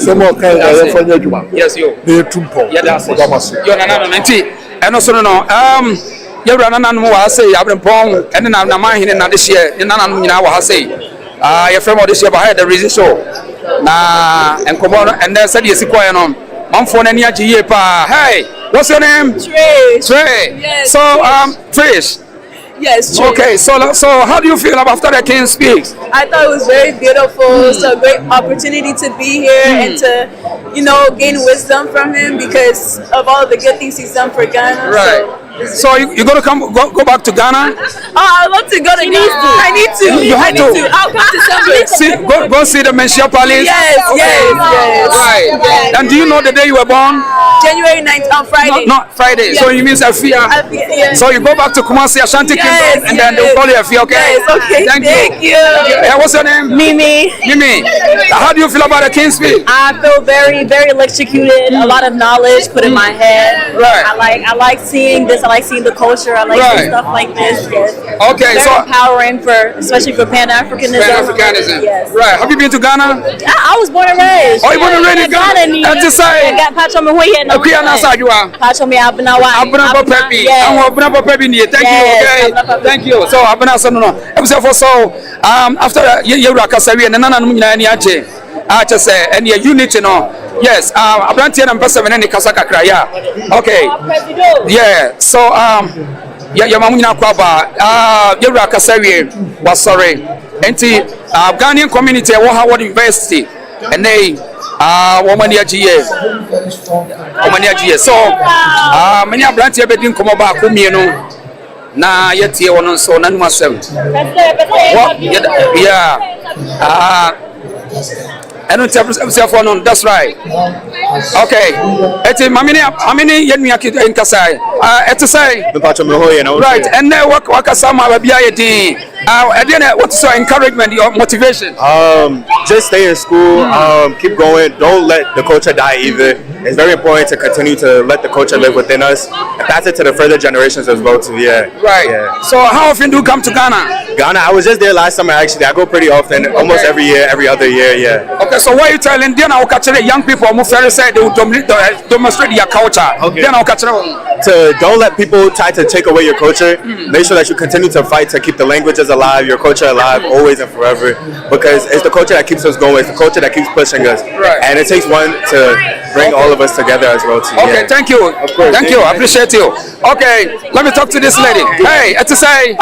Speaker 17: Some more kind of Fanya.
Speaker 1: Yes, you.
Speaker 17: Near Tumpo.
Speaker 1: Yeah, that's it. You're not 90. And also, no, you're running on what I say. I've been born and then I'm not minding in this year. And then I'm what I say. Your friend this year behind the reason show. And come on, and then said, yes, quiet on. I'm for any pa. Hey, what's your name? Trey.
Speaker 3: Yes.
Speaker 1: So, Trish.
Speaker 3: Yes, Trey.
Speaker 1: Okay, so how do you feel after the king speaks?
Speaker 3: I thought it was very beautiful. It's a great opportunity to be here and to, gain wisdom from him because of all the good things he's done for Ghana.
Speaker 1: Right.
Speaker 3: So
Speaker 1: So you gonna go back to Ghana?
Speaker 3: I would love to go to Ghana. I need to.
Speaker 1: You have to.
Speaker 3: I'll come to December.
Speaker 1: Go see the Menchia Palace.
Speaker 3: Yes.
Speaker 1: Right. And do you know the day you were born?
Speaker 3: January 9th on Friday.
Speaker 1: Not Friday. So you mean Afia?
Speaker 3: Yes.
Speaker 1: So you go back to Kumasi Ashanti Kingdom, and then they'll call you Afia. Okay.
Speaker 3: Yes. Okay.
Speaker 1: Thank you. Yeah, what's your name?
Speaker 12: Mimi.
Speaker 1: How do you feel about the King's Speech?
Speaker 12: I feel very, very electrocuted. A lot of knowledge put in my head.
Speaker 1: Right.
Speaker 12: I like seeing this. I like seeing the culture. I like seeing stuff like this. Yes.
Speaker 1: Okay.
Speaker 12: Very
Speaker 1: So
Speaker 12: empowering especially for Pan-Africanism.
Speaker 1: Pan-Africanism.
Speaker 12: Yes.
Speaker 1: Right. Have you been to Ghana?
Speaker 12: I was born and raised.
Speaker 1: Oh, you born and raised in Ghana?
Speaker 12: That's the same. I got Pacho me way na.
Speaker 1: Okay, na sa jua.
Speaker 12: Pacho me abna wa.
Speaker 1: Abna bo pepi. Abna bo pepi ni. Thank you. Okay. Thank you. So abna so no. After you kasawi na nana no nyina ni ache. Ache say and your unity no. Yes. Abrantie na mpesa me ne kasa kakra ya. Okay. Yeah. So ya mamu nyina kwa ba you kasawi was sorry. Enti Ghanaian community at Howard University and they woman here so many abrantie be din komo ba akomie no na yetie wono so nanu asem yeah and that's right. Okay. Mamini yenmi in Kasai. Right. And then what kasama babia what's your encouragement, your motivation?
Speaker 14: Just stay in school, keep going, don't let the culture die either. It's very important to continue to let the culture live within us and pass it to the further generations as well too,
Speaker 1: Right.
Speaker 14: Yeah.
Speaker 1: So how often do you come to Ghana?
Speaker 14: Ghana, I was just there last summer actually. I go pretty often, almost every year, every other year,
Speaker 1: Okay, so what are you telling them now young people who say they will demonstrate their culture?
Speaker 14: Okay.
Speaker 1: Then
Speaker 14: to don't let people try to take away your culture. Make sure that you continue to fight to keep the languages alive, your culture alive, always and forever. Because it's the culture that keeps us going. It's the culture that keeps pushing us.
Speaker 1: Right.
Speaker 14: And it takes one to bring all of us together as well too.
Speaker 1: Okay, thank you. Of course. Thank you. I appreciate you. Okay, let me talk to this lady. Hey, it's to say.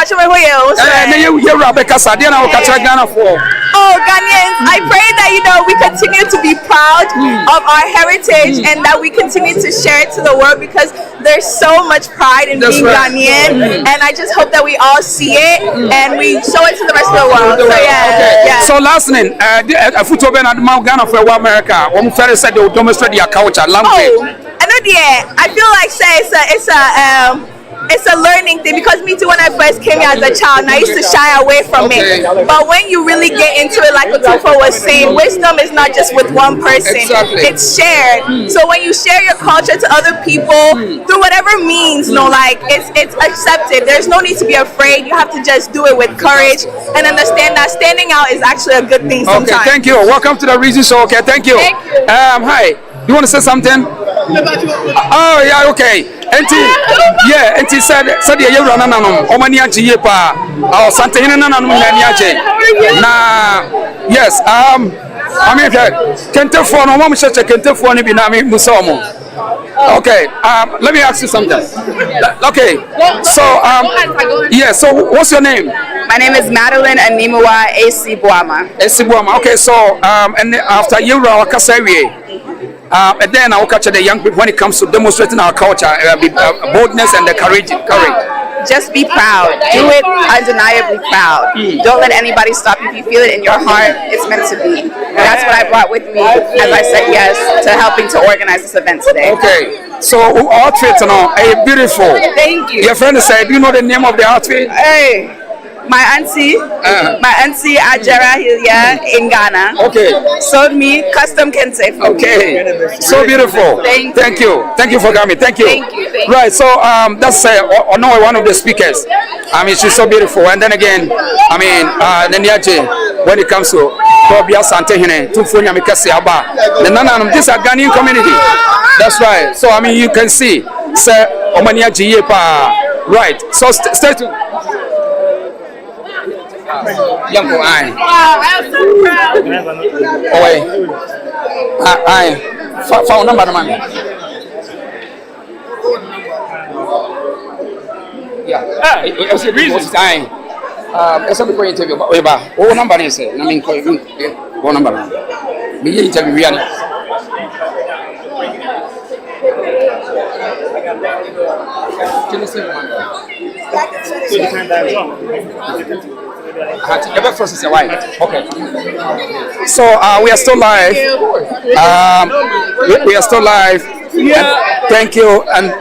Speaker 3: Oh, Ghanaians, I pray that we continue to be proud of our heritage and that we continue to share it to the world because there's so much pride in being Ghanaian, and I just hope that we all see it and we show it to the rest of the world. So yeah.
Speaker 1: So last name, football band at Mount Ghana for America. When Ferry said they will demonstrate their culture, language.
Speaker 3: I feel like it's a learning thing because me too, when I first came here as a child, I used to shy away from it. But when you really get into it, like Otufo was saying, wisdom is not just with one person.
Speaker 1: Exactly.
Speaker 3: It's shared. So when you share your culture to other people through whatever means, it's accepted. There's no need to be afraid. You have to just do it with courage and understand that standing out is actually a good thing sometimes.
Speaker 1: Okay, thank you. Welcome to the Reason Show. Okay, thank you. Hi. You want to say something? Oh yeah, okay. And he said you run omani ajiye pa sante hina na no na ni aje na yes I mean kente phone no mo cheche kente phone bi na me musomo. Okay, let me ask you something. Okay, so so what's your name?
Speaker 15: My name is Madeline Animawa AC Boama.
Speaker 1: AC Boama. Okay, so and after you were and then I'll catch the young people when it comes to demonstrating our culture, boldness and the courage.
Speaker 15: Just be proud. Do it undeniably proud. Don't let anybody stop you. If you feel it in your heart, it's meant to be. And that's what I brought with me as I said yes to helping to organize this event today.
Speaker 1: Okay. So outfits are beautiful.
Speaker 15: Thank you.
Speaker 1: Your friend said, do you know the name of the outfit?
Speaker 15: Hey. My auntie Ajara here in Ghana.
Speaker 1: Okay.
Speaker 15: Sold me custom kente.
Speaker 1: Okay. So beautiful. Thank you for coming. Thank you.
Speaker 15: Thank you.
Speaker 1: Right. So that's one of the speakers. I mean, she's so beautiful. And then again, I mean, when it comes to Kobia Santehine, Tufunya Mikasi Aba, this is a Ghanaian community. That's right. So I mean, you can see, Sir Omania Jiepa. Right. So stay tuned. Young boy,
Speaker 15: I'm so proud.
Speaker 1: Oh wait, phone number, man. Yeah. It's a reason. It's a big interview. What number is it? I mean, what number? Me interview. Okay. So we are still live. We are still live. Thank you. And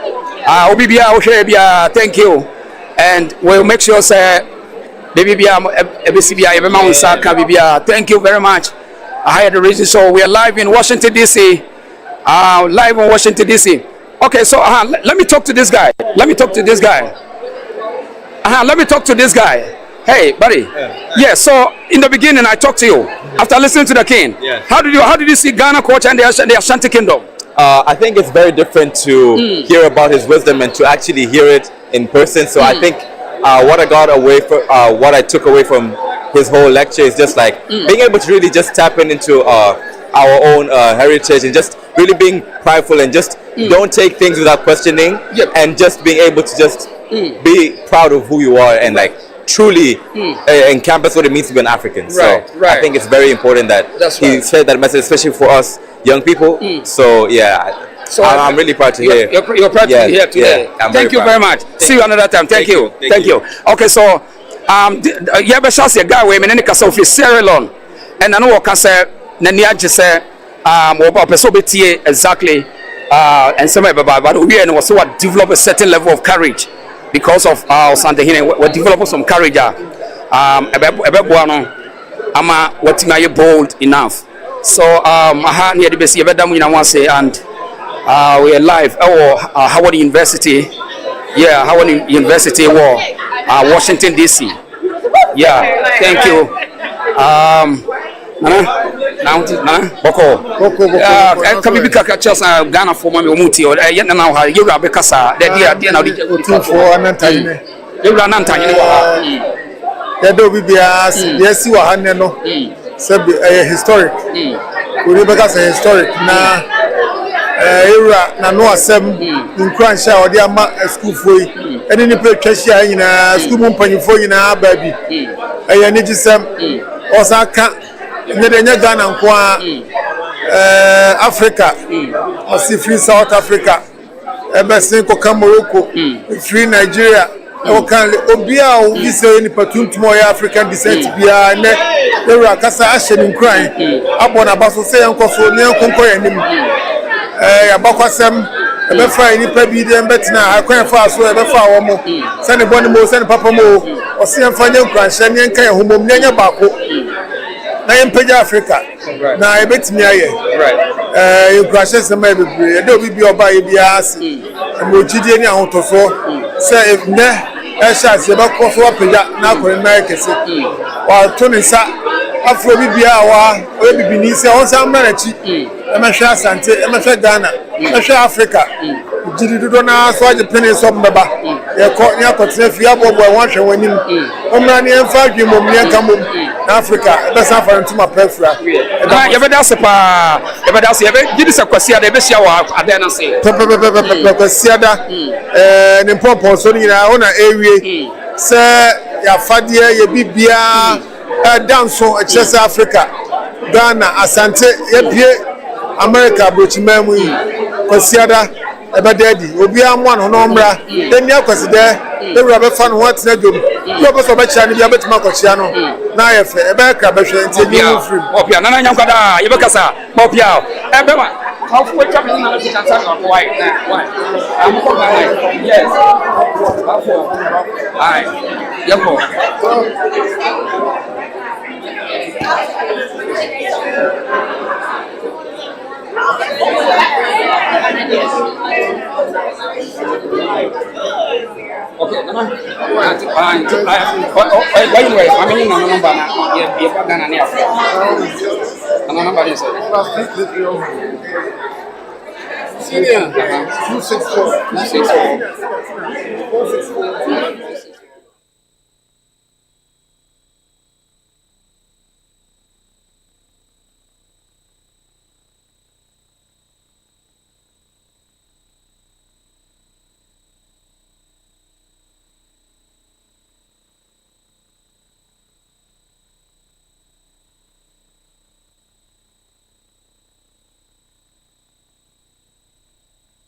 Speaker 1: thank you. And we'll make sure say thank you very much. I had the reason. So we are live in Washington DC. Live in Washington DC. Okay, so let me talk to this guy. Let me talk to this guy. Hey, buddy. Yeah. So in the beginning, I talked to you after listening to the king.
Speaker 4: Yes.
Speaker 1: How did you see Ghana culture and the Ashanti Kingdom?
Speaker 4: I think it's very different to hear about his wisdom and to actually hear it in person. So I think what I took away from his whole lecture is just like being able to really just tap into our own heritage and just really being prideful and just don't take things without questioning and just being able to just be proud of who you are and like truly encompass what it means to be an African. So I think it's very important that he said that message, especially for us young people. So yeah, so I'm really proud to hear.
Speaker 1: You're proud to be here today.
Speaker 4: Yeah,
Speaker 1: thank you very much. See you another time. Thank you. Okay, so yeah, but shall see a guy we in kasa of Sierra Leone, and I know what say nani agye say person betie exactly and some but we and also develop a certain level of courage because of Santa Hine we develop some courage ama what you bold enough. So aha near the best ebedam we want say and we are live Howard University. Yeah, Howard University Washington DC. Yeah, thank you. Boko. Can we be just Ghana for mommy Muti or yet now you are Becassa, the dear now
Speaker 16: yes, you are historic. We historic now. Era na no asem nkranhia odi ama school foi eni ni petwahia nyina school mpanyifo nyina baby eye ni gisem osaka nyedenya Ghana nko Africa osi free South Africa ebesin ko Morocco free Nigeria o kan obia o visa ni patuntum o African descent bia ne era kasa ahye ni nkran abona baso se enkoso ne enkonko yanim abakwasem ebefa ni pabi de betina akwan fa so ebefa wo mo sane boni mo sane papa mo osi emfanye nkranhye ne enkan ehomom ne nya bako na empeja Africa na ebetimi aye nkranhye sema bebre de obi bi oba ye bia ase mo jidie ni ahotoso se ne esha se ba ko so apeja na akwan na ekese wa to ni sa afro bibia wa o bibini se on sa manachi emehwe asante emehwe Ghana emehwe Africa jiri dodo na so age pene so mbeba ye ko nya kotena fi abobo e won hwe wanim omra ne emfa dwemom ne nkamom na Africa be sa fa ntuma pefra
Speaker 1: ye be da sepa ye be da se ye be jidi se kwasi ada be hia wa ada na se
Speaker 16: kwasi ada ne pompo so ni na ona ewie se ya fade ye bibia dance across Africa, Ghana, Asante, Yepie, America, Brochimamu, Kosiada, Ebadedi, Obia one on Ombra, then you consider the rubber fan what's the job. You also bet China, you bet Macociano, Naif, Ebeka, until you free.
Speaker 1: Popia, Nana Yankada, Yabakasa, Popia, Ebema. How for coming in the kitchen? Why? I'm going yes. How for? Aye. Yako. Okay, Nana. Anyway, I'm in no number now. You're Ghana near. No number is
Speaker 16: Senior, 264.